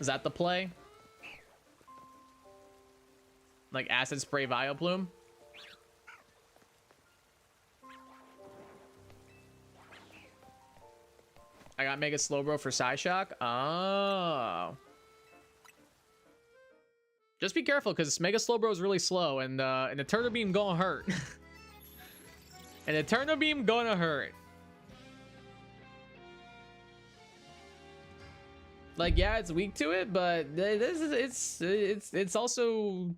Is that the play? Like acid spray Vileplume? I got Mega Slowbro for Psyshock. Oh. Just be careful because Mega Slowbro is really slow, and an Eterna Beam gonna hurt. An Eterna Beam gonna hurt. Like, yeah, it's weak to it, but it's also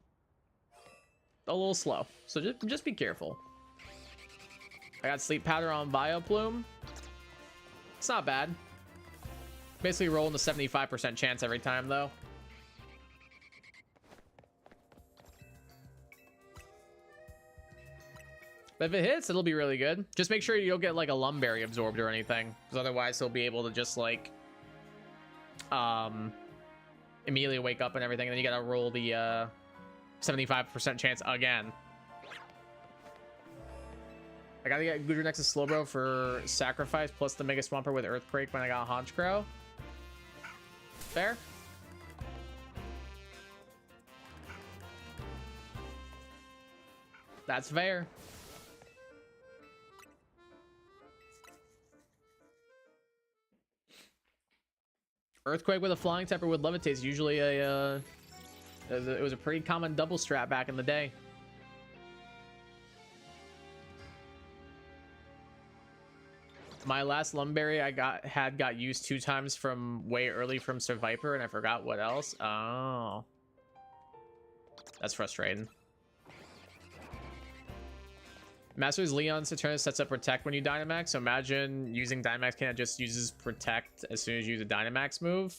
a little slow. So just be careful. I got Sleep Powder on Vileplume. It's not bad. Basically rolling the 75% chance every time, though. But if it hits, it'll be really good. Just make sure you don't get like a Lumberry absorbed or anything, because otherwise he'll be able to just like immediately wake up and everything, and then you gotta roll the 75% chance again. I gotta get Goodra Nexus Slowbro for Sacrifice plus the Mega Swampert with Earthquake when I got Honchkrow. Fair. That's fair. Earthquake with a Flying Temper with Levitate is usually a it was a pretty common double strat back in the day. My last Lumberry I got used 2 times from way early from Survivor, and I forgot what else. Oh, that's frustrating. Masters Leon Saturn sets up Protect when you Dynamax, so imagine using Dynamax can it just uses Protect as soon as you use a Dynamax move?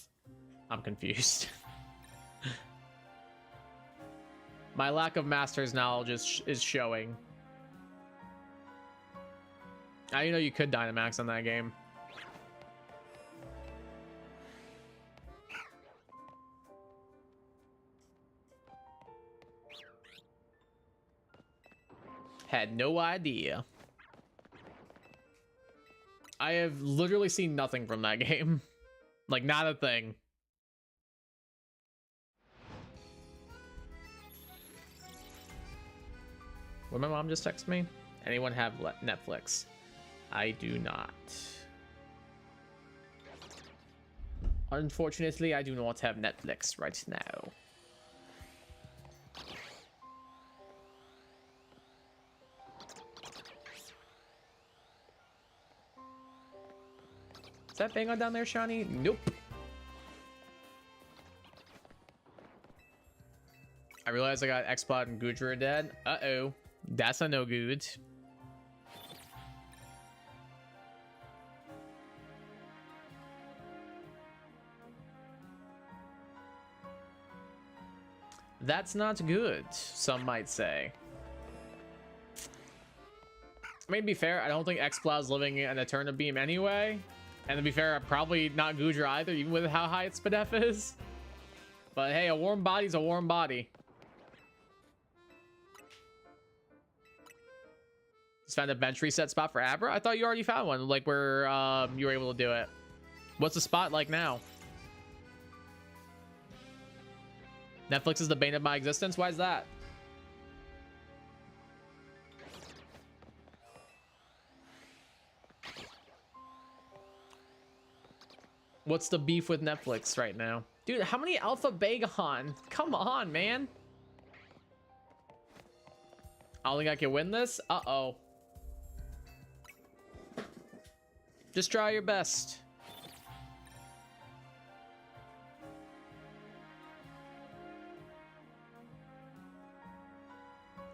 I'm confused. My lack of Masters knowledge is showing. I didn't know you could Dynamax on that game. Had no idea. I have literally seen nothing from that game. Like, not a thing. What my mom just texted me? Anyone have Netflix? I do not. Unfortunately, I do not have Netflix right now. Is that Bango down there, Shawnee? Nope. I realized I got X-Plot and Goodra dead. Uh-oh. That's a no good. That's not good, some might say. I mean, to be fair, I don't think X-Plow's living in Eterna Beam anyway. And to be fair, probably not Goodra either, even with how high its SPDF is. But hey, a warm body's a warm body. Just found a bench reset spot for Abra? I thought you already found one, like where you were able to do it. What's the spot like now? Netflix is the bane of my existence? Why is that? What's the beef with Netflix right now? Dude, how many Alpha Bagon? Come on, man. I don't think I can win this. Uh-oh. Just try your best.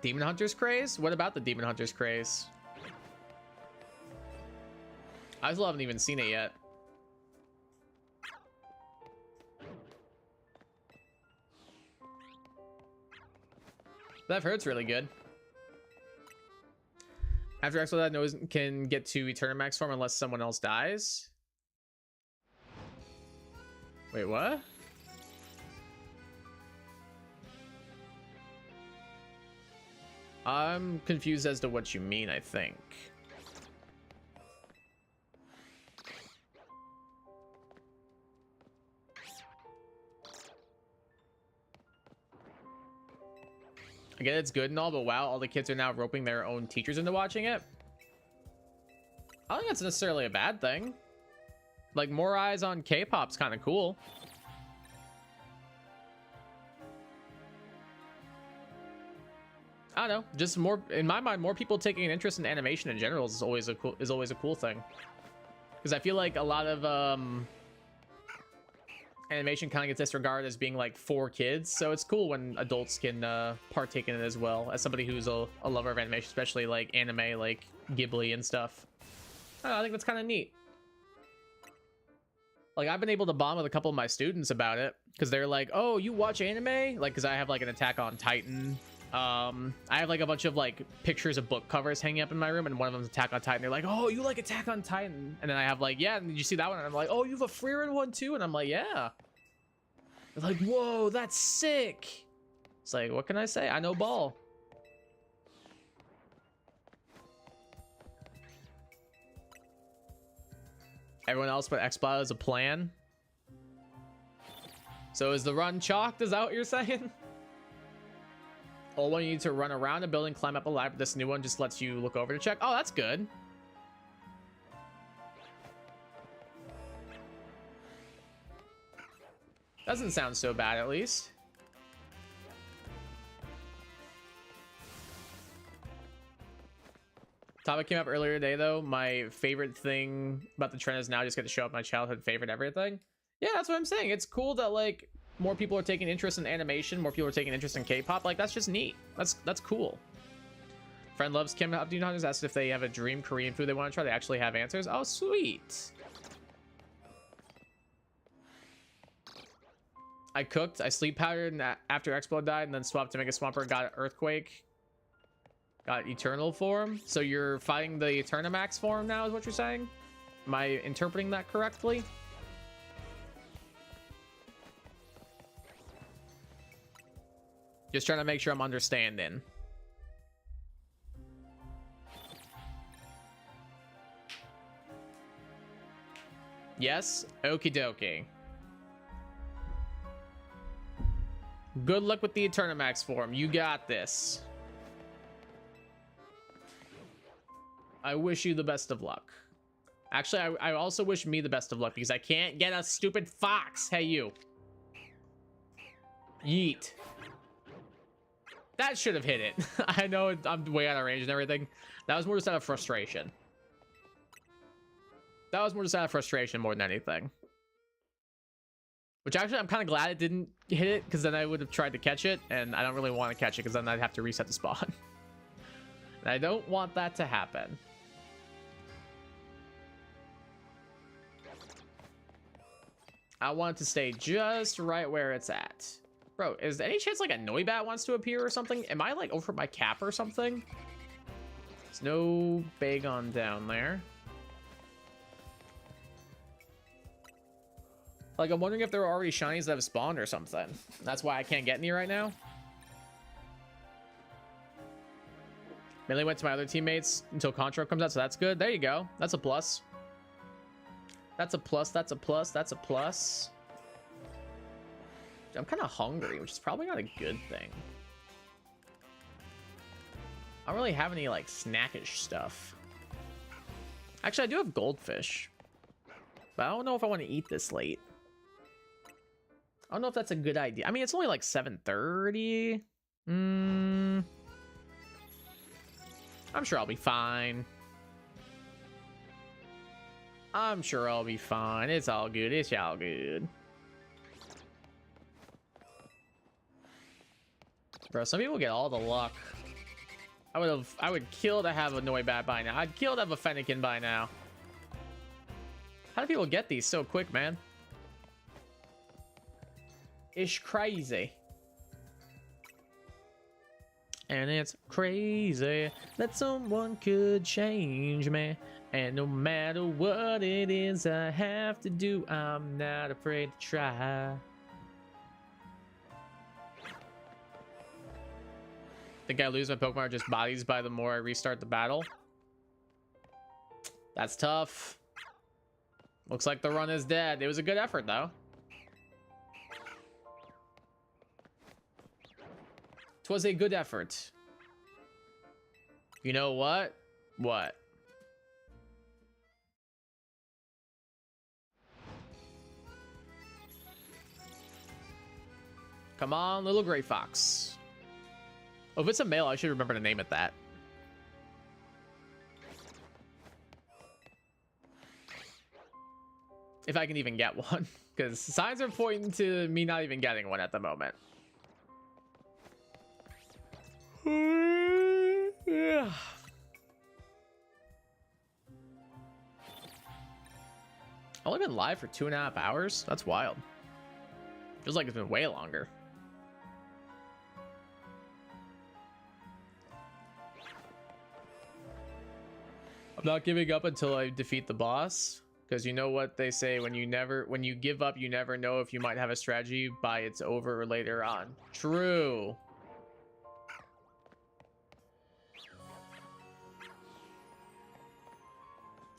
Demon Hunter's Craze? What about the Demon Hunter's Craze? I still haven't even seen it yet. But I've heard it's really good. After Exo knows can get to Eternamax form unless someone else dies. Wait, what? I'm confused as to what you mean, I think. I get it's good and all, but wow, all the kids are now roping their own teachers into watching it. I don't think that's necessarily a bad thing. Like, more eyes on K-pop's kind of cool. I don't know, just more, in my mind, more people taking an interest in animation in general is always a cool thing. Because I feel like a lot of animation kind of gets disregarded as being like for kids, so it's cool when adults can partake in it as well. As somebody who's a lover of animation, especially like anime, like Ghibli and stuff, I think that's kind of neat. Like, I've been able to bond with a couple of my students about it because they're like, oh, you watch anime? Like, because I have like an Attack on Titan. I have like a bunch of like pictures of book covers hanging up in my room, and one of them's Attack on Titan. They're like, oh, you like Attack on Titan? And then I have like, yeah, and did you see that one? And I'm like, oh, you have a Frieren one too? And I'm like, yeah. They're like, whoa, that's sick. It's like, what can I say? I know ball. Everyone else but XBot has a plan. So is the run chalked? Is that what you're saying? Old one, you need to run around a building, climb up a ladder. This new one just lets you look over to check. Oh, that's good. Doesn't sound so bad, at least. Topic came up earlier today, though. My favorite thing about the trend is now I just get to show up my childhood favorite everything. Yeah, that's what I'm saying. It's cool that, like, more people are taking interest in animation, more people are taking interest in K-pop. Like, that's just neat. That's cool. Friend loves Kim. Do you know, just asked if they have a dream Korean food they want to try. They actually have answers. Oh, sweet. I cooked. I sleep powdered after Explode died, and then swapped to make a Swampert. Got Earthquake. Got Eternal form. So you're fighting the Eternamax form now, is what you're saying? Am I interpreting that correctly? Just trying to make sure I'm understanding. Yes? Okie dokie. Good luck with the Eternamax form. You got this. I wish you the best of luck. Actually, I also wish me the best of luck because I can't get a stupid fox. Hey, you. Yeet. That should have hit it. I know I'm way out of range and everything. That was more just out of frustration. That was more just out of frustration more than anything. Which actually, I'm kind of glad it didn't hit it, because then I would have tried to catch it, and I don't really want to catch it, because then I'd have to reset the spawn. And I don't want that to happen. I want it to stay just right where it's at. Bro, is there any chance like a Noibat wants to appear or something? Am I like over my cap or something? There's no Bagon down there. Like, I'm wondering if there are already shinies that have spawned or something. That's why I can't get any right now. Mainly went to my other teammates until Contra comes out, so that's good. There you go. That's a plus. That's a plus, that's a plus, that's a plus. I'm kind of hungry, which is probably not a good thing. I don't really have any, like, snackish stuff. Actually, I do have goldfish. But I don't know if I want to eat this late. I don't know if that's a good idea. I mean, it's only like 7:30. I'm sure I'll be fine. I'm sure I'll be fine. It's all good. It's all good. Bro, some people get all the luck. I would kill to have a Noibat by now. I'd kill to have a Fennekin by now. How do people get these so quick, man? It's crazy. And it's crazy that someone could change me. And no matter what it is I have to do, I'm not afraid to try. I think I lose my Pokemon or just bodies by the more I restart the battle. That's tough. Looks like the run is dead. It was a good effort, though. It was a good effort. You know what? What? Come on, little gray fox. Oh, if it's a male, I should remember to name it that. If I can even get one. because signs are pointing to me not even getting one at the moment. Yeah. Only been live for 2.5 hours? That's wild. Feels like it's been way longer. I'm not giving up until I defeat the boss, because you know what they say, when you give up, you never know if you might have a strategy by it's over or later on. True.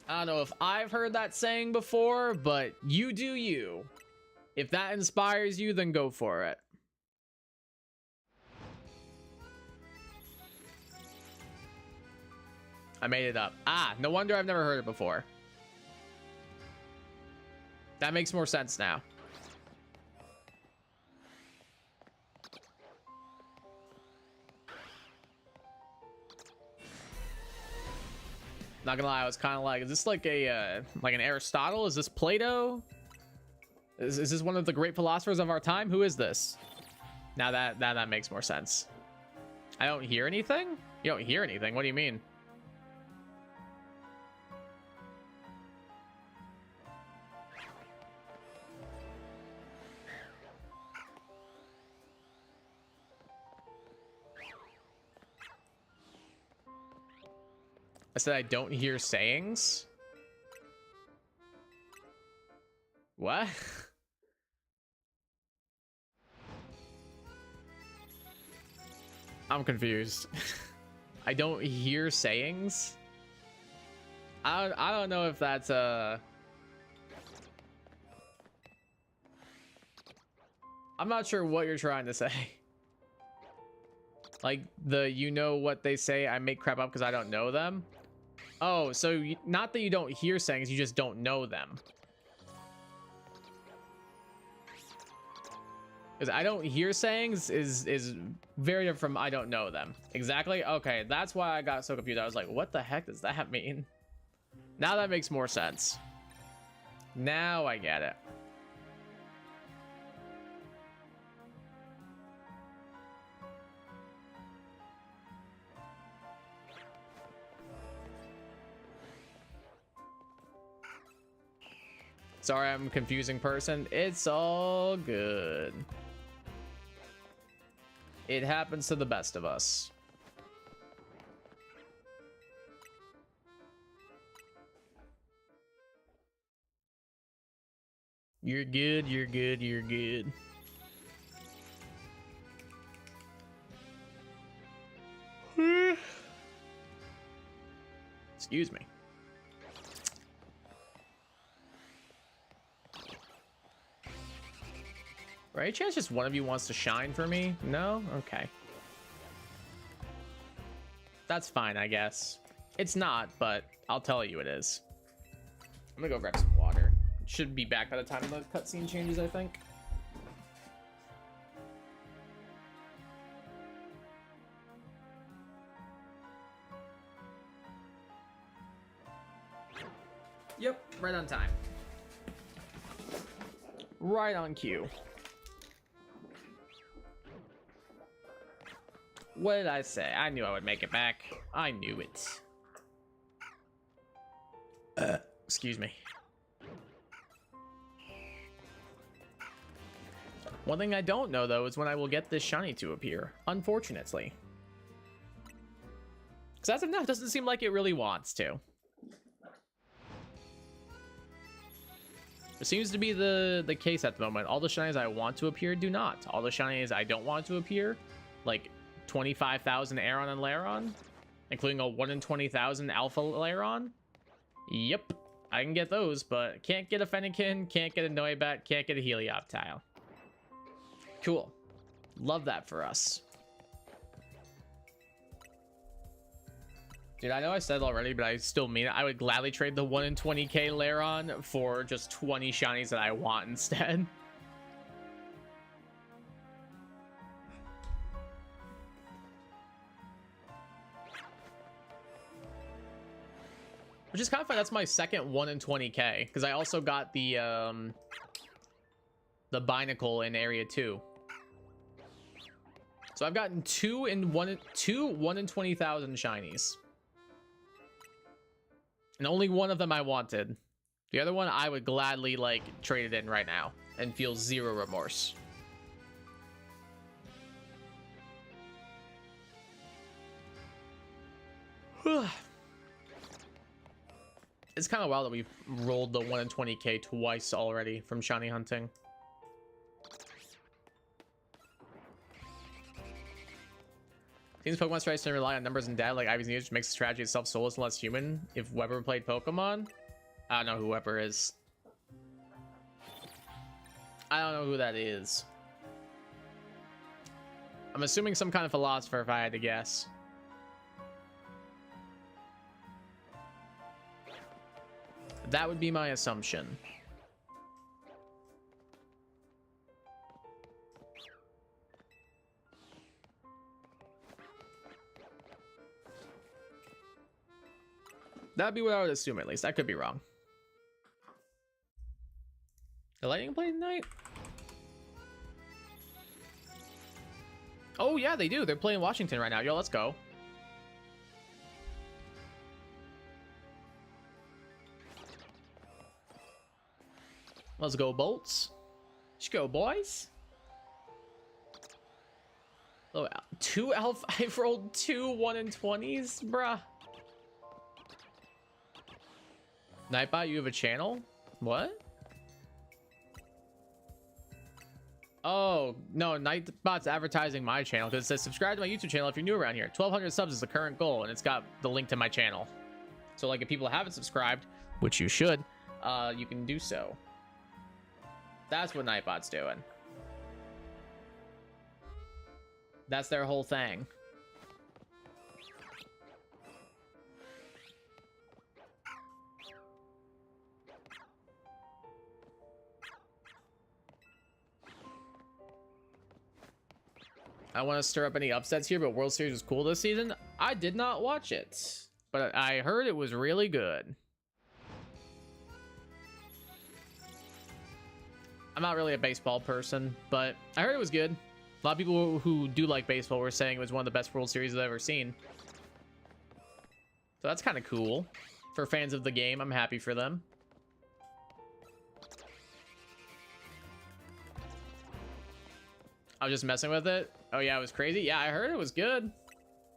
I don't know if I've heard that saying before, but you do you. If that inspires you, then go for it. I made it up. Ah, no wonder I've never heard it before. That makes more sense now. Not gonna lie, I was kind of like, is this like a like an Aristotle? Is this Plato? Is this one of the great philosophers of our time? Who is this? Now that makes more sense. I don't hear anything? You don't hear anything? What do you mean? I said I don't hear sayings. What? I'm confused. I don't hear sayings. I don't know if that's I'm not sure what you're trying to say. Like you know what they say, I make crap up because I don't know them. Oh, so not that you don't hear sayings, you just don't know them. Because I don't hear sayings is very different from I don't know them. Exactly. Okay, that's why I got so confused. I was like, what the heck does that mean? Now that makes more sense. Now I get it. Sorry, I'm a confusing person. It's all good. It happens to the best of us. You're good, you're good, you're good. Excuse me. Right, chance just one of you wants to shine for me? No? Okay. That's fine, I guess. It's not, but I'll tell you it is. I'm gonna go grab some water. Should be back by the time the cutscene changes, I think. Yep, right on time. Right on cue. What did I say? I knew I would make it back. I knew it. Excuse me. One thing I don't know, though, is when I will get this shiny to appear. Unfortunately. Because as of now, it doesn't seem like it really wants to. It seems to be the case at the moment. All the shinies I want to appear do not. All the shinies I don't want to appear, like 25,000 Aeron and Lairon, including a 1 in 20,000 Alpha Lairon. Yep, I can get those, but can't get a Fennekin, can't get a Noibat, can't get a Helioptile. Cool. Love that for us. Dude, I know I said it already, but I still mean it. I would gladly trade the 1 in 20k Lairon for just 20 shinies that I want instead. Which is kind of fun. That's my second 1 in 20k, because I also got the the Binacle in Area 2. So I've gotten two 1 in 20,000 shinies. And only one of them I wanted. The other one I would gladly like trade it in right now and feel zero remorse. It's kind of wild that we've rolled the 1 in 20k twice already from shiny hunting. Seems Pokemon strategies to rely on numbers and data like Ivy's News, which makes the strategy itself soulless and less human. If Weber played Pokemon, I don't know who Weber is. I don't know who that is. I'm assuming some kind of philosopher if I had to guess. That would be my assumption. That'd be what I would assume, at least. I could be wrong. The Lightning play tonight? Oh, yeah, they do. They're playing Washington right now. Yo, let's go. Let's go, Bolts. Let's go, boys. Oh, I've rolled two 1 in 20s, bruh. Nightbot, you have a channel? What? Oh, no, Nightbot's advertising my channel because it says subscribe to my YouTube channel if you're new around here. 1,200 subs is the current goal, and it's got the link to my channel. So, like, if people haven't subscribed, which you should, you can do so. That's what Nightbot's doing. That's their whole thing. I want to stir up any upsets here, but World Series was cool this season. I did not watch it, but I heard it was really good. I'm not really a baseball person, but I heard it was good. A lot of people who do like baseball were saying it was one of the best World Series I've ever seen. So that's kind of cool. For fans of the game, I'm happy for them. I was just messing with it. Oh yeah, it was crazy. Yeah, I heard it was good.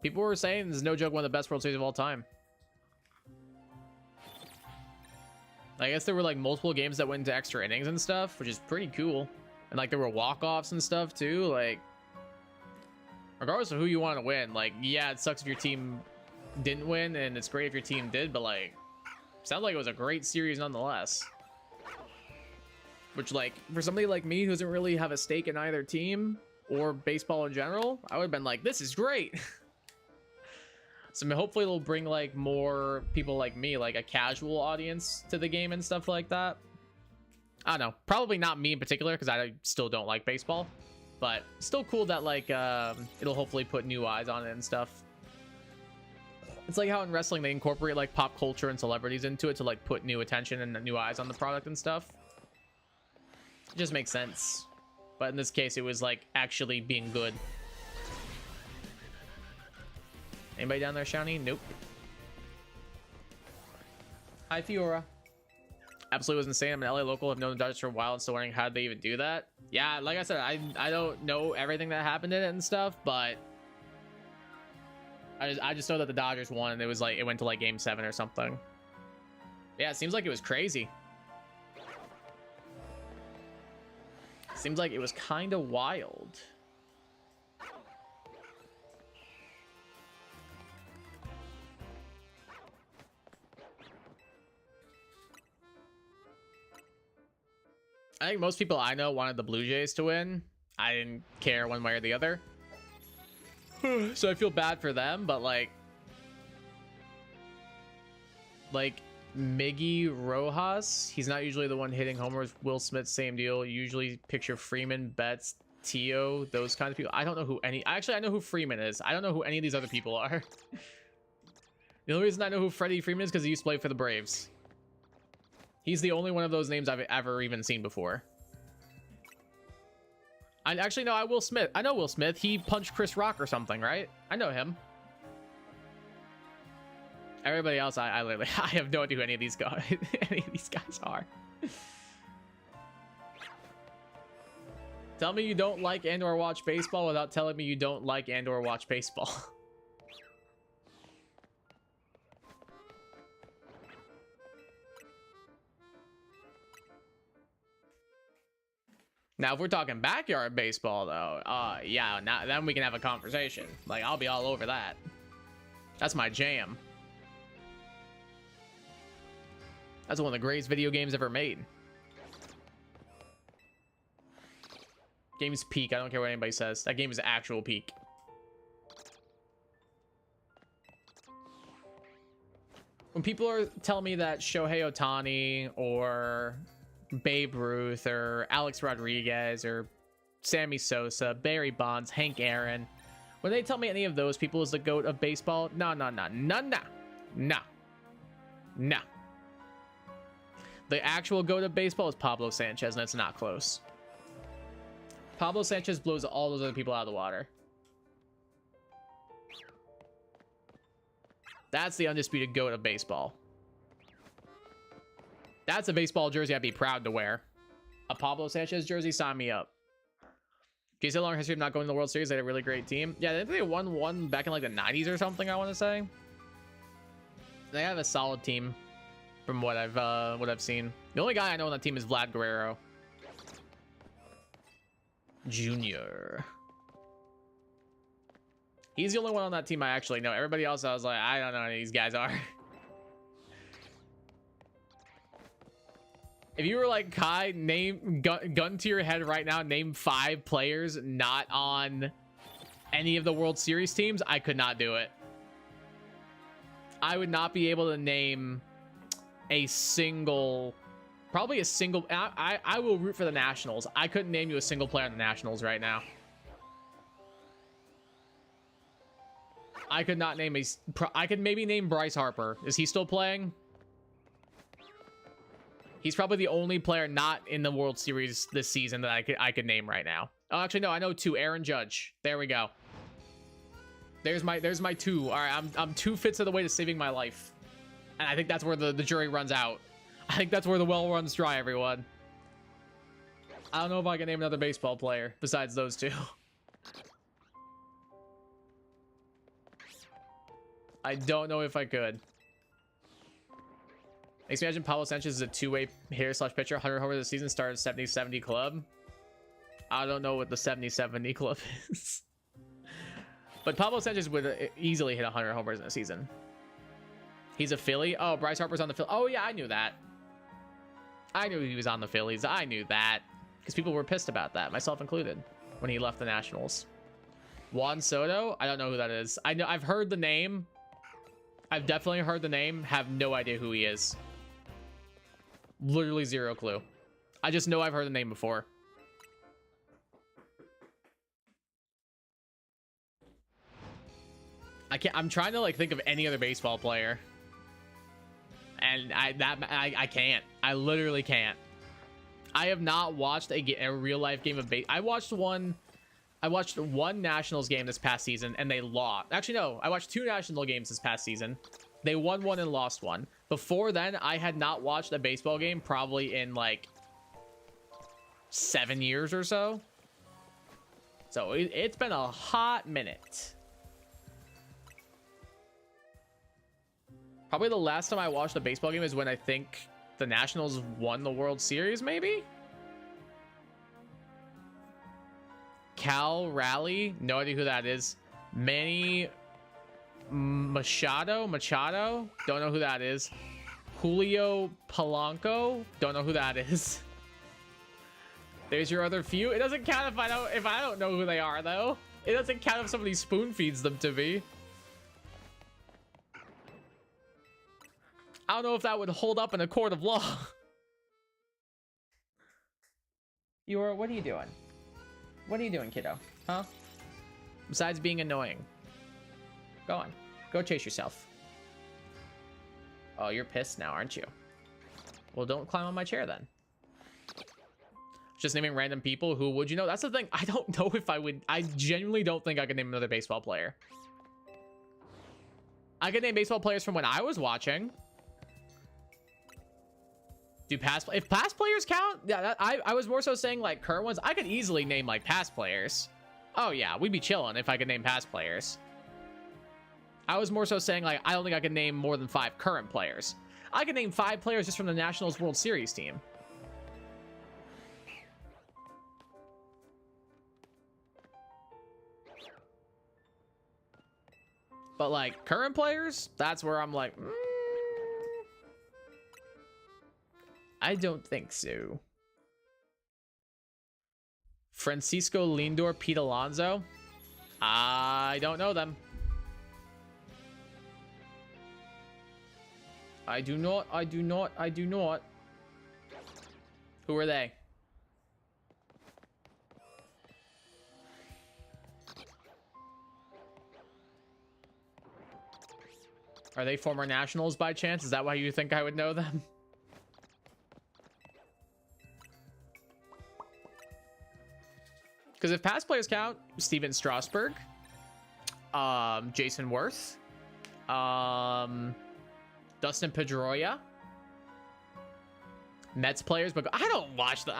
People were saying this is no joke one of the best World Series of all time. I guess there were like multiple games that went into extra innings and stuff, which is pretty cool. And like there were walk-offs and stuff too. Like, regardless of who you want to win, like, yeah, it sucks if your team didn't win, and it's great if your team did, but like, sounds like it was a great series nonetheless. Which, like, for somebody like me who doesn't really have a stake in either team or baseball in general, I would have been like, this is great. So hopefully it'll bring like more people like me, like a casual audience to the game and stuff like that. I don't know, probably not me in particular because I still don't like baseball, but still cool that like it'll hopefully put new eyes on it and stuff. It's like how in wrestling they incorporate like pop culture and celebrities into it to like put new attention and new eyes on the product and stuff. It just makes sense. But in this case, it was like actually being good. Anybody down there, Shiny? Nope. Hi, Fiora. Absolutely was insane. I'm an LA local. I've known the Dodgers for a while and still learning how they even do that. Yeah, like I said, I don't know everything that happened in it and stuff, but I just know that the Dodgers won and it was like it went to like game 7 or something. Yeah, it seems like it was crazy. Seems like it was kind of wild. I think most people I know wanted the Blue Jays to win. I didn't care one way or the other. So I feel bad for them, but like Miggy Rojas, he's not usually the one hitting homers. Will Smith, same deal. Usually picture Freeman, Betts, Tio, those kind of people. I don't know who any... Actually, I know who Freeman is. I don't know who any of these other people are. The only reason I know who Freddie Freeman is because he used to play for the Braves. He's the only one of those names I've ever even seen before. I actually know Will Smith. I know Will Smith. He punched Chris Rock or something, right? I know him. Everybody else, I literally, I have no idea who any of these guys, are. Tell me you don't like and/or watch baseball without telling me you don't like and/or watch baseball. Now, if we're talking backyard baseball, though, yeah, now then we can have a conversation. Like, I'll be all over that. That's my jam. That's one of the greatest video games ever made. Game's peak. I don't care what anybody says. That game is actual peak. When people are telling me that Shohei Ohtani or Babe Ruth or Alex Rodriguez or Sammy Sosa, Barry Bonds, Hank Aaron, when they tell me any of those people is the GOAT of baseball, no. The actual GOAT of baseball is Pablo Sanchez, and it's not close. Pablo Sanchez blows all those other people out of the water. That's the undisputed GOAT of baseball. That's a baseball jersey I'd be proud to wear. A Pablo Sanchez jersey, sign me up. Do you see a long history of not going to the World Series? They had a really great team. Yeah, I think they won one back in like the 90s or something, I want to say. They have a solid team from what I've seen. The only guy I know on that team is Vlad Guerrero Jr. He's the only one on that team I actually know. Everybody else, I was like, I don't know who these guys are. If you were like, Kai, name gun to your head right now, name 5 players not on any of the World Series teams, I could not do it. I would not be able to name a single, probably a single. I will root for the Nationals. I couldn't name you a single player on the Nationals right now. I could not name I could maybe name Bryce Harper. Is he still playing? He's probably the only player not in the World Series this season that I could name right now. Oh, actually, no, I know 2. Aaron Judge. There we go. There's my 2. All right, I'm 2 fits of the way to saving my life. And I think that's where the jury runs out. I think that's where the well runs dry, everyone. I don't know if I can name another baseball player besides those 2. I don't know if I could. Makes me imagine Pablo Sanchez is a 2-way hitter / pitcher. 100 homers this season, started 70-70 club. I don't know what the 70-70 club is. But Pablo Sanchez would easily hit 100 homers in a season. He's a Philly. Oh, Bryce Harper's on the Phillies. Oh, yeah, I knew that. I knew he was on the Phillies. I knew that. Because people were pissed about that, myself included, when he left the Nationals. Juan Soto? I don't know who that is. I know I've heard the name. I've definitely heard the name. Have no idea who he is. Literally 0 clue. I just know I've heard the name before. I'm trying to like think of any other baseball player. And I can't. I literally can't. I have not watched a real life game of baseball. I watched one Nationals game this past season and they lost. Actually, no, I watched 2 National games this past season. They won one and lost one. Before then, I had not watched a baseball game probably in like 7 years or so. So it's been a hot minute. Probably the last time I watched a baseball game is when I think the Nationals won the World Series, maybe? Cal Raleigh, no idea who that is. Manny Machado, don't know who that is. Julio Polanco, don't know who that is. There's your other few. It doesn't count if I don't know who they are, though. It doesn't count if somebody spoon feeds them to me. I don't know if that would hold up in a court of law. What are you doing? What are you doing, kiddo? Huh? Besides being annoying. Go on. Go chase yourself. Oh, you're pissed now, aren't you? Well, don't climb on my chair then. Just naming random people. Who would you know? That's the thing. I don't know if I would. I genuinely don't think I could name another baseball player. I could name baseball players from when I was watching. Do if past players count? Yeah, I was more so saying like current ones. I could easily name like past players. Oh yeah, we'd be chilling if I could name past players. I was more so saying like I don't think I could name more than 5 current players. I could name 5 players just from the Nationals World Series team. But like current players, that's where I'm like, I don't think so. Francisco Lindor, Pete Alonso. I don't know them. I do not. Who are they? Are they former Nationals by chance? Is that why you think I would know them? Because if past players count, Steven Strasburg, Jason Worth, Dustin Pedroia, Mets players, but I don't watch the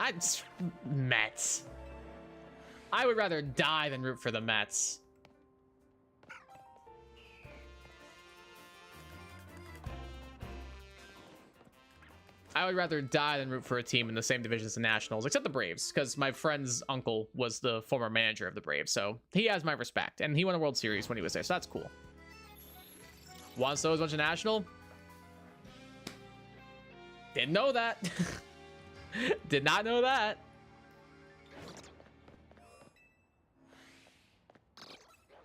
Mets. I would rather die than root for the Mets. I would rather die than root for a team in the same division as the Nationals, except the Braves, because my friend's uncle was the former manager of the Braves, so he has my respect, and he won a World Series when he was there, so that's cool. Juan Soto's a bunch of National? Didn't know that. Did not know that.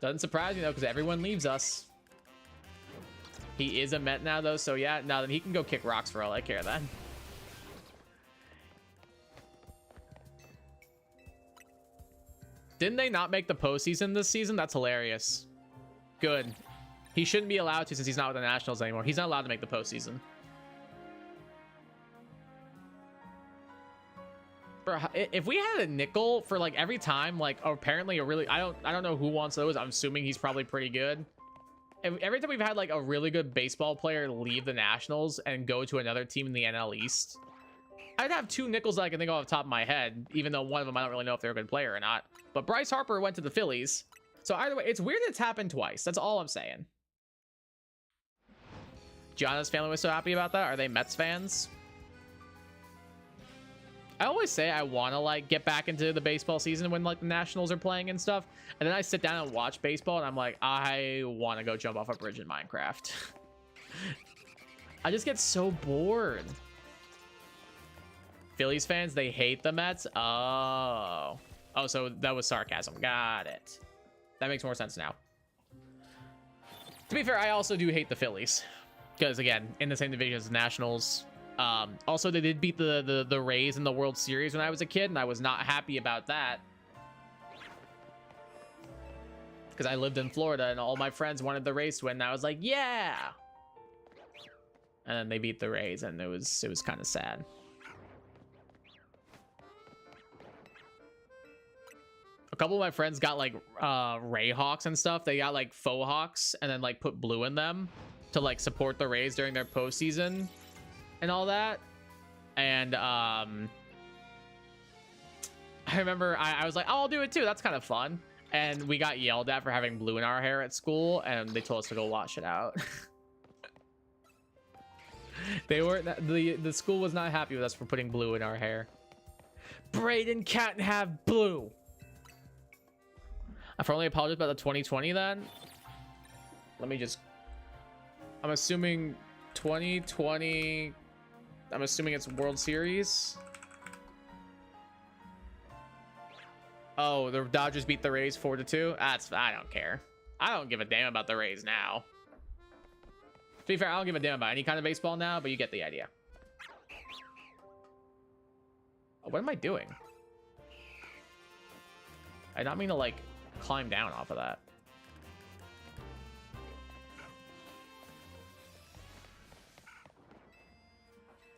Doesn't surprise me, though, because everyone leaves us. He is a Met now, though, so yeah, now then he can go kick rocks for all I care then. Didn't they not make the postseason this season? That's hilarious. Good. He shouldn't be allowed to since he's not with the Nationals anymore. He's not allowed to make the postseason. Bro, if we had a nickel for like every time, like apparently a really, I don't know who wants those. I'm assuming he's probably pretty good. Every time we've had like a really good baseball player leave the Nationals and go to another team in the NL East, I'd have 2 nickels that I can think of off the top of my head, even though one of them I don't really know if they're a good player or not. But Bryce Harper went to the Phillies. So either way, it's weird it's happened twice. That's all I'm saying. Gianna's family was so happy about that. Are they Mets fans? I always say I want to like get back into the baseball season when like the Nationals are playing and stuff, and then I sit down and watch baseball and I'm like, I want to go jump off a bridge in Minecraft. I just get so bored. Phillies fans, they hate the Mets. Oh, so that was sarcasm. Got it. That makes more sense now. To be fair, I also do hate the Phillies because again, in the same division as the Nationals. Also, they did beat the Rays in the World Series when I was a kid, and I was not happy about that because I lived in Florida and all my friends wanted the Rays to win, and I was like, yeah. And then they beat the Rays, and it was kind of sad. A couple of my friends got like Ray Hawks and stuff. They got like faux Hawks and then like put blue in them to like support the Rays during their postseason and all that. And I remember I was like, oh, I'll do it too, that's kind of fun. And we got yelled at for having blue in our hair at school, and they told us to go wash it out. They weren't, the school was not happy with us for putting blue in our hair. Braden can't have blue. I formally apologize about the 2020 then. Let me just, I'm assuming 2020, I'm assuming it's World Series. Oh, the Dodgers beat the Rays 4-2. I don't care. I don't give a damn about the Rays now. To be fair, I don't give a damn about any kind of baseball now, but you get the idea. Oh, what am I doing? I did not mean to like climb down off of that.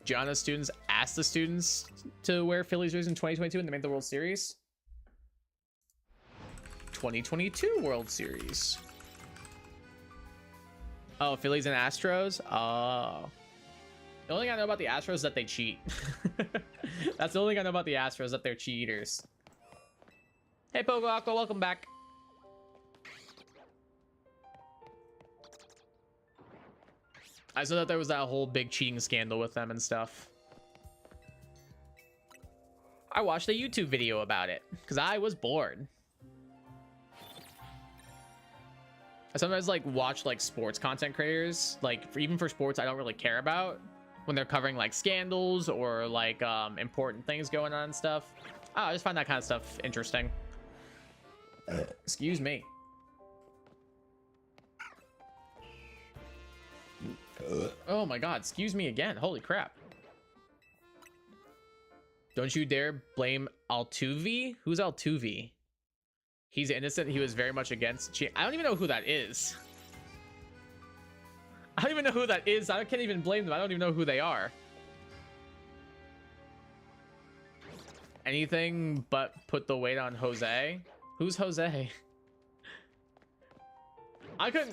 Gianna students asked the students to wear Phillies jerseys in 2022 and they made the World Series. 2022 World Series. Oh, Phillies and Astros? Oh. The only thing I know about the Astros is that they cheat. That's the only thing I know about the Astros, that they're cheaters. Hey, Pogo Aqua, welcome back. I saw that there was that whole big cheating scandal with them and stuff. I watched a YouTube video about it because I was bored. I sometimes like watch like sports content creators, like even for sports I don't really care about, when they're covering like scandals or like important things going on and stuff. Oh, I just find that kind of stuff interesting. Excuse me. Oh my god, excuse me again. Holy crap. Don't you dare blame Altuve? Who's Altuve? He's innocent. He was very much against cheating. I don't even know who that is. I don't even know who that is. I can't even blame them. I don't even know who they are. Anything but put the weight on Jose. Who's Jose?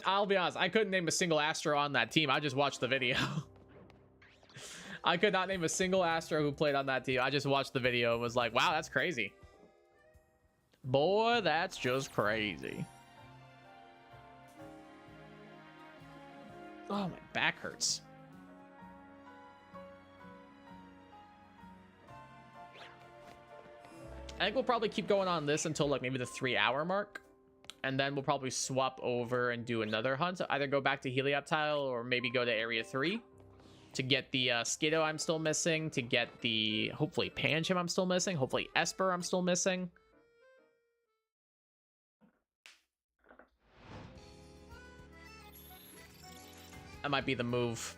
I'll be honest, I couldn't name a single Astro on that team. I just watched the video. I could not name a single Astro who played on that team. I just watched the video and was like, wow, that's crazy. Boy, that's just crazy. Oh, my back hurts. I think we'll probably keep going on this until like maybe the 3-hour mark. And then we'll probably swap over and do another hunt. So either go back to Helioptile or maybe go to Area 3 to get the Skiddo I'm still missing, to get the, hopefully, Pancham I'm still missing, hopefully Esper I'm still missing. That might be the move.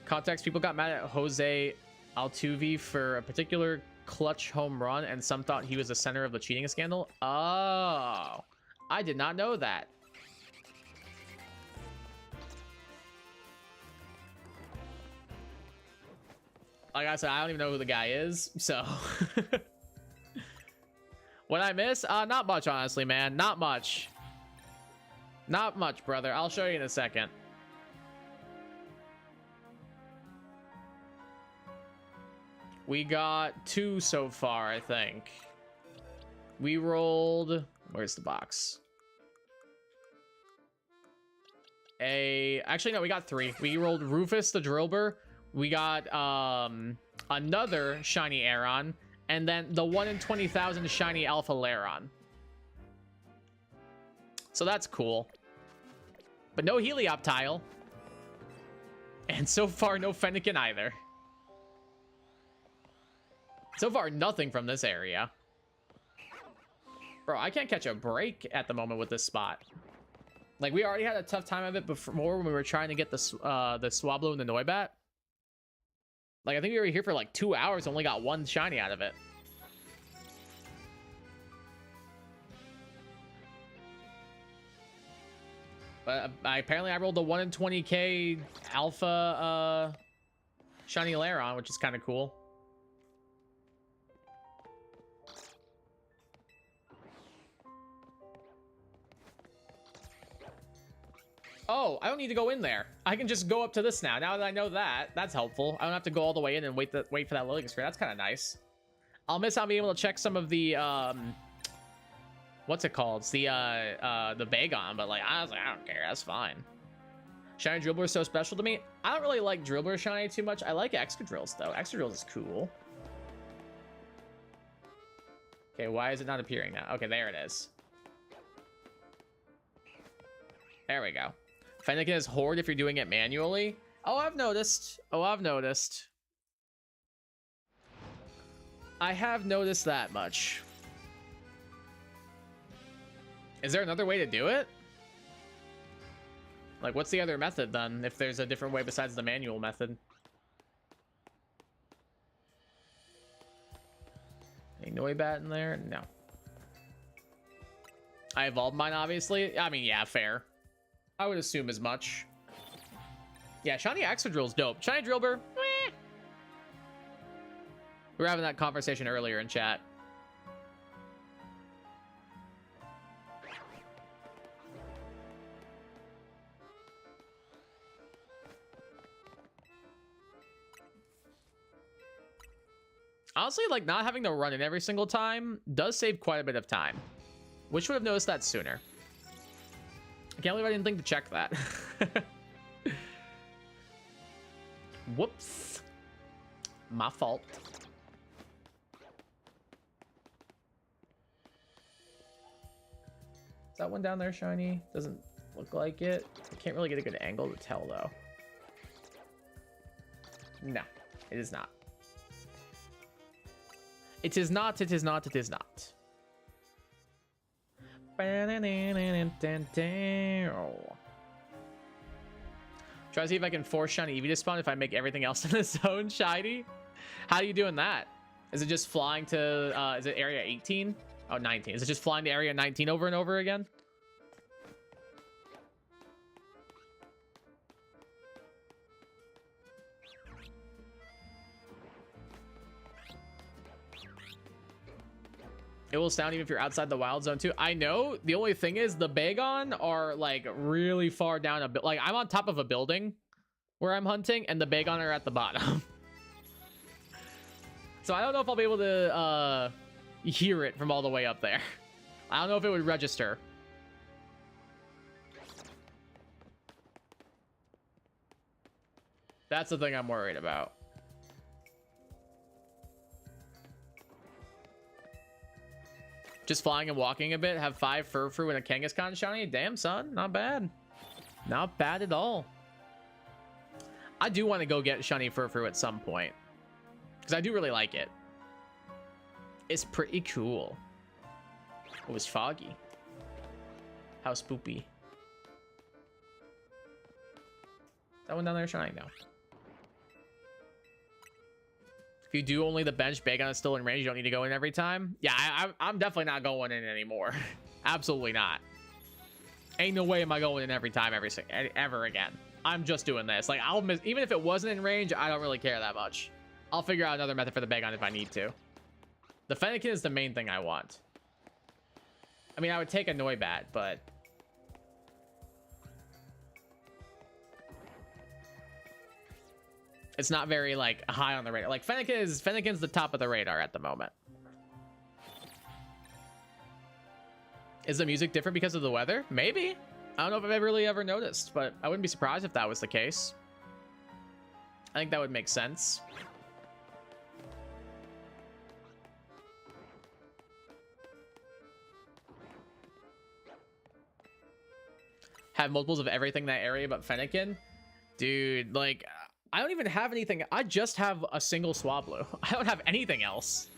Context, people got mad at Jose Altuve for a particular clutch home run, and some thought he was the center of the cheating scandal. Oh, I did not know that. Like I said, I don't even know who the guy is, so. What I miss? Not much, honestly, man. Not much. Not much, brother. I'll show you in a second. We got 2 so far, I think. We rolled... Where's the box? Actually, no, we got 3. We rolled Rufus the Drillbur. We got another shiny Aeron. And then the 1 in 20,000 shiny Alpha Lairon. So that's cool. But no Helioptile. And so far, no Fennekin either. So far, nothing from this area. Bro, I can't catch a break at the moment with this spot. Like, we already had a tough time of it before when we were trying to get the Swablu and the Noibat. Like, I think we were here for like 2 hours and only got 1 shiny out of it. But apparently I rolled the 1 in 20k Alpha shiny Lairon, which is kind of cool. Oh, I don't need to go in there. I can just go up to this now. Now that I know that, that's helpful. I don't have to go all the way in and wait for that loading screen. That's kind of nice. I'll miss out being able to check some of the what's it called? It's the Bagon, but like I was like, I don't care. That's fine. Shiny Drillbur is so special to me. I don't really like Drillbur shiny too much. I like Excadrills though. Excadrills is cool. Okay, why is it not appearing now? Okay, there it is. There we go. Fennekin is Horde if you're doing it manually. Oh, I've noticed. Oh, I've noticed. I have noticed that much. Is there another way to do it? Like, what's the other method then, if there's a different way besides the manual method? Any Noibat in there? No. I evolved mine, obviously. I mean, yeah, fair. I would assume as much. Yeah, shiny Excadrill's dope. Shiny Drillbur, We were having that conversation earlier in chat. Honestly, like, not having to run it every single time does save quite a bit of time. Wish would have noticed that sooner. I can't believe I didn't think to check that. Whoops. My fault. Is that one down there shiny? Doesn't look like it. I can't really get a good angle to tell, though. No, it is not. It is not, it is not, it is not. Try to see if I can force shiny Eevee to spawn if I make everything else in the zone shiny. How are you doing that? Is it just flying to, is it area 18? Oh, 19. Is it just flying to area 19 over and over again? It will sound even if you're outside the wild zone too. I know. The only thing is the Bagon are like really far down a bit. Like I'm on top of a building where I'm hunting and the Bagon are at the bottom. So I don't know if I'll be able to hear it from all the way up there. I don't know if it would register. That's the thing I'm worried about. Just flying and walking a bit, have 5 Furfrou and a Kangaskhan shiny. Damn, son, not bad. Not bad at all. I do want to go get shiny Furfrou at some point, because I do really like it. It's pretty cool. It was foggy. How spoopy. That one down there shiny? No. If you do only the bench, Bagon is still in range. You don't need to go in every time. Yeah, I'm definitely not going in anymore. Absolutely not. Ain't no way am I going in every time, ever again. I'm just doing this. Like, I'll miss, even if it wasn't in range, I don't really care that much. I'll figure out another method for the Bagon if I need to. The Fennekin is the main thing I want. I mean, I would take a Noibat, but... it's not very, like, high on the radar. Like, Fennekin's the top of the radar at the moment. Is the music different because of the weather? Maybe. I don't know if I've really ever noticed, but I wouldn't be surprised if that was the case. I think that would make sense. Have multiples of everything in that area but Fennekin? Dude, like... I don't even have anything. I just have a single Swablu. I don't have anything else.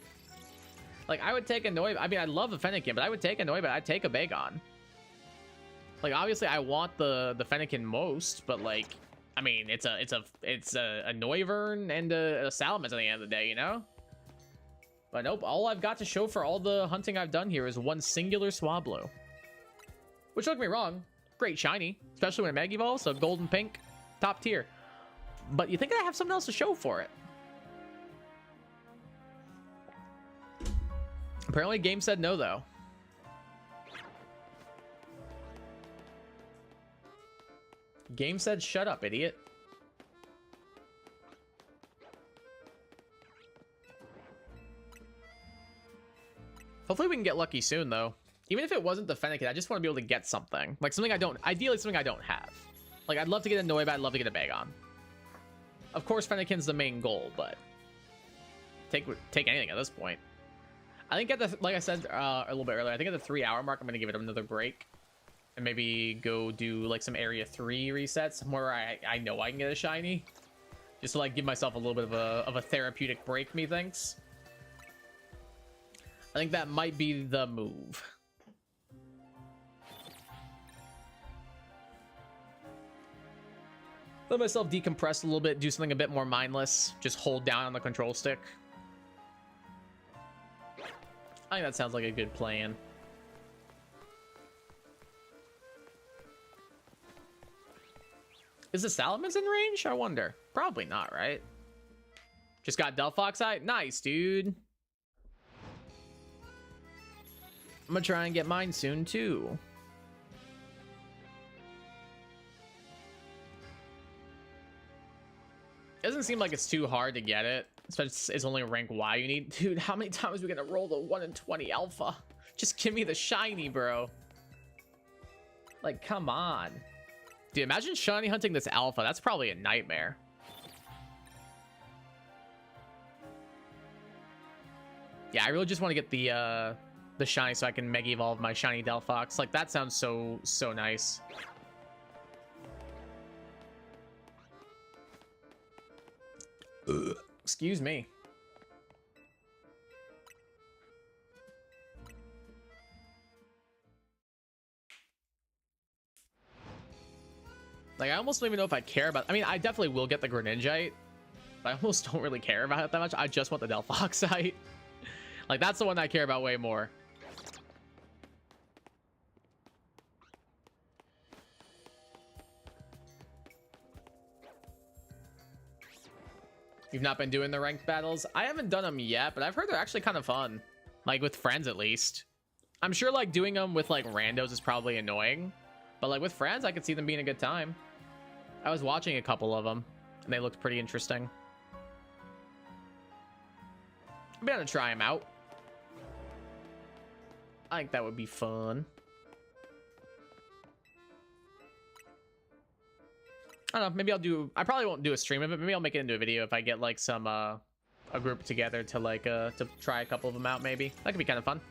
Like, I would take a Noibat. I mean, I love the Fennekin, but I would take a Noibat. I'd take a Bagon. Like, obviously, I want the Fennekin most, but like, I mean, it's a Noivern and a Salamence at the end of the day, you know? But nope, all I've got to show for all the hunting I've done here is one singular Swablu. Which, don't get me wrong, great shiny, especially when it Mega Evolves, so golden pink, top tier. But you think I have something else to show for it? Apparently, game said no, though. Game said shut up, idiot. Hopefully we can get lucky soon, though. Even if it wasn't the Fennekin, I just want to be able to get something. Like something I don't... ideally, something I don't have. Like, I'd love to get a Noibat, I'd love to get a Bagon. Of course, Fennekin's the main goal, but take anything at this point. I think at the, like I said a little bit earlier, I think at the 3-hour mark, I'm going to give it another break and maybe go do like some area 3 resets where I know I can get a shiny, just to like give myself a little bit of a therapeutic break, methinks. I think that might be the move. Let myself decompress a little bit, do something a bit more mindless. Just hold down on the control stick. I think that sounds like a good plan. Is the Salamence in range? I wonder. Probably not, right? Just got Delphox Eye? Nice, dude. I'm gonna try and get mine soon, too. Doesn't seem like it's too hard to get it. Especially it's only rank Y you need. Dude, how many times are we gonna roll the 1 in 20 alpha? Just give me the shiny, bro. Like, come on. Dude, imagine shiny hunting this alpha. That's probably a nightmare. Yeah, I really just want to get the shiny so I can mega evolve my shiny Delphox. Like, that sounds so nice. Ugh. Excuse me. Like, I almost don't even know if I care about... I mean, I definitely will get the Greninjite, but I almost don't really care about it that much. I just want the Delphoxite. Like, that's the one I care about way more. You've not been doing the ranked battles? I haven't done them yet, but I've heard they're actually kind of fun. Like, with friends, at least. I'm sure, like, doing them with, like, randos is probably annoying. But, like, with friends, I could see them being a good time. I was watching a couple of them, and they looked pretty interesting. I'm gonna try them out. I think that would be fun. I don't know, maybe I'll do... I probably won't do a stream of it. Maybe I'll make it into a video if I get, like, some, a group together to, like, to try a couple of them out, maybe. That could be kind of fun.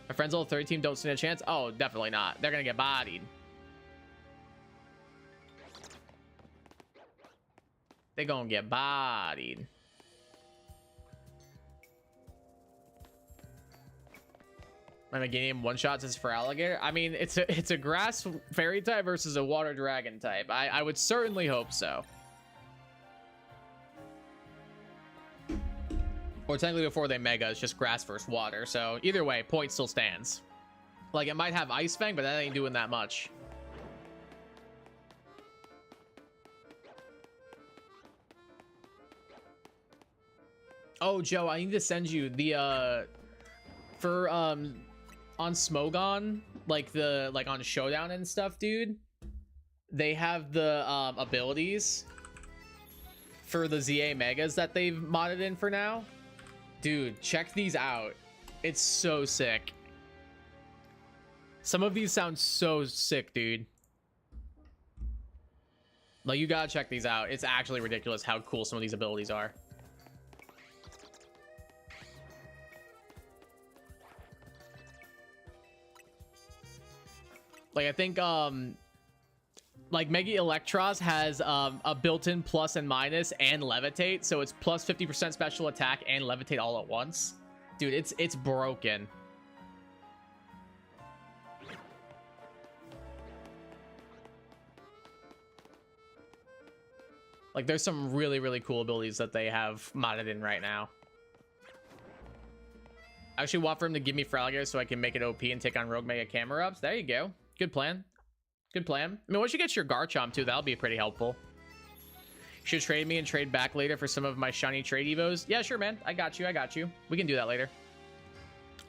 My friends all 30 team don't stand a chance? Oh, definitely not. They're gonna get bodied. They're gonna get bodied. I'm gonna game one shots is for alligator. I mean, it's a grass fairy type versus a water dragon type. I would certainly hope so. Or technically before they mega, it's just grass versus water. So either way, point still stands. Like, it might have Ice Fang, but that ain't doing that much. Oh, Joe, I need to send you the for on Smogon, like on Showdown and stuff, dude. They have the abilities for the ZA Megas that they've modded in for now. Dude, check these out. It's so sick. Some of these sound so sick, dude. Like, you gotta check these out. It's actually ridiculous how cool some of these abilities are. Like, I think like Mega Electros has a built-in plus and minus and levitate, so it's plus 50% special attack and levitate all at once. Dude, it's broken. Like, there's some really cool abilities that they have modded in right now. I actually want for him to give me Fraliger so I can make it OP and take on Rogue Mega Camerups. There you go. Good plan. Good plan. I mean, once you get your Garchomp too, that'll be pretty helpful. You should trade me and trade back later for some of my shiny trade evos. Yeah, sure, man. I got you. I got you. We can do that later.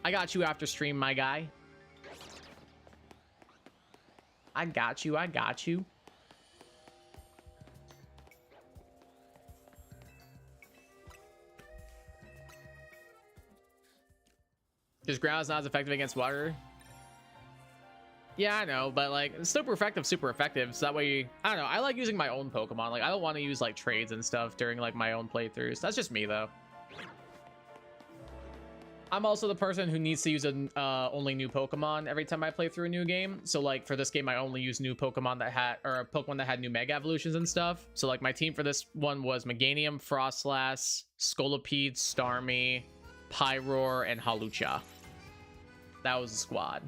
I got you after stream, my guy. I got you. I got you. Just ground is not as effective against water. Yeah, I know, but like, super effective, so that way, I don't know, I like using my own Pokemon. Like, I don't want to use like trades and stuff during like my own playthroughs. That's just me though. I'm also the person who needs to use an only new Pokemon every time I play through a new game. So like for this game, I only use new Pokemon that had, or a Pokemon that had new Mega Evolutions and stuff. So like my team for this one was Meganium, Frostlass, Scolipede, Starmie, Pyroar, and Hawlucha. That was the squad.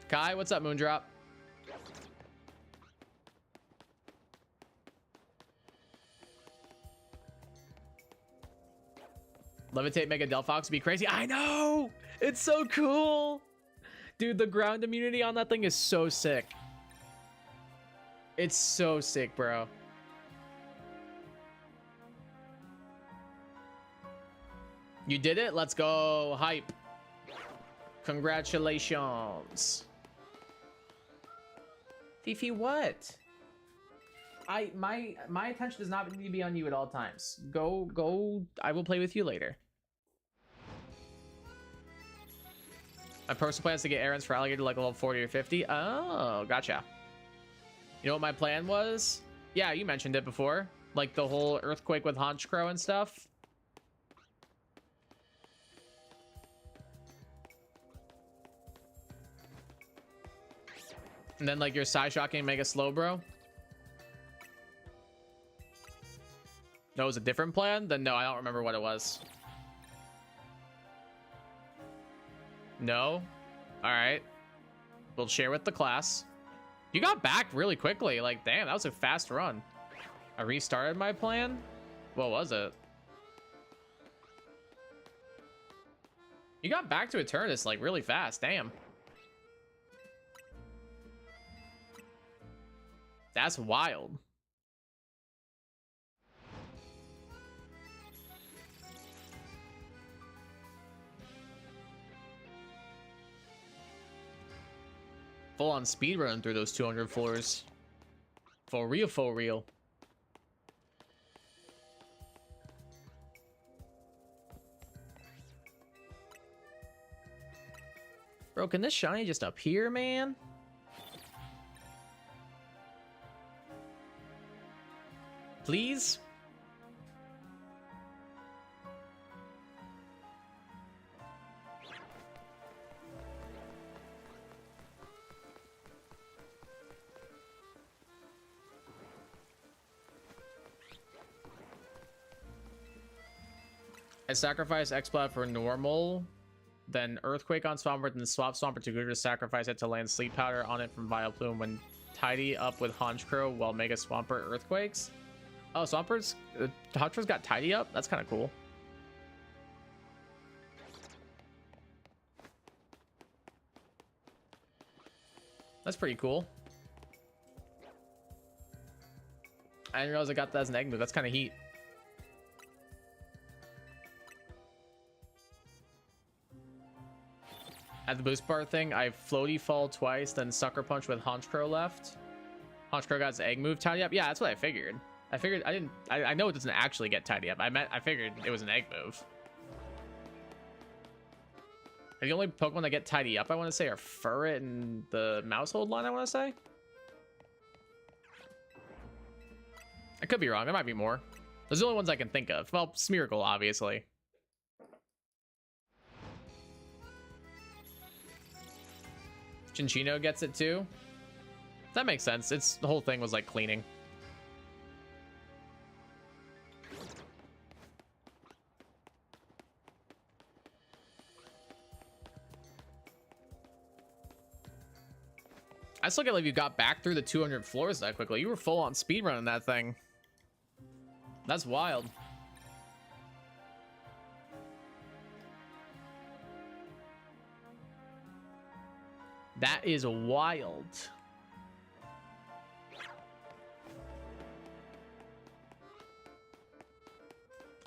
Kai, what's up, Moondrop? Levitate Mega Delphox would be crazy. I know! It's so cool! Dude, the ground immunity on that thing is so sick. It's so sick, bro. You did it? Let's go. Hype. Congratulations. Fifi, what? My attention does not need to be on you at all times. Go. I will play with you later. My personal plan is to get errands for Alligator like level 40 or 50. Oh, gotcha. You know what my plan was? Yeah, you mentioned it before. Like the whole earthquake with Honchkrow and stuff. And then like your Psyshocking Mega Slowbro. No, it was a different plan? Then no, I don't remember what it was. No? Alright. We'll share with the class. You got back really quickly. Like, damn, that was a fast run. I restarted my plan? What was it? You got back to Eternus, like, really fast. Damn. That's wild. Full on speed run through those 200 floors. For real, for real. Bro, can this shiny just appear, man? Please? I sacrifice Explat for normal, then Earthquake on Swampert, then swap Swampert to Gudra, sacrifice it to land Sleep Powder on it from Vileplume when tidy up with Honchkrow while Mega Swampert Earthquakes. Oh, Swampert's Honchkrow's got tidy up? That's kind of cool. That's pretty cool. I didn't realize I got that as an egg move. That's kind of heat. At the boost bar thing, I floaty fall twice, then sucker punch with Honchkrow left. Honchkrow got his egg move tidy up. Yeah, that's what I figured. I know it doesn't actually get tidy up. I figured it was an egg move. The only Pokemon that get tidy up, I want to say, are Furret and the Mousehold line, I want to say. I could be wrong. There might be more. Those are the only ones I can think of. Well, Smeargle, obviously. Chinchino gets it too. That makes sense. The whole thing was like cleaning. I still can't believe you got back through the 200 floors that quickly. You were full on speed running that thing. That's wild. That is wild.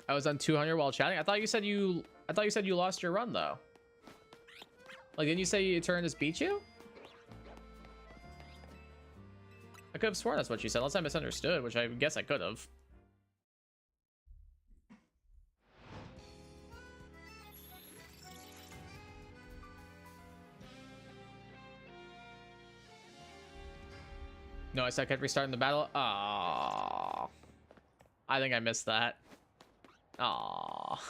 I was on 200 while chatting. I thought you said you lost your run though. Like, didn't you say Eternus beat you? I could have sworn that's what you said, unless I misunderstood, which I guess I could have. No, I said I kept restarting the battle. Aww. I think I missed that. Aww.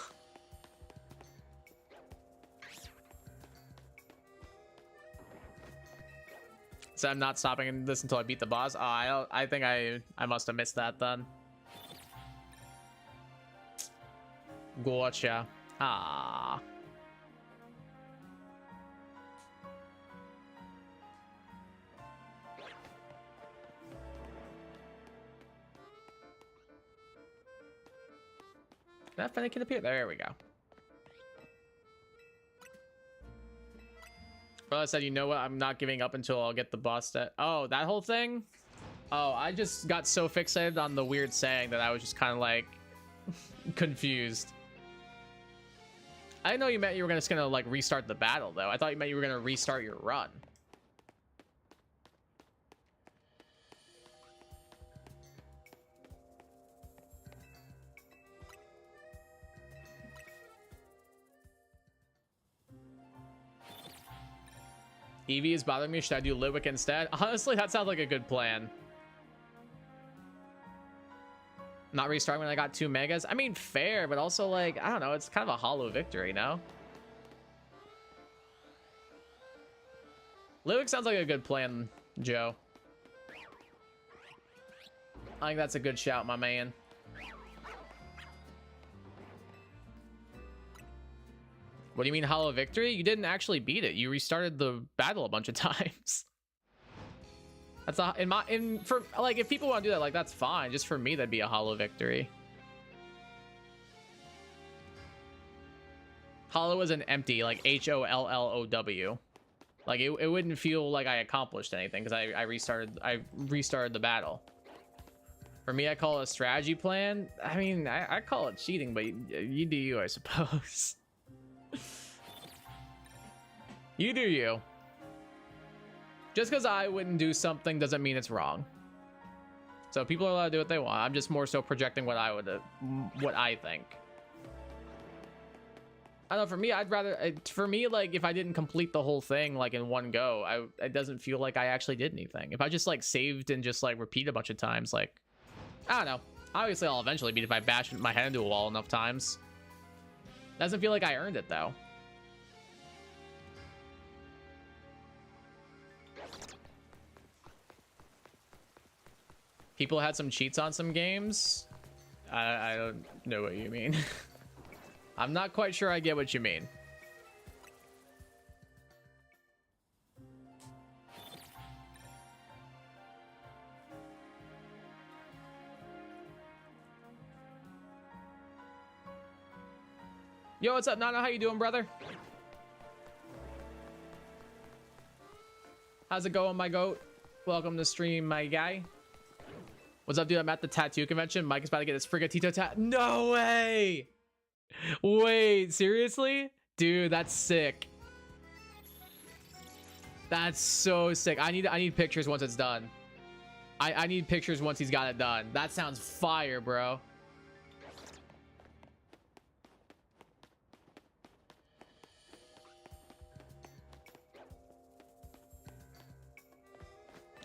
So I'm not stopping this until I beat the boss. I think I must have missed that then. Gotcha. Ah. That Fennekin appear? There we go. Well, I said, you know what? I'm not giving up until I'll get the boss stat. Oh, that whole thing? Oh, I just got so fixated on the weird saying that I was just kind of like confused. I didn't know you meant you were just gonna like restart the battle though. I thought you meant you were gonna restart your run. Eevee is bothering me. Should I do Litwick instead? Honestly, that sounds like a good plan. Not restarting when I got 2 megas. I mean, fair, but also like, I don't know. It's kind of a hollow victory, no? Litwick sounds like a good plan, Joe. I think that's a good shout, my man. What do you mean hollow victory? You didn't actually beat it. You restarted the battle a bunch of times. That's a, for like, if people want to do that, like, that's fine. Just for me, that'd be a hollow victory. Hollow is an empty, like HOLLOW. Like it wouldn't feel like I accomplished anything because I restarted the battle. For me, I call it a strategy plan. I mean, I call it cheating, but you do you, I suppose. You do you. Just because I wouldn't do something doesn't mean it's wrong. So people are allowed to do what they want. I'm just more so projecting what I think. I don't know, for me, I'd rather, for me, like, if I didn't complete the whole thing, like, in one go, it doesn't feel like I actually did anything. If I just, like, saved and just, like, repeat a bunch of times, like, I don't know. Obviously, I'll eventually beat if I bash my head into a wall enough times. Doesn't feel like I earned it, though. People had some cheats on some games. I don't know what you mean. I'm not quite sure I get what you mean. Yo, what's up, Nana? How you doing, brother? How's it going, my goat? Welcome to stream, my guy. What's up, dude? I'm at the tattoo convention. Mike is about to get his Frigatito tat. No way! Wait, seriously? Dude, that's sick. That's so sick. I need pictures once it's done. I need pictures once he's got it done. That sounds fire, bro.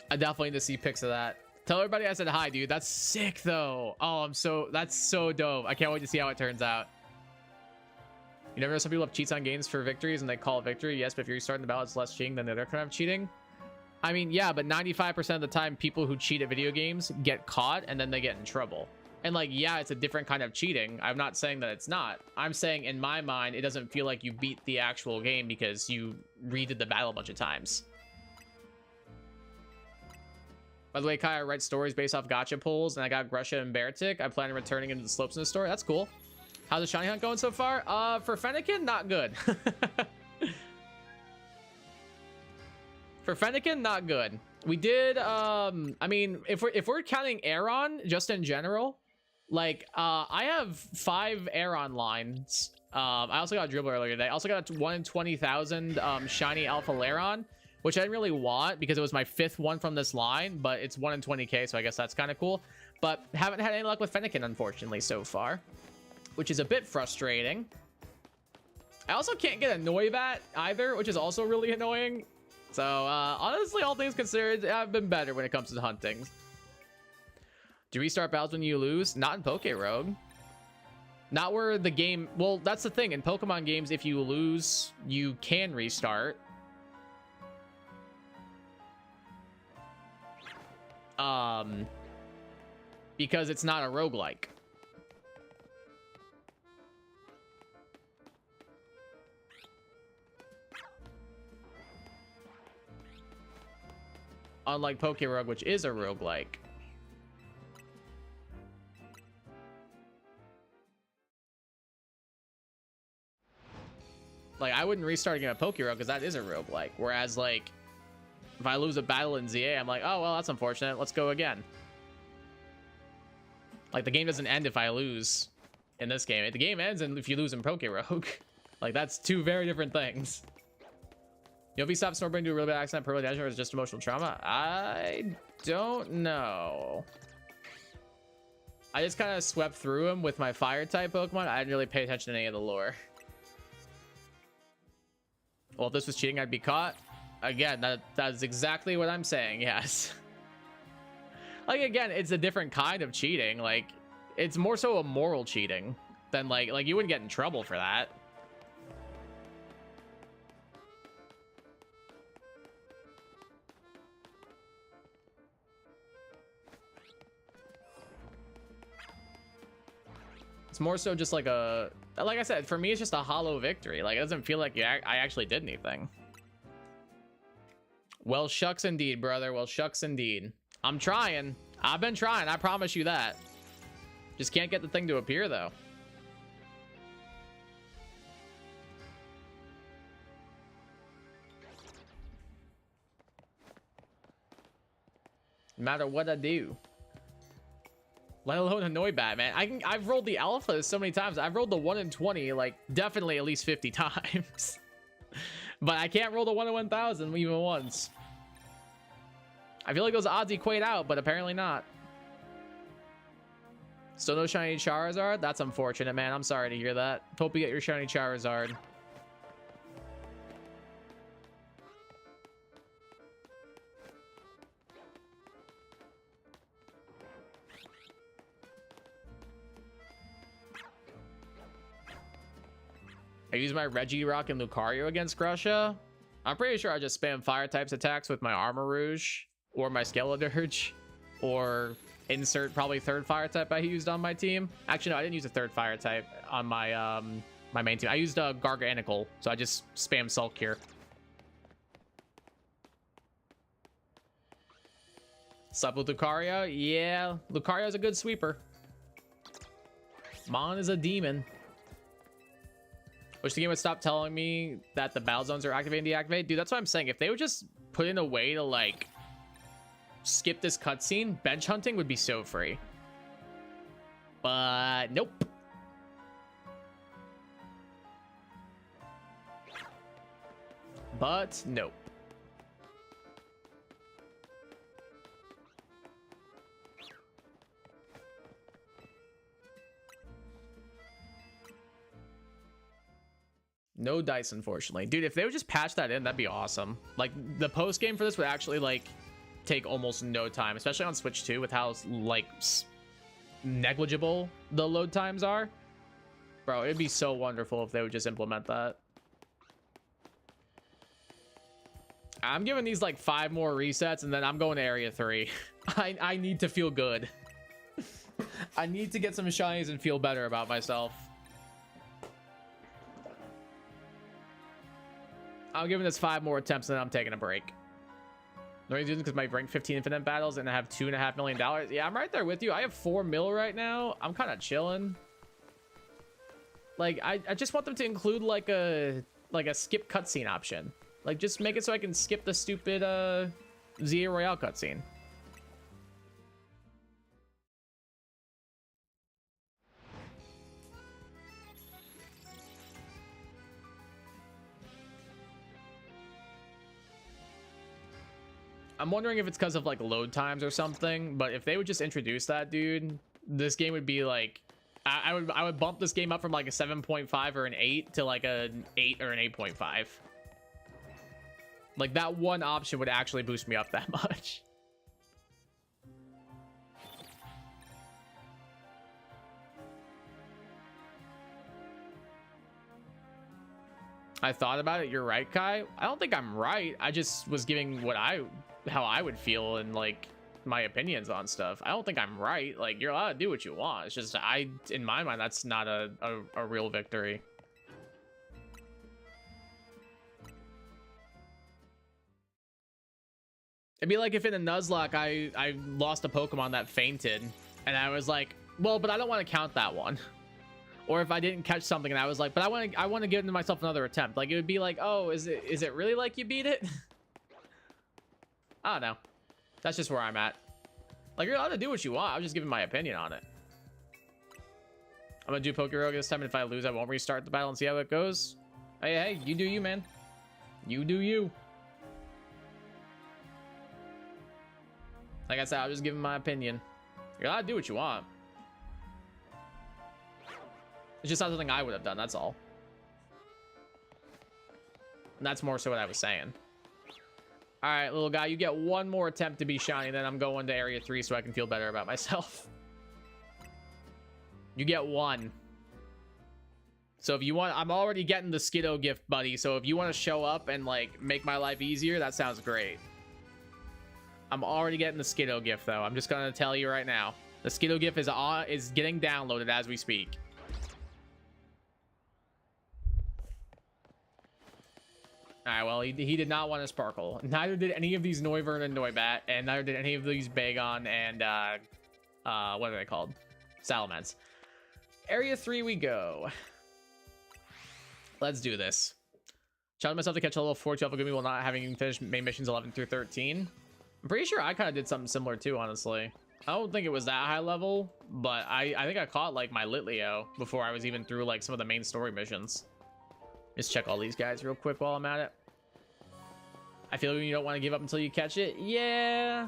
I definitely need to see pics of that. Tell everybody I said hi, dude. That's sick, though. Oh, that's so dope. I can't wait to see how it turns out. You never know, some people have cheats on games for victories and they call it victory. Yes, but if you're starting the battle, it's less cheating than the other kind of cheating. I mean, yeah, but 95% of the time, people who cheat at video games get caught and then they get in trouble. And like, yeah, it's a different kind of cheating. I'm not saying that it's not. I'm saying in my mind, it doesn't feel like you beat the actual game because you redid the battle a bunch of times. By the way, Kai, I write stories based off gacha pulls, and I got Grusha and Beartic. I plan on returning into the slopes in the story. That's cool. How's the shiny hunt going so far? For Fennekin, not good. For Fennekin, not good. We did, I mean, if we're counting Aeron just in general, like, I have 5 Aeron lines. I also got a Dribble earlier today. I also got a 1 in 20,000 shiny Alpha Lairon, which I didn't really want because it was my 5th one from this line, but it's 1 in 20k, so I guess that's kind of cool. But haven't had any luck with Fennekin, unfortunately, so far, which is a bit frustrating. I also can't get a Noibat either, which is also really annoying. So, honestly, all things considered, I've been better when it comes to hunting. Do you restart battles when you lose? Not in Poké Rogue. Not where the game... Well, that's the thing. In Pokemon games, if you lose, you can restart. Because it's not a roguelike. Unlike Poké-Rogue, which is a roguelike. Like, I wouldn't restart again a Poké-Rogue because that is a roguelike. Whereas, like, If I lose a battle in ZA, I'm like, oh, well, that's unfortunate. Let's go again. Like, the game doesn't end if I lose in this game. The game ends and if you lose in Poke Rogue. Like, that's two very different things. You know, if he stopped snowboarding to a really bad accident, permanent damage, or is it just emotional trauma? I don't know. I just kind of swept through him with my fire type Pokemon. I didn't really pay attention to any of the lore. Well, if this was cheating, I'd be caught. Again, that's exactly what I'm saying. Yes. Like, again, it's a different kind of cheating. Like, it's more so a moral cheating than like you wouldn't get in trouble for that. It's more so just like a, like I said, for me, it's just a hollow victory. Like, it doesn't feel like I actually did anything. Well, shucks indeed, brother. Well, shucks indeed. I'm trying. I've been trying. I promise you that. Just can't get the thing to appear, though. No matter what I do. Let alone annoy Batman. I've rolled the alpha so many times. I've rolled the 1 in 20, like, definitely at least 50 times. But I can't roll the 1 in 1,000 even once. I feel like those odds equate out, but apparently not. Still no shiny Charizard? That's unfortunate, man. I'm sorry to hear that. Hope you get your shiny Charizard. I use my Regirock and Lucario against Grusha. I'm pretty sure I just spam fire types attacks with my Armor Rouge or my Skeledirge, or insert probably third fire type I used on my team. Actually, no, I didn't use a third fire type on my my main team. I used a Garganical, so I just spam Sulk here. Sup with Lucario? Yeah, Lucario's a good sweeper. Mon is a demon. Wish the game would stop telling me that the battle zones are activated and deactivated. Dude, that's what I'm saying. If they would just put in a way to, like, skip this cutscene, bench hunting would be so free. But nope. But nope. No dice, unfortunately. Dude, if they would just patch that in, that'd be awesome. Like, the post game for this would actually, like, take almost no time, especially on Switch 2 with how, like, negligible the load times are. Bro, it'd be so wonderful if they would just implement that. I'm giving these, like, 5 more resets, and then I'm going to Area 3. I need to feel good. I need to get some shinies and feel better about myself. I'm giving this 5 more attempts and then I'm taking a break. No reason, because my rank 15 infinite battles and I have $2.5 million. Yeah, I'm right there with you. I have 4 mil right now. I'm kind of chilling. Like, I just want them to include like a skip cutscene option. Like, just make it so I can skip the stupid ZA Royale cutscene. I'm wondering if it's because of like load times or something, but if they would just introduce that, dude, this game would be like, I would bump this game up from like a 7.5 or an 8 to like an 8 or an 8.5. Like, that one option would actually boost me up that much. I thought about it. You're right, Kai. I don't think I'm right. I just was giving how I would feel and like my opinions on stuff. I don't think I'm right. Like, you're allowed to do what you want. It's just in my mind, that's not a real victory. It'd be like if in a Nuzlocke I lost a Pokemon that fainted and I was like, well, but I don't want to count that one. Or if I didn't catch something and I was like, but I want to give myself another attempt. Like, it would be like, oh, is it really like you beat it? I don't know. That's just where I'm at. Like, you're allowed to do what you want. I was just giving my opinion on it. I'm gonna do Pokerogue this time, and if I lose, I won't restart the battle and see how it goes. Hey, you do you, man. You do you. Like I said, I was just giving my opinion. You're allowed to do what you want. It's just not something I would have done, that's all. And that's more so what I was saying. All right, little guy, you get one more attempt to be shiny, then I'm going to area 3 so I can feel better about myself. You get one. So if you want, I'm already getting the Skiddo gift, buddy. So if you want to show up and like make my life easier, that sounds great. I'm already getting the Skiddo gift though. I'm just gonna tell you right now. The Skiddo gift is getting downloaded as we speak. Alright, well, he did not want a Sparkle. Neither did any of these Noivern and Noibat, and neither did any of these Bagon and, what are they called? Salamence. Area 3 we go. Let's do this. Challenge myself to catch a level 4 Gumi while not having finished main missions 11 through 13. I'm pretty sure I kind of did something similar too, honestly. I don't think it was that high level, but I think I caught, like, my Litleo before I was even through, like, some of the main story missions. Just check all these guys real quick while I'm at it. I feel like you don't want to give up until you catch it. Yeah.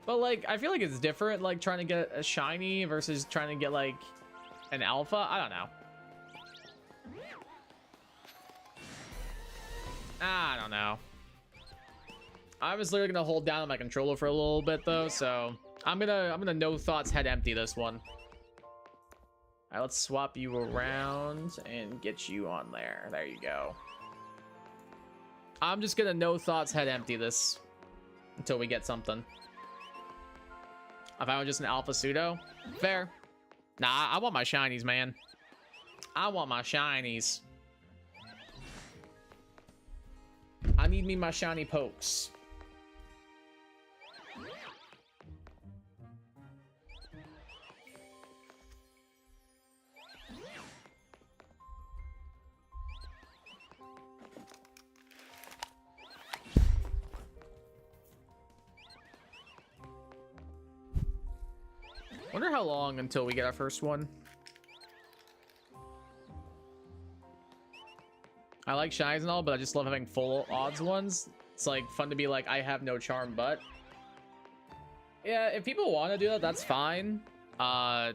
But, like, I feel like it's different, like, trying to get a shiny versus trying to get, like, an alpha. I don't know. I don't know. I was literally gonna hold down on my controller for a little bit, though, so I'm gonna no thoughts head empty this one. All right, let's swap you around and get you on there. There you go. I'm just gonna no thoughts head empty this until we get something. If I was just an alpha pseudo, fair. Nah, I want my shinies, man. I want my shinies. I need me my shiny pokes. Wonder how long until we get our first one. I like shinies and all, but I just love having full odds ones. It's like fun to be like, I have no charm, but yeah, if people want to do that, that's fine. I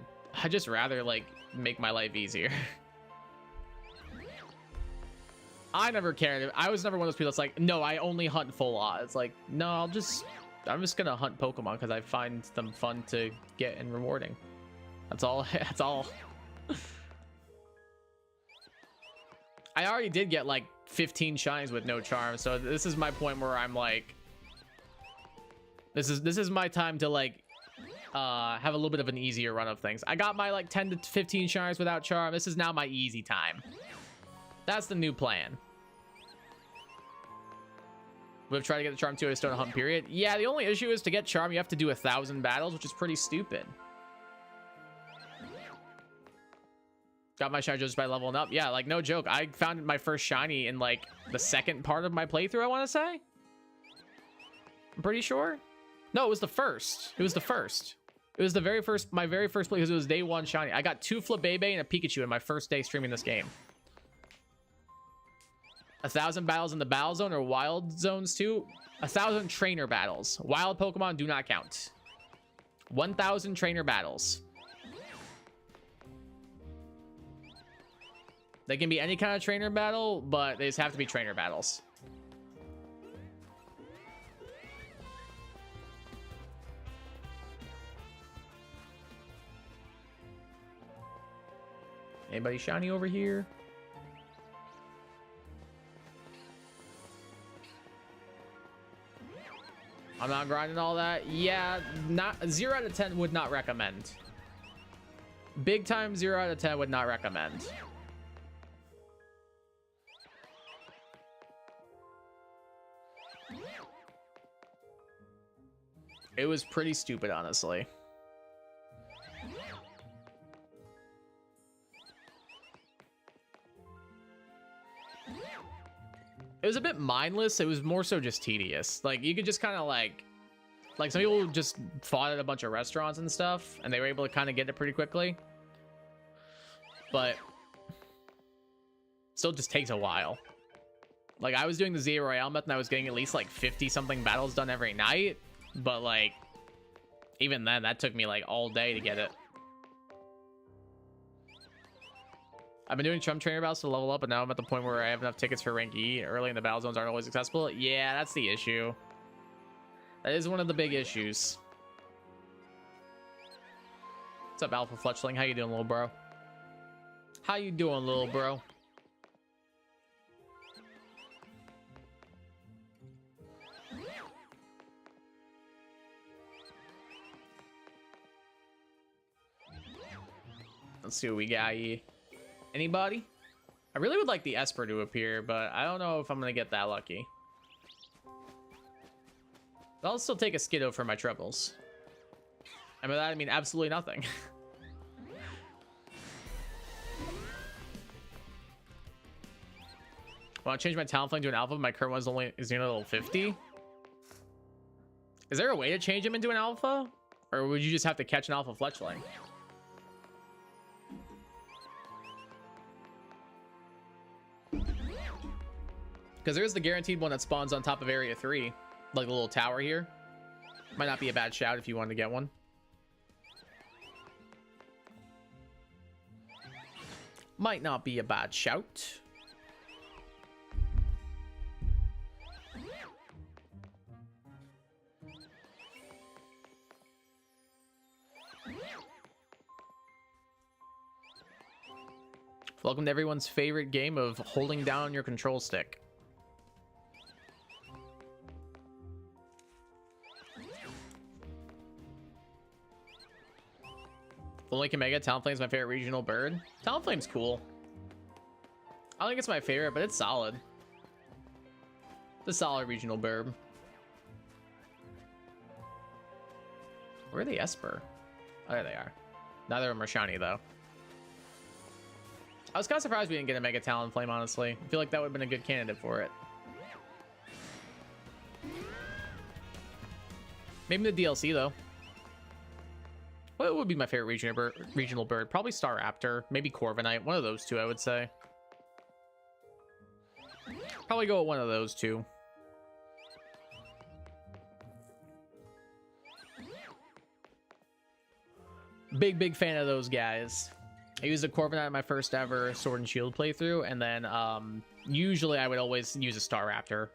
just rather like make my life easier. I never cared. I was never one of those people that's like, no, I only hunt full odds. Like, no, I'm just gonna hunt Pokemon because I find them fun to get and rewarding. That's all. That's all. I already did get like 15 shines with no charm, so this is my point where I'm like, this is my time to like have a little bit of an easier run of things. I got my like 10 to 15 shines without charm. This is now my easy time. That's the new plan. We've tried to get the charm too. I still don't hunt, period. Yeah, the only issue is to get charm, you have to do 1,000 battles, which is pretty stupid. Got my shiny just by leveling up. Yeah, like no joke. I found my first shiny in like the second part of my playthrough, I want to say. I'm pretty sure. No, it was the first. It was the first. It was the very first, my very first play, because it was day 1 shiny. I got 2 Flabebe and a Pikachu in my first day streaming this game. 1,000 battles in the battle zone or wild zones too. 1,000 trainer battles. Wild Pokemon do not count. 1,000 trainer battles. They can be any kind of trainer battle, but they just have to be trainer battles. Anybody shiny over here? I'm not grinding all that. Yeah, not 0 out of 10 would not recommend. Big time 0 out of 10 would not recommend. It was pretty stupid, honestly. It was a bit mindless. It was more so just tedious. Like, you could just kind of like some people just fought at a bunch of restaurants and stuff, and they were able to kind of get it pretty quickly. But still just takes a while. Like, I was doing the Zero Royale method, and I was getting at least like 50 something battles done every night. But like, even then, that took me like all day to get it. I've been doing Trump trainer battles to level up, but now I'm at the point where I have enough tickets for rank E. Early in the battle zones aren't always accessible. Yeah, that's the issue. That is one of the big issues. What's up, Alpha Fletchling? How you doing, little bro? How you doing, little bro? Let's see what we got here. Anybody? I really would like the Esper to appear, but I don't know if I'm gonna get that lucky. I'll still take a Skiddo for my troubles. And by that I mean absolutely nothing. Want to change my Talonflame to an Alpha? My current one's only is level 50. Is there a way to change him into an Alpha? Or would you just have to catch an Alpha Fletchling? Because there is the guaranteed one that spawns on top of Area 3. Like the little tower here. Might not be a bad shout if you wanted to get one. Might not be a bad shout. Welcome to everyone's favorite game of holding down your control stick. Link Omega, Talonflame is my favorite regional bird. Talonflame's cool. I don't think it's my favorite, but it's solid. It's a solid regional bird. Where are the Esper? Oh, there they are. Neither of them are shiny, though. I was kind of surprised we didn't get a Mega Talonflame, honestly. I feel like that would have been a good candidate for it. Maybe the DLC, though. What would be my favorite regional bird? Probably Staraptor, maybe Corviknight. One of those two, I would say. Probably go with one of those two. Big fan of those guys. I used a Corviknight in my first ever Sword and Shield playthrough, and then usually I would always use a Staraptor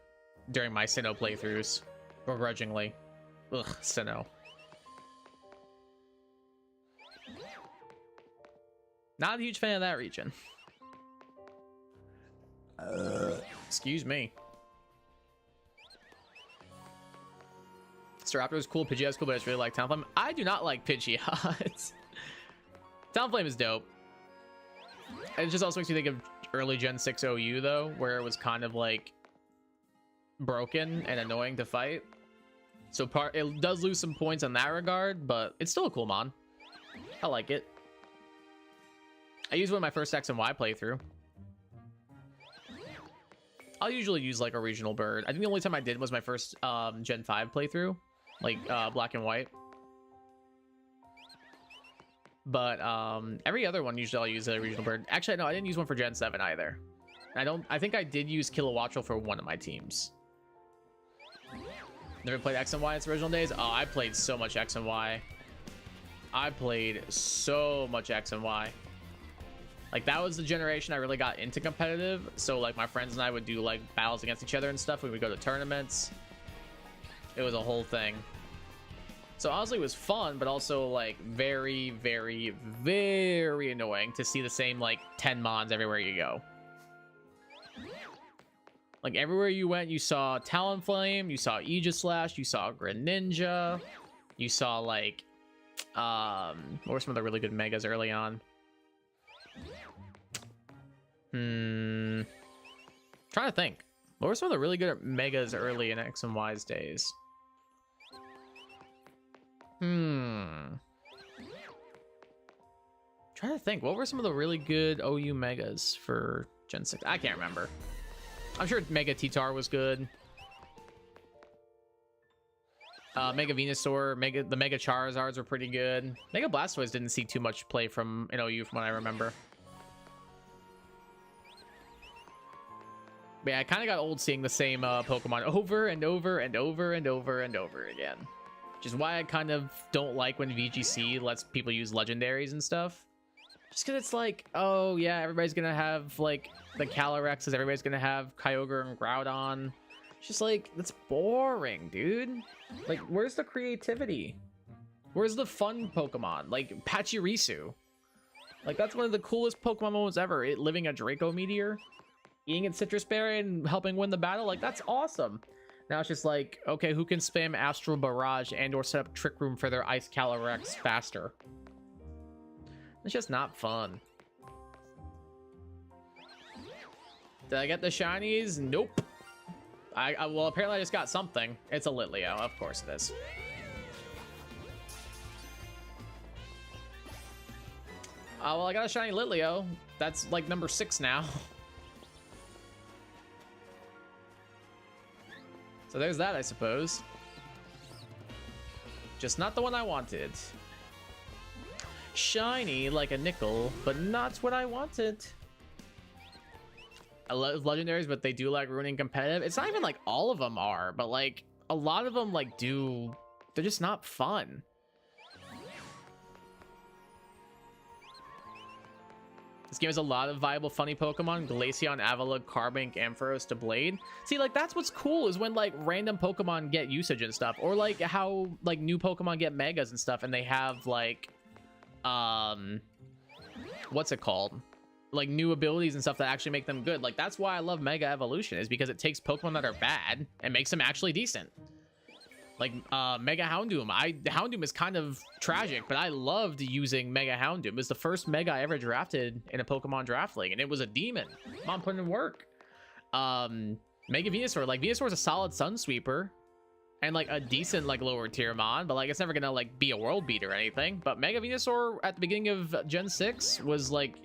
during my Sinnoh playthroughs, begrudgingly. Ugh, Sinnoh. Not a huge fan of that region. Excuse me. Staraptor is cool, Pidgeot's cool, but I just really like Talonflame. I do not like Pidgeot. Talonflame is dope. It just also makes me think of early Gen 6 OU, though, where it was kind of like broken and annoying to fight. So it does lose some points in that regard, but it's still a cool mon. I like it. I used one in my first X and Y playthrough. I'll usually use like a regional bird. I think the only time I did was my first Gen 5 playthrough, like Black and White. But every other one usually I'll use a regional bird. Actually, no, I didn't use one for Gen 7 either. I think I did use Kilowattrel for one of my teams. Never played X and Y in its original days. Oh, I played so much X and Y. I played so much X and Y. Like, that was the generation I really got into competitive. So like my friends and I would do like battles against each other and stuff. We would go to tournaments. It was a whole thing. So honestly, it was fun, but also like very, very, very annoying to see the same like 10 mons everywhere you go. Like everywhere you went, you saw Talonflame, you saw Aegislash, you saw Greninja, you saw like what were some of the really good megas early on? Trying to think. What were some of the really good megas early in X and Y's days? Trying to think. What were some of the really good OU megas for Gen 6? I can't remember. I'm sure Mega T-Tar was good. Mega Venusaur, the Mega Charizards were pretty good. Mega Blastoise didn't see too much play from an OU from what I remember. But yeah, I kind of got old seeing the same Pokemon over and over and over and over and over again. Which is why I kind of don't like when VGC lets people use legendaries and stuff. Just because it's like, oh yeah, everybody's gonna have like the Calorexes, everybody's gonna have Kyogre and Groudon. It's just like, that's boring, dude. Like, where's the creativity? Where's the fun Pokemon? Like Pachirisu. Like, that's one of the coolest Pokemon moments ever. It living a Draco Meteor, eating its Citrus Berry and helping win the battle. Like, that's awesome. Now it's just like, okay, who can spam Astral Barrage and or set up Trick Room for their Ice Calyrex faster? It's just not fun. Did I get the shinies? Nope. Well, apparently I just got something. It's a Litleo. Of course it is. Well, I got a shiny Litleo. That's like number 6 now. So there's that, I suppose. Just not the one I wanted. Shiny like a nickel, but not what I wanted. I love legendaries, but they do like ruining competitive. It's not even like all of them are, but like a lot of them like do. They're just not fun. This game has a lot of viable, funny Pokemon. Glaceon, Avalugg, Carbink, Ampharos to Blade. See, like, that's what's cool is when, like, random Pokemon get usage and stuff. Or, like, how, like, new Pokemon get Megas and stuff. And they have, like, what's it called? Like, new abilities and stuff that actually make them good. Like, that's why I love Mega Evolution, is because it takes Pokemon that are bad and makes them actually decent. Like, Mega Houndoom. Houndoom is kind of tragic, but I loved using Mega Houndoom. It was the first Mega I ever drafted in a Pokemon Draft League, and it was a demon. Mom put in work. Mega Venusaur. Like, Venusaur is a solid Sun Sweeper, and, like, a decent, like, lower tier Mon, but, like, it's never gonna, like, be a world beater or anything. But Mega Venusaur at the beginning of Gen 6 was, like,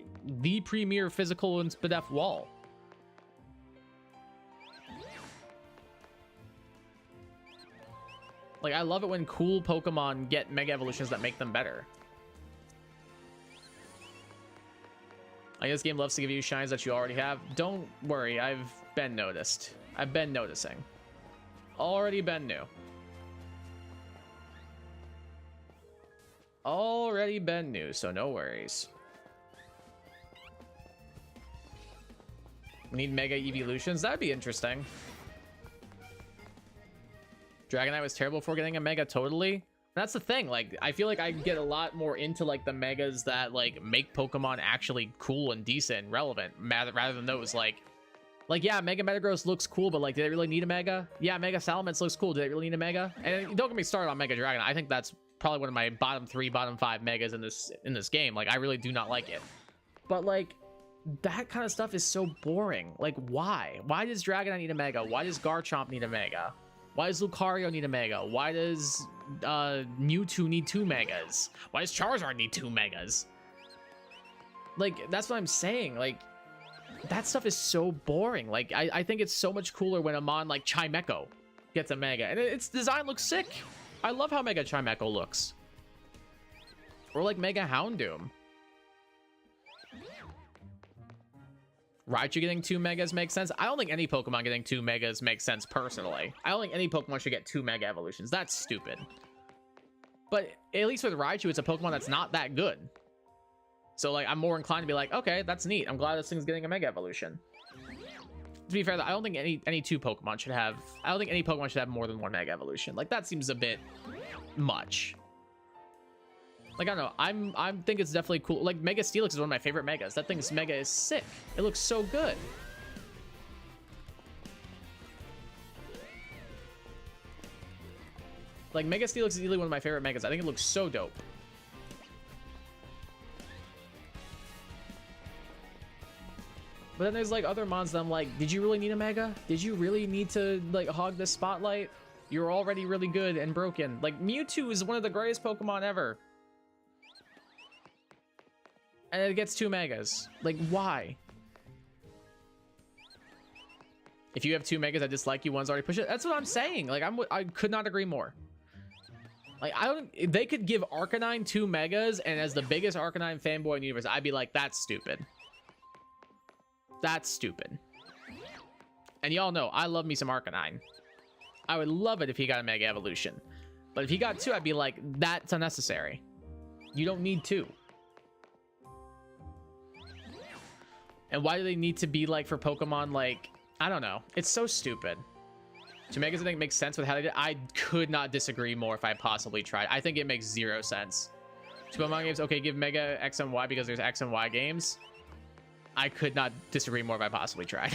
the premier physical and Spadef wall. Like, I love it when cool Pokemon get Mega Evolutions that make them better. I guess this game loves to give you shines that you already have. Don't worry, I've been noticed. I've been noticing. Already been new. Already been new, so no worries. We need Mega Evolutions. That'd be interesting. Dragonite was terrible for getting a Mega, totally. That's the thing, like, I feel like I get a lot more into, like, the Megas that, like, make Pokemon actually cool and decent and relevant, rather than those, like, yeah, Mega Metagross looks cool, but, like, did it really need a Mega? Yeah, Mega Salamence looks cool, did it really need a Mega? And don't get me started on Mega Dragon. I think that's probably one of my bottom 3, bottom 5 Megas in this game. Like, I really do not like it. But, like, that kind of stuff is so boring. Like, why? Why does Dragonite need a Mega? Why does Garchomp need a Mega? Why does Lucario need a Mega? Why does Mewtwo need 2 Megas? Why does Charizard need 2 Megas? Like, that's what I'm saying. Like, that stuff is so boring. Like, I think it's so much cooler when a Mon like Chimecho gets a Mega. And its design looks sick. I love how Mega Chimecho looks. Or like Mega Houndoom. Raichu getting 2 Megas makes sense. I don't think any Pokemon getting 2 Megas makes sense personally. I don't think any Pokemon should get 2 Mega Evolutions. That's stupid. But at least with Raichu, it's a Pokemon that's not that good. So, like, I'm more inclined to be like, okay, that's neat. I'm glad this thing's getting a Mega Evolution. To be fair, I don't think any 2 Pokemon should have... I don't think any Pokemon should have more than 1 Mega Evolution. Like, that seems a bit much. Like, I don't know. I think it's definitely cool. Like, Mega Steelix is one of my favorite Megas. That thing's Mega is sick. It looks so good. Like, Mega Steelix is easily one of my favorite Megas. I think it looks so dope. But then there's, like, other mons that I'm like, did you really need a Mega? Did you really need to, like, hog this spotlight? You're already really good and broken. Like, Mewtwo is one of the greatest Pokemon ever. And it gets 2 Megas. Like, why? If you have 2 megas that dislike you, one's already pushed it. That's what I'm saying. Like, I could not agree more. Like, they could give Arcanine 2 megas, and as the biggest Arcanine fanboy in the universe, I'd be like, that's stupid. That's stupid. And y'all know, I love me some Arcanine. I would love it if he got a Mega Evolution. But if he got 2, I'd be like, that's unnecessary. You don't need 2. And why do they need to be like for Pokemon, like, I don't know. It's so stupid. 2 megas, I think, makes sense with how they did. I could not disagree more if I possibly tried. I think it makes 0 sense. 2 Pokemon games, okay, give Mega X and Y because there's X and Y games. I could not disagree more if I possibly tried.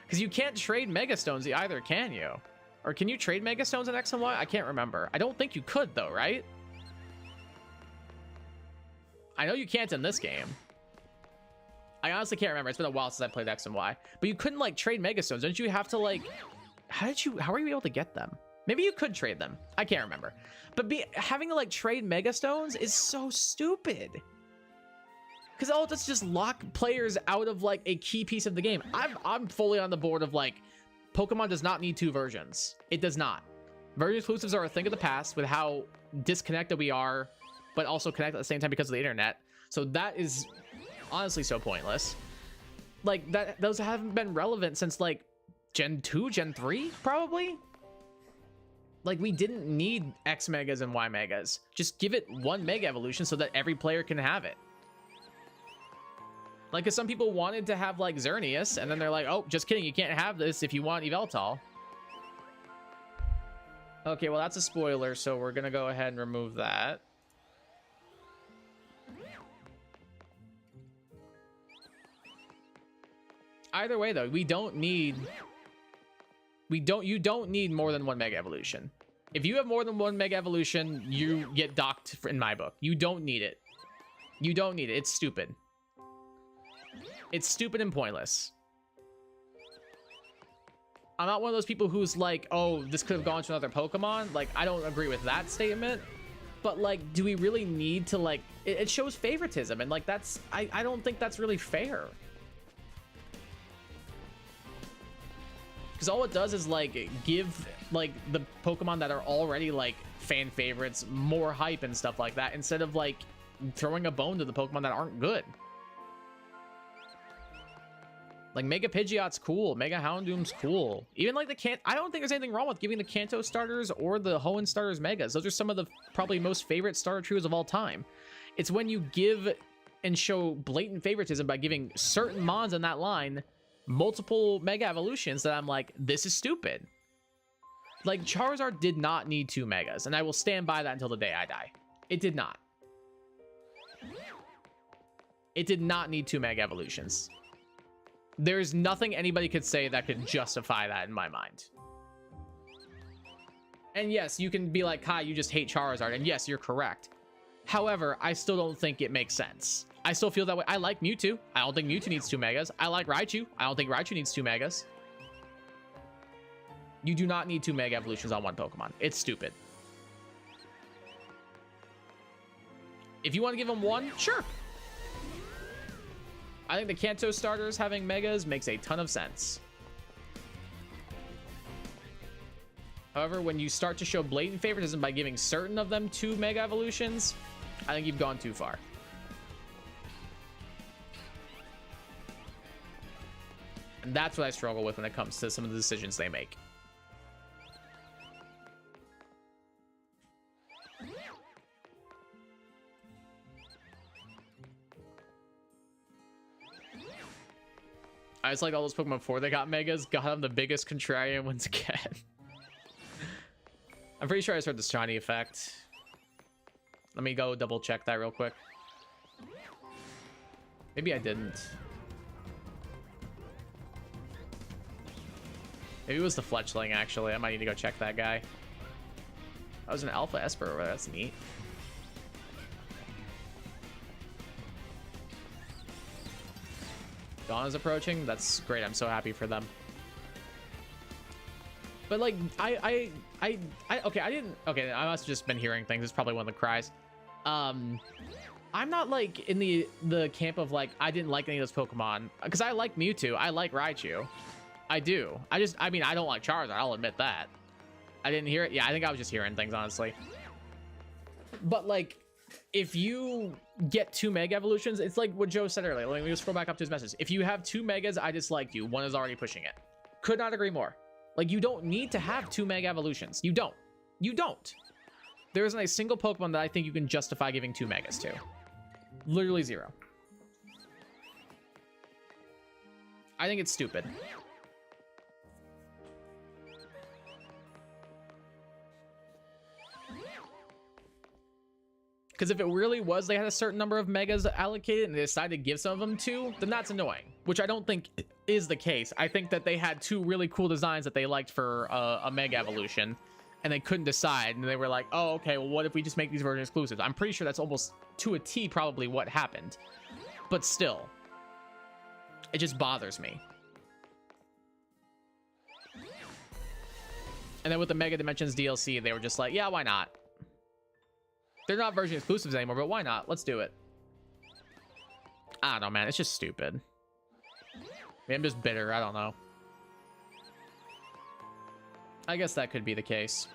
Because you can't trade Mega Stones either, can you? Or can you trade Mega Stones in X and Y? I can't remember. I don't think you could, though, right? I know you can't in this game. I honestly can't remember. It's been a while since I played X and Y. But you couldn't, like, trade Mega Stones. Don't you have to, like... How are you able to get them? Maybe you could trade them. I can't remember. But having to, like, trade Mega Stones is so stupid. Because all it does is just lock players out of, like, a key piece of the game. I'm fully on the board of, like, Pokemon does not need 2 versions. It does not. Version exclusives are a thing of the past with how disconnected we are, but also connected at the same time because of the internet. So that is honestly so pointless. Like, those haven't been relevant since, like, Gen 2, Gen 3, probably? Like, we didn't need X Megas and Y Megas. Just give it 1 Mega Evolution so that every player can have it. Like, because some people wanted to have, like, Xerneas, and then they're like, oh, just kidding, you can't have this if you want Yveltal. Okay, well, that's a spoiler, so we're gonna go ahead and remove that. Either way, though, you don't need more than 1 Mega Evolution. If you have more than 1 Mega Evolution, you get docked in my book. You don't need it. You don't need it. It's stupid. It's stupid and pointless. I'm not one of those people who's like, oh, this could have gone to another Pokemon. Like, I don't agree with that statement. But, like, do we really need to, like... It shows favoritism, and, like, that's... I don't think that's really fair. Because all it does is, like, give, like, the Pokemon that are already, like, fan favorites more hype and stuff like that, instead of, like, throwing a bone to the Pokemon that aren't good. Like, Mega Pidgeot's cool. Mega Houndoom's cool. Even, like, I don't think there's anything wrong with giving the Kanto starters or the Hoenn starters Megas. Those are some of the probably most favorite starter trios of all time. It's when you give and show blatant favoritism by giving certain Mons in that line multiple Mega Evolutions that I'm like, this is stupid. Like, Charizard did not need 2 Megas, and I will stand by that until the day I die. It did not. It did not need 2 Mega Evolutions. There's nothing anybody could say that could justify that in my mind. And yes, you can be like, Kai, you just hate Charizard. And yes, you're correct. However, I still don't think it makes sense. I still feel that way. I like Mewtwo. I don't think Mewtwo needs 2 Megas. I like Raichu. I don't think Raichu needs 2 Megas. You do not need 2 Mega Evolutions on 1 Pokemon. It's stupid. If you want to give them 1, sure. I think the Kanto starters having Megas makes a ton of sense. However, when you start to show blatant favoritism by giving certain of them 2 Mega Evolutions, I think you've gone too far. And that's what I struggle with when it comes to some of the decisions they make. I just like all those Pokemon before they got Megas, got them the biggest contrarian ones again. I'm pretty sure I just heard the shiny effect. Let me go double check that real quick. Maybe I didn't. Maybe it was the Fletchling, actually. I might need to go check that guy. That was an Alpha Esper. That's neat. Dawn is approaching. That's great. I'm so happy for them. But like, okay, I must have just been hearing things. It's probably one of the cries. I'm not like in the camp of like, I didn't like any of those Pokemon, because I like Mewtwo. I like Raichu. I do. I mean, I don't like Charizard. I'll admit that. I didn't hear it. Yeah, I think I was just hearing things, honestly. But like, if you get 2 Mega Evolutions, it's like what Joe said earlier. Let me just scroll back up to his message. If you have 2 Megas, I dislike you. 1 is already pushing it. Could not agree more. Like, you don't need to have 2 Mega Evolutions. You don't. You don't. There isn't a single Pokemon that I think you can justify giving 2 Megas to. Literally 0. I think it's stupid. Because if it really was they had a certain number of Megas allocated and they decided to give some of them to, then that's annoying. Which I don't think is the case. I think that they had 2 really cool designs that they liked for a Mega Evolution. And they couldn't decide. And they were like, oh, okay, well, what if we just make these version exclusives? I'm pretty sure that's almost to a T probably what happened. But still, it just bothers me. And then with the Mega Dimensions DLC, they were just like, yeah, why not? They're not version exclusives anymore, but why not? Let's do it. I don't know, man. It's just stupid. Maybe I'm just bitter. I don't know. I guess that could be the case.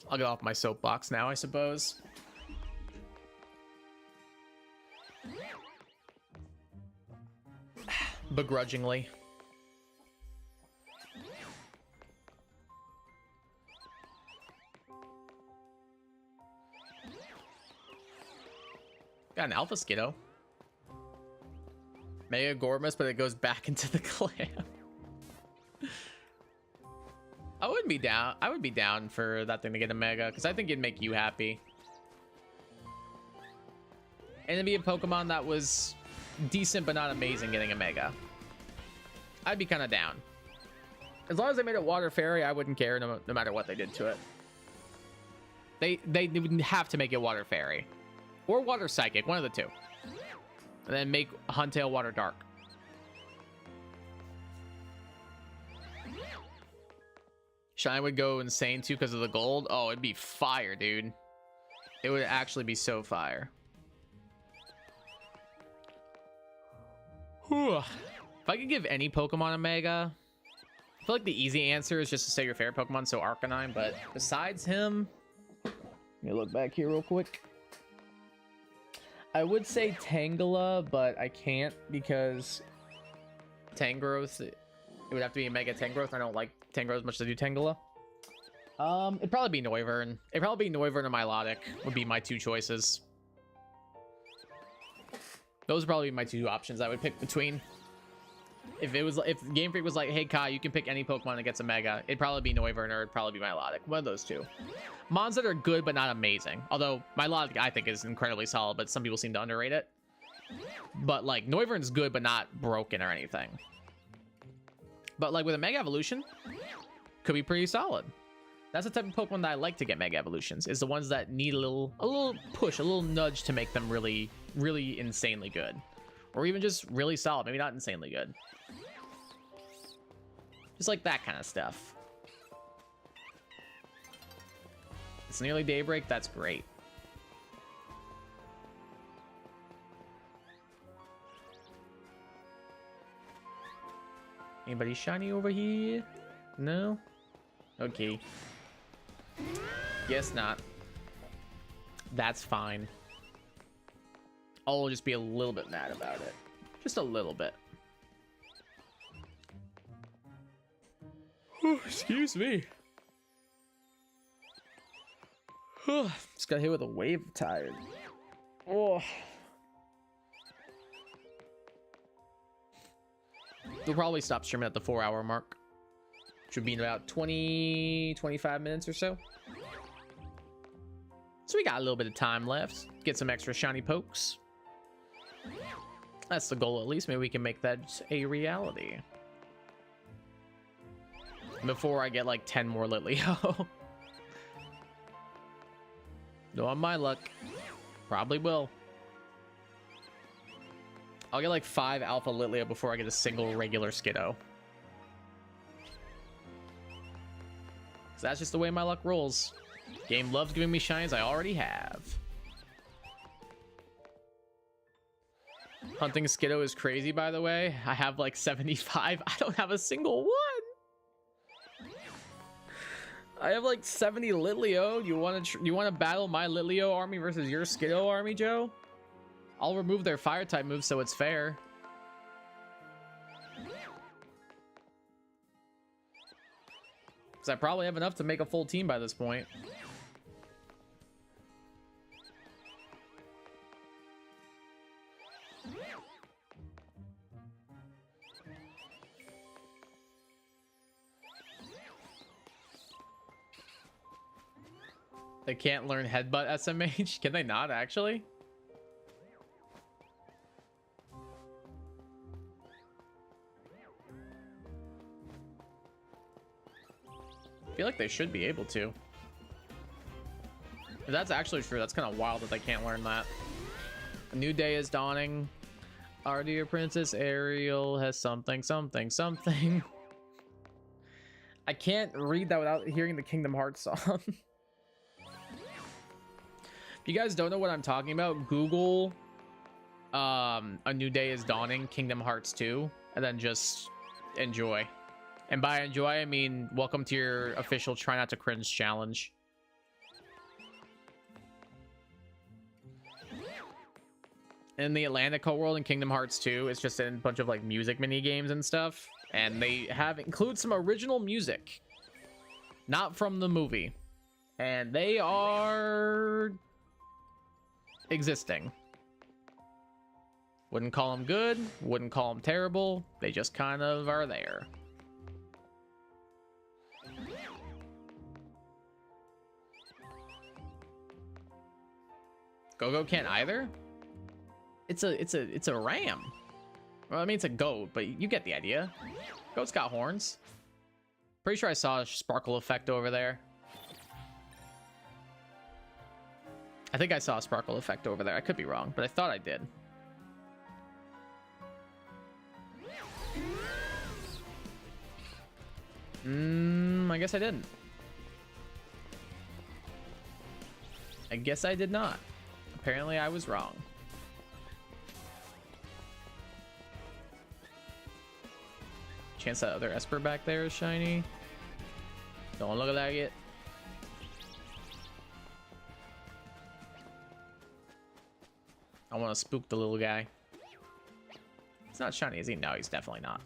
I'll get off my soapbox now, I suppose. Begrudgingly. Got an Alpha Skiddo. Mega Gormus, but it goes back into the clan. I would be down for that thing to get a Mega, because I think it'd make you happy. And it'd be a Pokemon that was decent but not amazing getting a Mega. I'd be kind of down. As long as they made it Water Fairy, I wouldn't care no matter what they did to it. They would have to make it Water Fairy. Or Water Psychic, one of the two. And then make Huntail Water Dark. Shine would go insane too because of the gold. Oh, it'd be fire, dude. It would actually be so fire. Whew. If I could give any Pokemon a Mega, I feel like the easy answer is just to say your favorite Pokemon, so Arcanine. But besides him, let me look back here real quick. I would say Tangela, but I can't because Tangrowth, it would have to be a Mega Tangrowth. I don't like Tangrowth as much as I do Tangela. It'd probably be Noivern. It'd probably be Noivern or Milotic would be my 2 choices. Those would probably be my 2 options I would pick between. If Game Freak was like, hey Kai, you can pick any Pokemon that gets a Mega, it'd probably be Noivern or it'd probably be Milotic. One of those 2. Mons that are good but not amazing. Although Milotic I think is incredibly solid, but some people seem to underrate it. But like Noivern's good but not broken or anything. But like with a Mega Evolution, could be pretty solid. That's the type of Pokemon that I like to get Mega Evolutions, is the ones that need a little push, a little nudge to make them really, really insanely good. Or even just really solid, maybe not insanely good. Just like that kind of stuff. It's nearly daybreak, that's great. Anybody shiny over here? No? Okay. Guess not. That's fine. I'll just be a little bit mad about it. Just a little bit. Excuse me. Just got hit with a wave of tired. Oh. We'll probably stop streaming at the 4-hour mark. Should be in about 25 minutes or so. So we got a little bit of time left. Get some extra shiny pokes. That's the goal at least. Maybe we can make that a reality. Before I get like 10 more Litleo. No, on my luck. Probably will. I'll get like 5 Alpha Litleo before I get a single regular Skiddo. So that's just the way my luck rolls. Game loves giving me shinies I already have. Hunting Skiddo is crazy, by the way. I have like 75. I don't have a single one. I have like 70 Litleo. You want to battle my Litleo army versus your Skiddo army, Joe? I'll remove their fire type moves so it's fair. Because I probably have enough to make a full team by this point. They can't learn headbutt SMH? Can they not, actually? I feel like they should be able to. If that's actually true, that's kind of wild that they can't learn that. A new day is dawning. Our dear Princess Ariel has something, something, something. I can't read that without hearing the Kingdom Hearts song. If you guys don't know what I'm talking about, Google A New Day is Dawning Kingdom Hearts 2 and then just enjoy. And by enjoy, I mean welcome to your official Try Not to Cringe challenge. In the Atlantica world in Kingdom Hearts 2, it's just a bunch of like music mini games and stuff, and they include some original music, not from the movie, and they are existing. Wouldn't call them good, wouldn't call them terrible. They just kind of are there. Go-Go can't either. It's a ram. Well, I mean it's a goat, but you get the idea. Goat's got horns. Pretty sure I saw a sparkle effect over there. I think I saw a sparkle effect over there. I could be wrong, but I thought I did. I guess I didn't. I guess I did not. Apparently I was wrong. Chance that other Esper back there is shiny. Don't look like it. I want to spook the little guy. He's not shiny, is he? No, he's definitely not.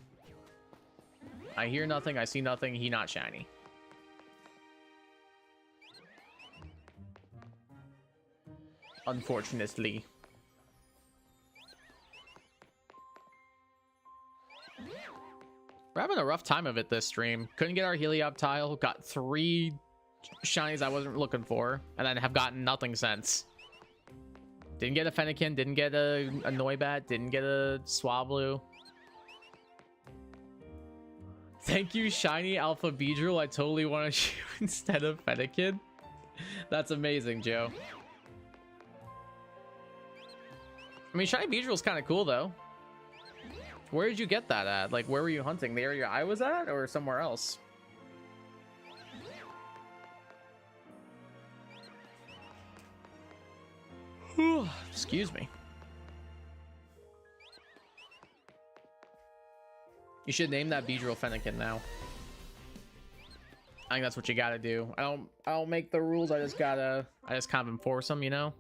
I hear nothing, I see nothing, he not shiny. Unfortunately. We're having a rough time of it this stream. Couldn't get our Helioptile, got 3 shinies I wasn't looking for, and then have gotten nothing since. Didn't get a Fennekin, didn't get a Noibat, didn't get a Swablu. Thank you, shiny Alpha Beedrill. I totally want to shoot instead of Fennekin. That's amazing, Joe. I mean, shiny Beedrill's kind of cool, though. Where did you get that at? Like, where were you hunting? The area I was at, or somewhere else? Excuse me. You should name that Beedrill Fennekin now. I think that's what you gotta do. I don't make the rules. I just kind of enforce them, you know?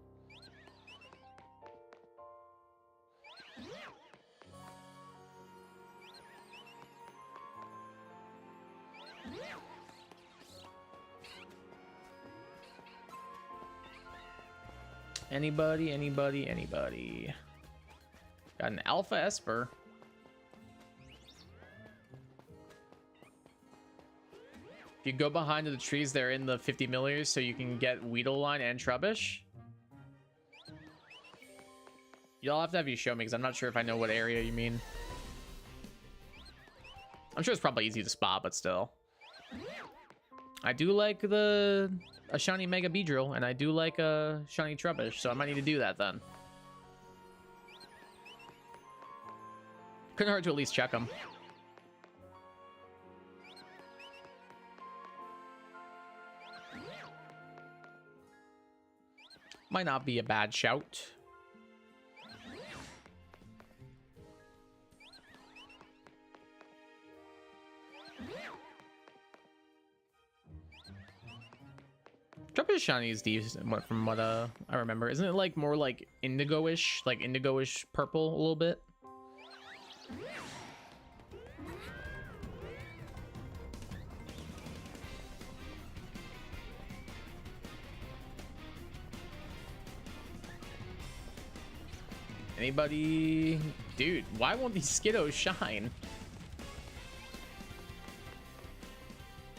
Anybody, anybody, anybody. Got an Alpha Esper. If you go behind the trees, they're in the 50 millimeters, so you can get Weedleline and Trubbish. You'll have to have you show me, because I'm not sure if I know what area you mean. I'm sure it's probably easy to spot, but still. I do like a shiny Mega Beedrill, and I do like a shiny Trubbish, so I might need to do that then. Couldn't hurt to at least check them. Might not be a bad shout. Trapper shiny is decent from what I remember. Isn't it like more like indigo-ish, purple a little bit? Anybody? Dude, why won't these Skiddos shine?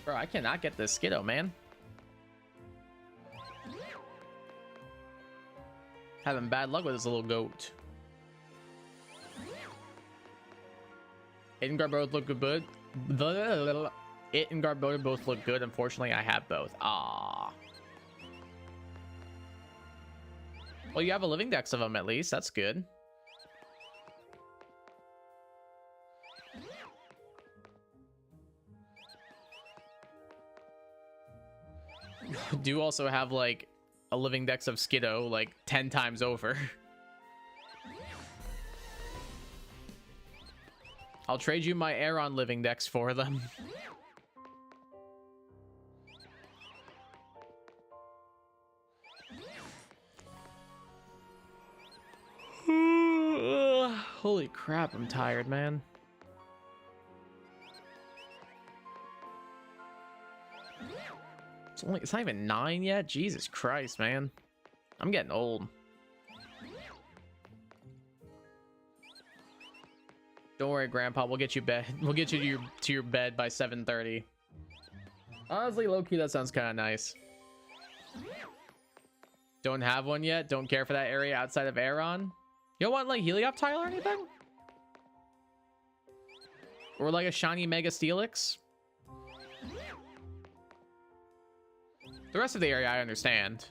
Bro, I cannot get this Skiddo, man. Having bad luck with this little goat. It and Garbodor look good. It and Garbodor both look good. Unfortunately, I have both. Ah. Well, you have a living dex of them at least. That's good. Do also have like a living dex of Skiddo like 10 times over. I'll trade you my Aeron living dex for them. Holy crap, I'm tired, man. It's not even 9 yet. Jesus Christ, man. I'm getting old. Don't worry, Grandpa. We'll get you bed. We'll get you to your bed by 7:30. Honestly, low-key, that sounds kind of nice. Don't have one yet. Don't care for that area outside of Aeron. You don't want like Helioptile or anything? Or like a shiny Mega Steelix? The rest of the area I understand.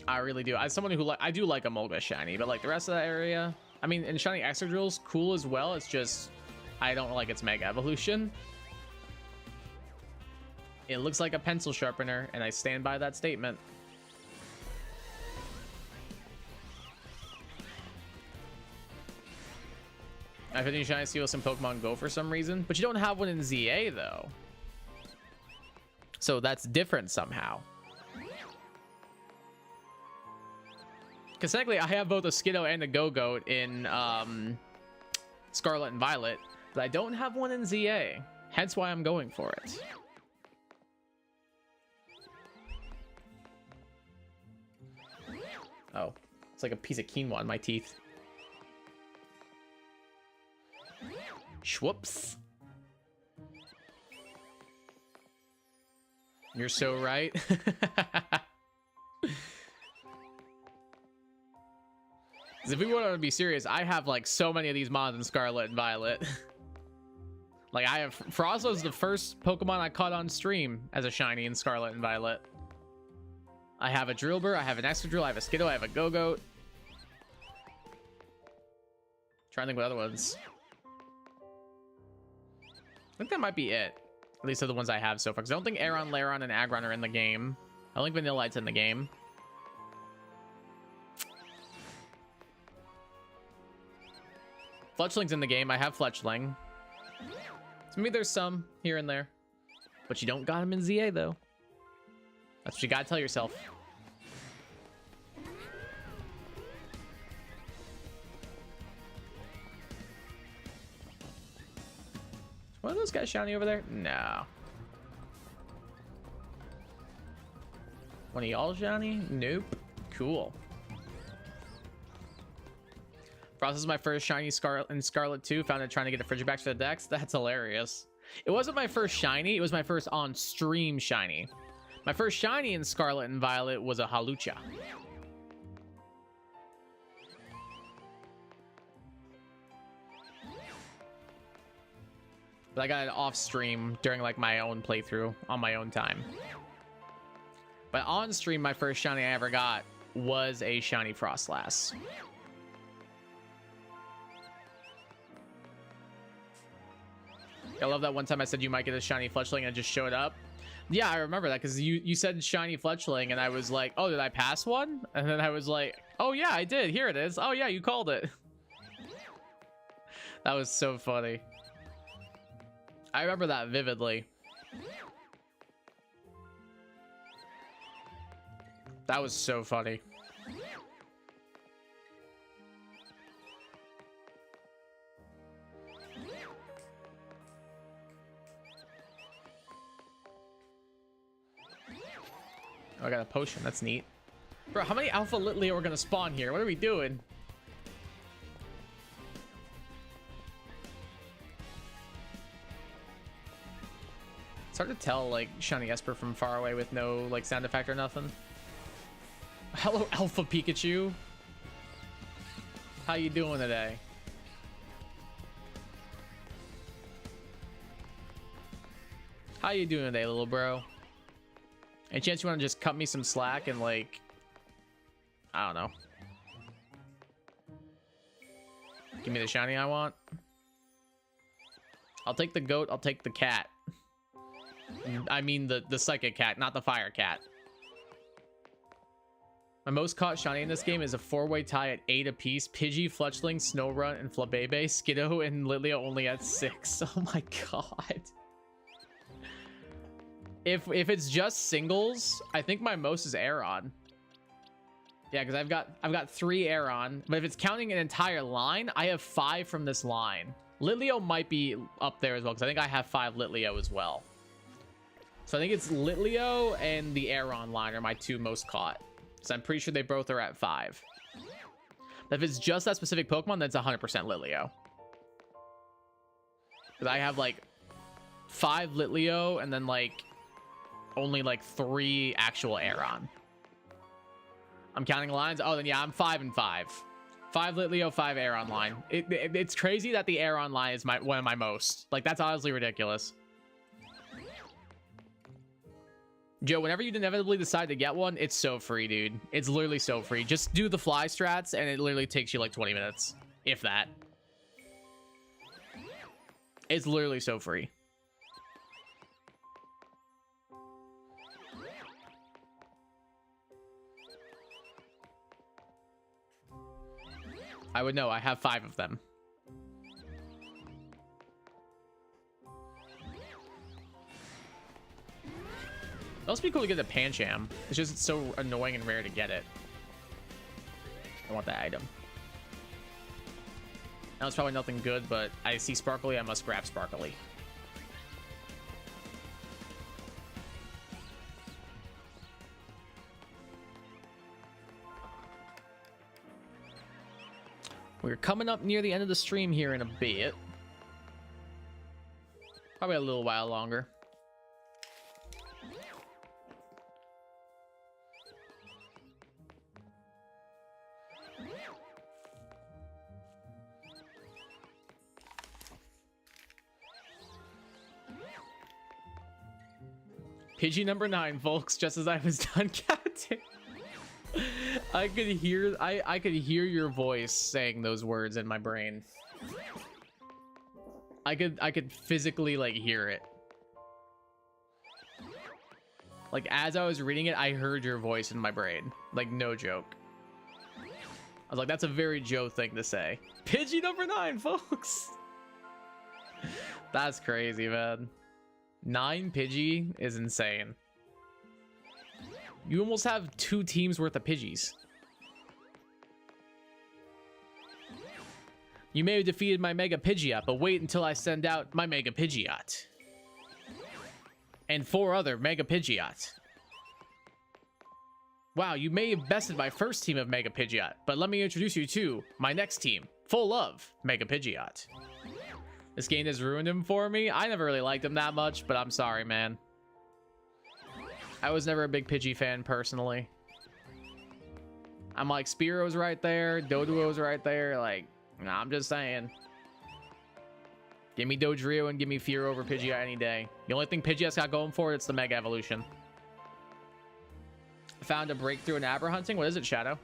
I really do. As someone who I do like a Molga shiny, but like the rest of that area, I mean, and shiny Excadrill's cool as well. It's just I don't like its Mega Evolution. It looks like a pencil sharpener, and I stand by that statement. I think you're trying to steal some Pokemon Go for some reason, but you don't have one in ZA though. So that's different somehow. Because technically I have both a Skiddo and a Go-Goat in Scarlet and Violet, but I don't have one in ZA. Hence why I'm going for it. Oh, it's like a piece of quinoa in my teeth. Schwoops. You're so right. If we want to be serious, I have like so many of these mods in Scarlet and Violet. Like I have Frozlo's the first Pokemon I caught on stream as a shiny in Scarlet and Violet. I have a Drillbur, I have an Excadrill, I have a Skiddo, I have a Go-Goat. Trying to think what other ones. I think that might be it. At least of the ones I have so far. Because I don't think Aeron, Lairon, and Aggron are in the game. I don't think Vanillite's in the game. Fletchling's in the game. I have Fletchling. So maybe there's some here and there. But you don't got him in ZA, though. That's what you gotta tell yourself. One of those guys shiny over there? No. One of y'all shiny? Nope. Cool. Frost is my first shiny in Scarlet 2. Found it trying to get a Frigibax for the Dex. That's hilarious. It wasn't my first shiny. It was my first on-stream shiny. My first shiny in Scarlet and Violet was a Hawlucha. But I got it off stream during like my own playthrough on my own time. But on stream, my first shiny I ever got was a shiny Frostlass. I love that one time I said you might get a shiny Fletchling and it just showed up. Yeah, I remember that because you said shiny Fletchling, and I was like, oh, did I pass one? And then I was like, oh yeah, I did. Here it is. Oh yeah, you called it. That was so funny. I remember that vividly. That was so funny. Oh, I got a potion. That's neat. Bro, how many Alpha Litleo are gonna spawn here? What are we doing? It's hard to tell, like, Shiny Esper from far away with no, like, sound effect or nothing. Hello, Alpha Pikachu. How you doing today? How you doing today, little bro? Any chance you want to just cut me some slack and, like, I don't know, give me the shiny I want? I'll take the goat. I'll take the cat. I mean the psychic cat, not the fire cat. My most caught shiny in this game is a 4-way tie at 8 apiece. Pidgey, Fletchling, Snorunt, and Flabebe. Skiddo and Litleo only at 6. Oh my god. If it's just singles, I think my most is Aeron. Yeah, because I've got 3 Aeron, but if it's counting an entire line, I have 5 from this line. Litleo might be up there as well, because I think I have 5 Litleo as well. So I think it's Litleo and the Aeron line are my 2 most caught. So I'm pretty sure they both are at 5. But if it's just that specific Pokemon, that's 100% Litleo. Because I have like 5 Litleo and then like only like 3 actual Aeron. I'm counting lines. Oh, then yeah, I'm 5 and 5. 5 Litleo, 5 Aeron line. It's crazy that the Aeron line is one of my most. Like, that's honestly ridiculous. Joe, whenever you inevitably decide to get one, it's so free, dude. It's literally so free. Just do the fly strats, and it literally takes you like 20 minutes, if that. It's literally so free. I would know. I have 5 of them. It must be cool to get a Pancham. It's just it's so annoying and rare to get it. I want that item. Now it's probably nothing good, but I see Sparkly. I must grab Sparkly. We're coming up near the end of the stream here in a bit. Probably a little while longer. Pidgey number 9, folks, just as I was done counting. I could hear your voice saying those words in my brain. I could physically like hear it. Like as I was reading it, I heard your voice in my brain. Like no joke. I was like, that's a very Joe thing to say. Pidgey number 9, folks. That's crazy, man. 9 Pidgey is insane. You almost have 2 teams worth of Pidgeys. You may have defeated my Mega Pidgeot, but wait until I send out my Mega Pidgeot. And 4 other Mega Pidgeot. Wow, you may have bested my first team of Mega Pidgeot, but let me introduce you to my next team, full of Mega Pidgeot. This game has ruined him for me. I never really liked him that much, but I'm sorry, man. I was never a big Pidgey fan, personally. I'm like, Spearow's right there. Doduo's right there. Like, nah, I'm just saying. Give me Dodrio and give me Fear over Pidgeot any day. The only thing Pidgeot's got going for it, it's the Mega Evolution. Found a breakthrough in Abra hunting. What is it, Shadow?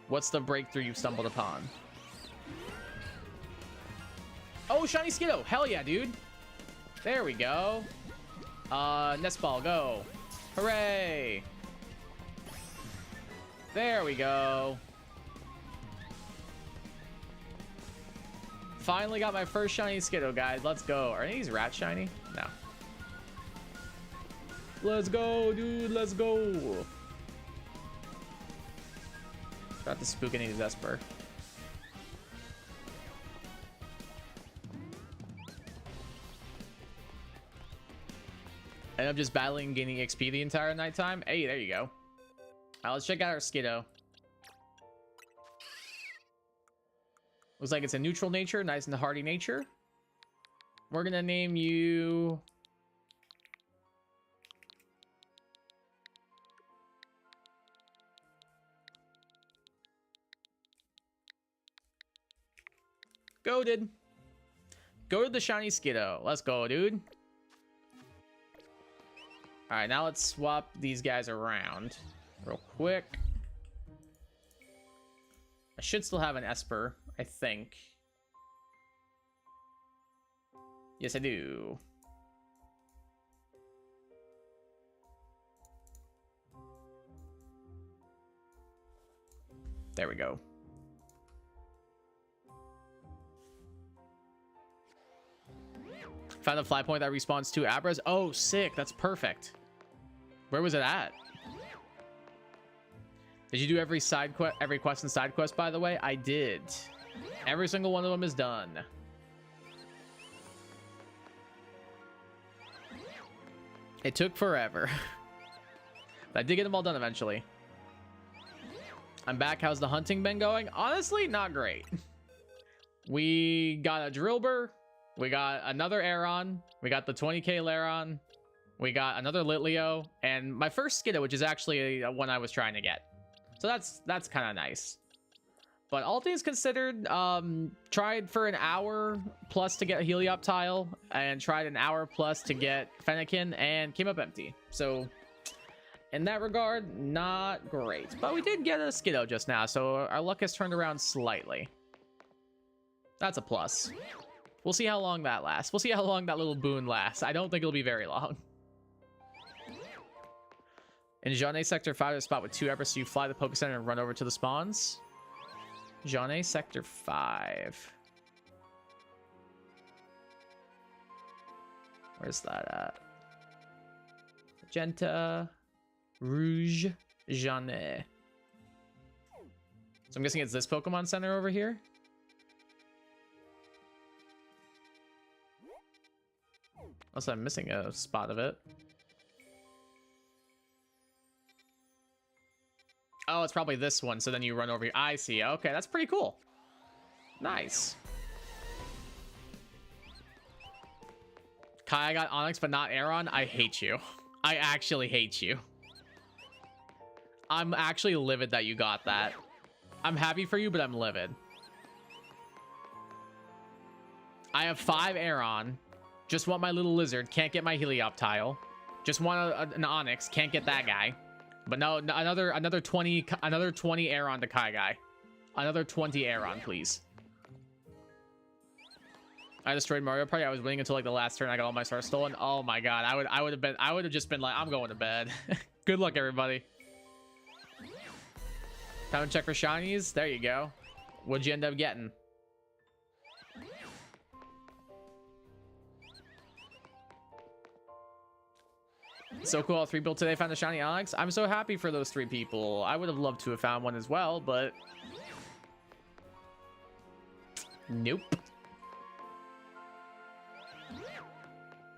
What's the breakthrough you've stumbled upon? Oh, Shiny Skiddo. Hell yeah, dude. There we go. Nest ball, go. Hooray. There we go. Finally got my first shiny Skiddo, guys. Let's go. Are any of these rats shiny? No. Let's go, dude. Let's go. Got to spook any of these Esper. And I'm just battling, gaining XP the entire nighttime. Hey, there you go. Let's check out our Skiddo. Looks like it's a neutral nature, nice and hardy nature. We're gonna name you... Goated. Go to the shiny Skiddo. Let's go, dude. All right, now let's swap these guys around real quick. I should still have an Esper, I think. Yes, I do. There we go. Found a fly point that respawns 2 Abras. Oh, sick. That's perfect. Where was it at? Did you do every quest and side quest, by the way? I did. Every single one of them is done. It took forever. But I did get them all done eventually. I'm back. How's the hunting been going? Honestly, not great. We got a Drillbur. We got another Aeron. We got the 20k Lairon. We got another Litleo. And my first Skiddo, which is actually one I was trying to get. So that's kind of nice. But all things considered, tried for an hour plus to get a Helioptile. And tried an hour plus to get Fennekin. And came up empty. So in that regard, not great. But we did get a Skiddo just now. So our luck has turned around slightly. That's a plus. We'll see how long that lasts. We'll see how long that little boon lasts. I don't think it'll be very long. In Jeanne Sector 5, there's a spot with 2 Ebers, so you fly the Poke Center and run over to the spawns. Jeanne Sector 5. Where's that at? Magenta, Rouge, Jeanne. So I'm guessing it's this Pokemon Center over here. Unless I'm missing a spot of it. Oh, it's probably this one. So then you run over here. I see. Okay, that's pretty cool. Nice. Kai got Onyx, but not Aeron. I hate you. I actually hate you. I'm actually livid that you got that. I'm happy for you, but I'm livid. I have 5 Aeron. Just want my little lizard. Can't get my Helioptile. Just want an Onyx. Can't get that guy. But no, another 20 Aeron to Kai guy. Another 20 Aeron, please. I destroyed Mario Party. I was winning until like the last turn. I got all my stars stolen. Oh my god. I would have just been like, I'm going to bed. Good luck, everybody. Time to check for shinies. There you go. What'd you end up getting? So cool, all 3 built today found a shiny Onyx. I'm so happy for those 3 people. I would have loved to have found one as well, but nope.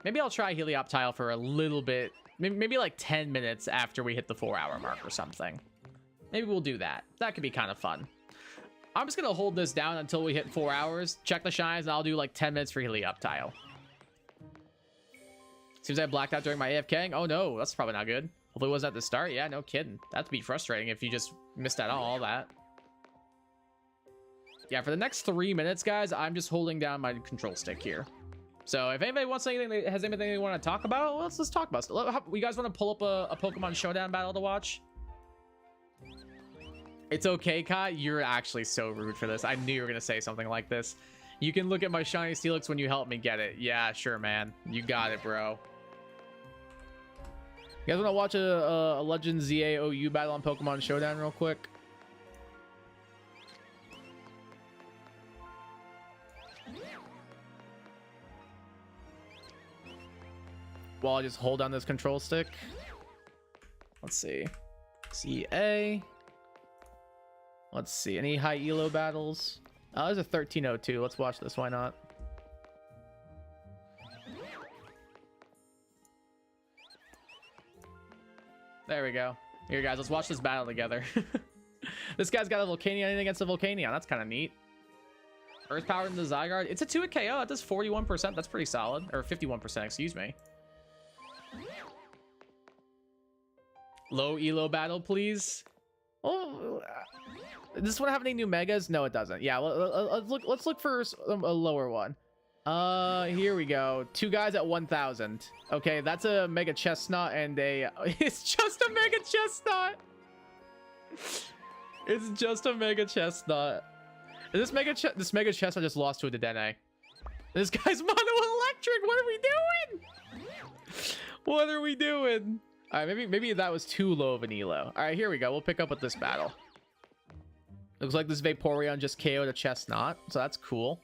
Maybe I'll try Helioptile for a little bit. Maybe like 10 minutes after we hit the 4-hour mark or something. Maybe we'll do that. That could be kind of fun. I'm just gonna hold this down until we hit 4 hours, check the shines, and I'll do like 10 minutes for Helioptile. Seems I blacked out during my AFKing. Oh no, that's probably not good. Hopefully it wasn't at the start. Yeah, no kidding. That'd be frustrating if you just missed out on all that. Yeah, for the next 3 minutes, guys, I'm just holding down my control stick here. So if anybody wants anything, has anything they want to talk about, let's talk about it. You guys want to pull up a Pokemon Showdown battle to watch? It's okay, Kai. You're actually so rude for this. I knew you were going to say something like this. You can look at my shiny Steelix when you help me get it. Yeah, sure, man. You got it, bro. You guys want to watch a Legend ZA OU battle on Pokemon Showdown real quick? While I just hold down this control stick. Let's see. CA. Let's see. Any high elo battles? Oh, there's a 1302. Let's watch this. Why not? There we go. Here, guys. Let's watch this battle together. This guy's got a Volcanion against a Volcanion. That's kind of neat. Earth Power in the Zygarde. It's a 2-hit KO. That does 41%. That's pretty solid. Or 51%, excuse me. Low elo battle, please. Oh, does this one have any new megas? No, it doesn't. Yeah, let's look for a lower one. Here we go. 2 guys at 1,000. Okay, that's a Mega Chestnut and a... It's just a Mega Chestnut. It's just a Mega Chestnut. This Mega Chestnut just lost to a Dedenne. This guy's Mono Electric. What are we doing? What are we doing? All right, maybe that was too low of an elo. All right, here we go. We'll pick up with this battle. Looks like this Vaporeon just KO'd a Chestnut, so that's cool.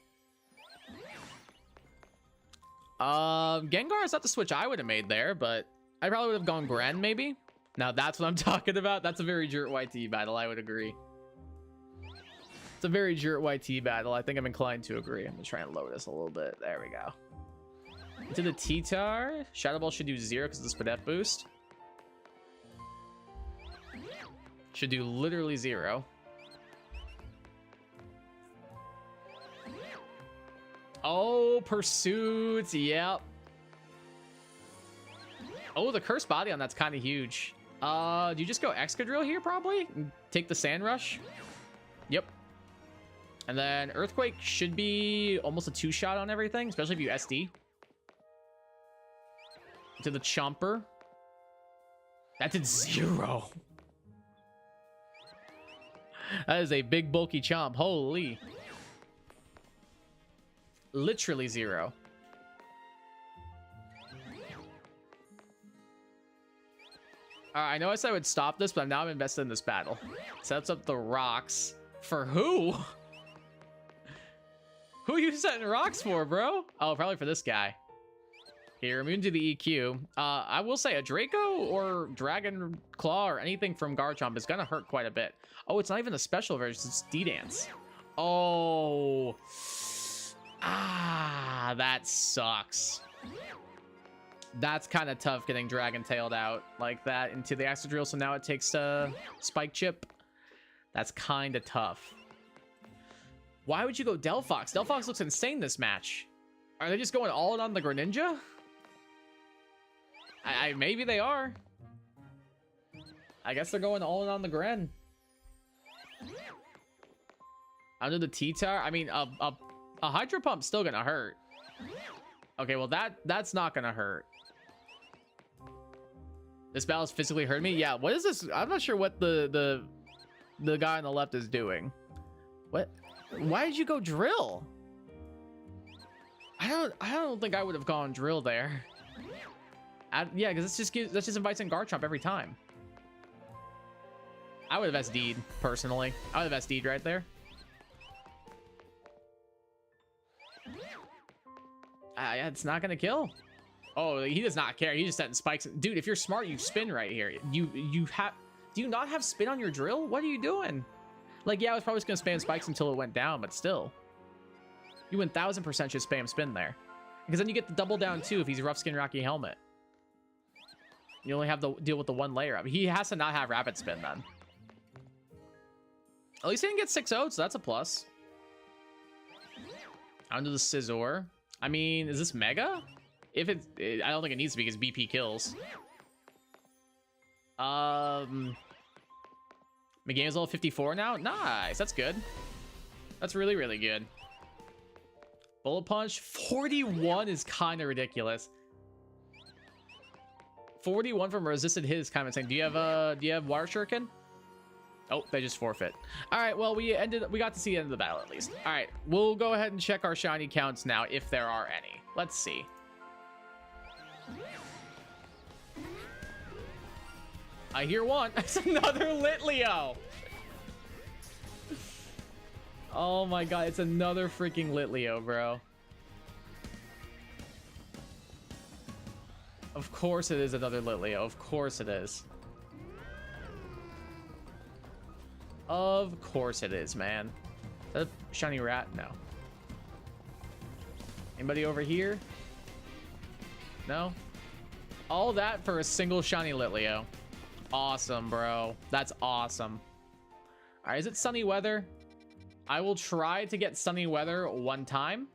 Gengar is not the switch I would have made there, but I probably would have gone Gren, maybe. Now that's what I'm talking about. That's a very Jurt YT battle, I would agree. It's a very Jurt YT battle. I think I'm inclined to agree. I'm gonna try and lower this a little bit. There we go. Into the T-Tar. Shadow Ball should do 0 because of the Spadef boost. Should do literally 0. Oh, Pursuit. Yep. Oh, the Curse Body on that's kind of huge. Do you just go Excadrill here, probably? Take the Sand Rush? Yep. And then Earthquake should be almost a 2-shot on everything, especially if you SD. To the Chomper. That did 0. That is a big, bulky Chomp. Holy. Literally 0. I know I said I would stop this, but now I'm invested in this battle. Sets up the rocks. For who? Who are you setting rocks for, bro? Oh, probably for this guy. Here, immune to the EQ. I will say a Draco or Dragon Claw or anything from Garchomp is gonna hurt quite a bit. Oh, it's not even a special version, it's D-Dance. Oh. Ah, that sucks. That's kind of tough getting Dragon Tailed out like that into the Excadrill, so now it takes Spike Chip. That's kind of tough. Why would you go Delphox? Delphox looks insane this match. Are they just going all in on the Greninja? Maybe they are. I guess they're going all in on the Gren. Under the T-Tar? I mean, a Hydro Pump's still gonna hurt. Okay, well that's not gonna hurt. This battle's physically hurt me. Yeah, what is this? I'm not sure what the guy on the left is doing. What? Why did you go Drill? I don't think I would have gone Drill there. Yeah, because that just invites in Garchomp every time. I would have SD'd personally. I would have SD'd right there. Yeah, it's not gonna kill. Oh, he does not care. He's just setting spikes. Dude, if you're smart, you spin right here. You have. Do you not have spin on your Drill? What are you doing? Like, yeah, I was probably just gonna spam spikes until it went down, but still, you 1000% should spam spin there, because then you get the double down too if he's Rough Skin Rocky Helmet. You only have to deal with the 1 layer up. He has to not have Rapid Spin then. At least he didn't get 6-0'd, so that's a plus. Onto the Scizor. I mean, is this Mega? If I don't think it needs to be because BP kills. McGame's level 54 now? Nice, that's good. That's really, really good. Bullet Punch, 41 is kind of ridiculous. 41 from resisted hit is kind of insane. Do you have Water Shuriken? Oh, they just forfeit. All right, well, we got to see the end of the battle at least. All right, we'll go ahead and check our shiny counts now if there are any. Let's see. I hear one. It's another Litleo. Oh my god, it's another freaking Litleo, bro. Of course it is another Litleo. Of course it is. Of course it is, man. Is that a shiny rat? No. Anybody over here? No? All that for a single shiny Litleo. Awesome, bro. That's awesome. All right, is it sunny weather? I will try to get sunny weather one time.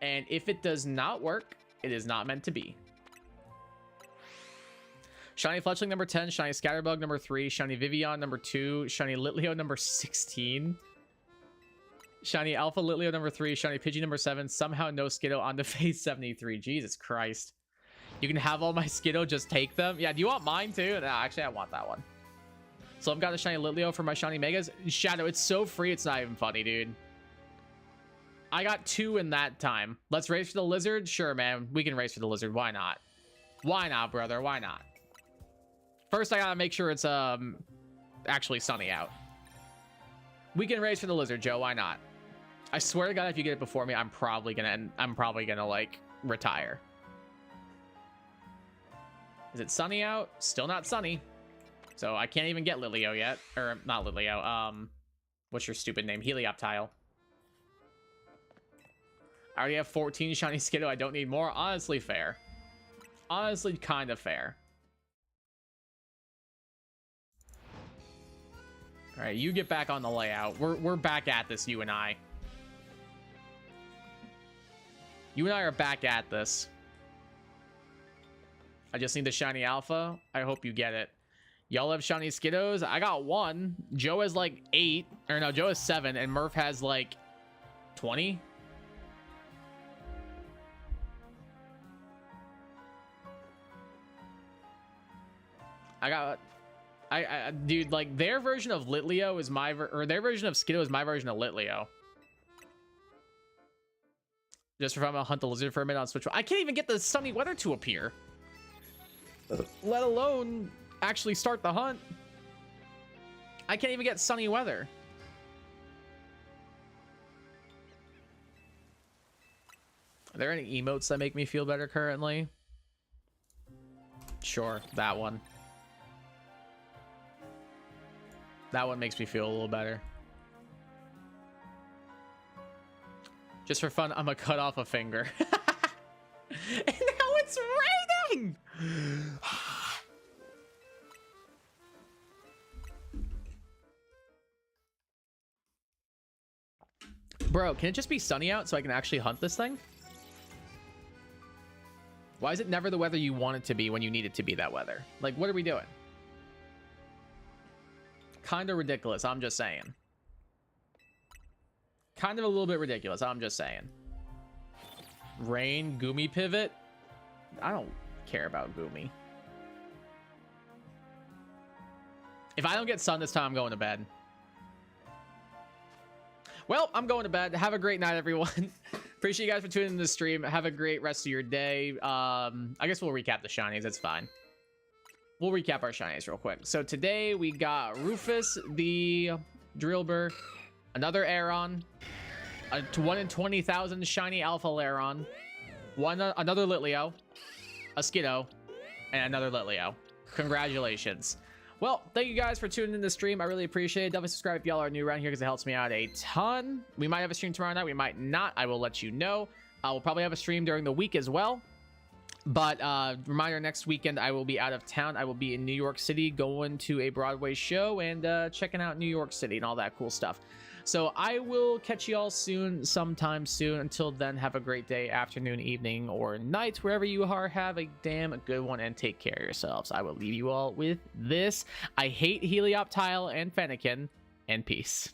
And if it does not work, it is not meant to be. Shiny Fletchling number 10, Shiny Scatterbug number 3, Shiny Vivian number 2, Shiny Litleo number 16, Shiny Alpha Litleo number 3, Shiny Pidgey number 7, somehow no Skiddo on the face 73. Jesus Christ. You can have all my Skiddo, just take them? Yeah, do you want mine too? No, actually, I want that one. So I've got a Shiny Litleo for my Shiny Megas. Shadow, it's so free, it's not even funny, dude. I got 2 in that time. Let's race for the Lizard? Sure, man. We can race for the Lizard. Why not? Why not, brother? Why not? First, I gotta make sure it's actually sunny out. We can race for the Lizard, Joe. Why not? I swear to God, if you get it before me, I'm probably gonna like retire. Is it sunny out? Still not sunny. So I can't even get Litleo yet. Or not Litleo. What's your stupid name? Helioptile. I already have 14 shiny Skiddo. I don't need more. Honestly, fair. Honestly, kind of fair. All right, you get back on the layout. We're back at this, you and I. You and I are back at this. I just need the shiny alpha. I hope you get it. Y'all have shiny Skiddos. I got 1. Joe has like 8. Or no, Joe has 7. And Murph has like 20. Dude, like their version of Litleo is or their version of Skiddo is my version of Litleo. Just for fun, I'll hunt the Lizard for a minute on Switch. I can't even get the sunny weather to appear. Let alone actually start the hunt. I can't even get sunny weather. Are there any emotes that make me feel better currently? Sure, that one. That one makes me feel a little better. Just for fun, I'm gonna cut off a finger. And now it's raining! Bro, can it just be sunny out so I can actually hunt this thing? Why is it never the weather you want it to be when you need it to be that weather? Like, what are we doing? Kind of ridiculous, I'm just saying. Kind of a little bit ridiculous, I'm just saying. Rain, Goomy pivot. I don't care about Goomy. If I don't get sun this time, I'm going to bed. Well, I'm going to bed. Have a great night, everyone. Appreciate you guys for tuning in to the stream. Have a great rest of your day. I guess we'll recap the shinies. That's fine. We'll recap our shinies real quick. So today we got Rufus the Drillbur, another Aeron, a 1 in 20,000 shiny Alpha Lairon, another Litleo, a Skiddo, and another Litleo. Congratulations. Well, thank you guys for tuning in the stream. I really appreciate it. Definitely subscribe if y'all are new around here because it helps me out a ton. We might have a stream tomorrow night. We might not. I will let you know. We'll probably have a stream during the week as well. But reminder, next weekend I will be out of town. I will be in New York City going to a Broadway show and checking out New York City and all that cool stuff. So I will catch you all soon, sometime soon. Until then, have a great day, afternoon, evening, or night, wherever you are. Have a damn good one and take care of yourselves. I will leave you all with this. I hate Helioptile and Fennekin, and peace.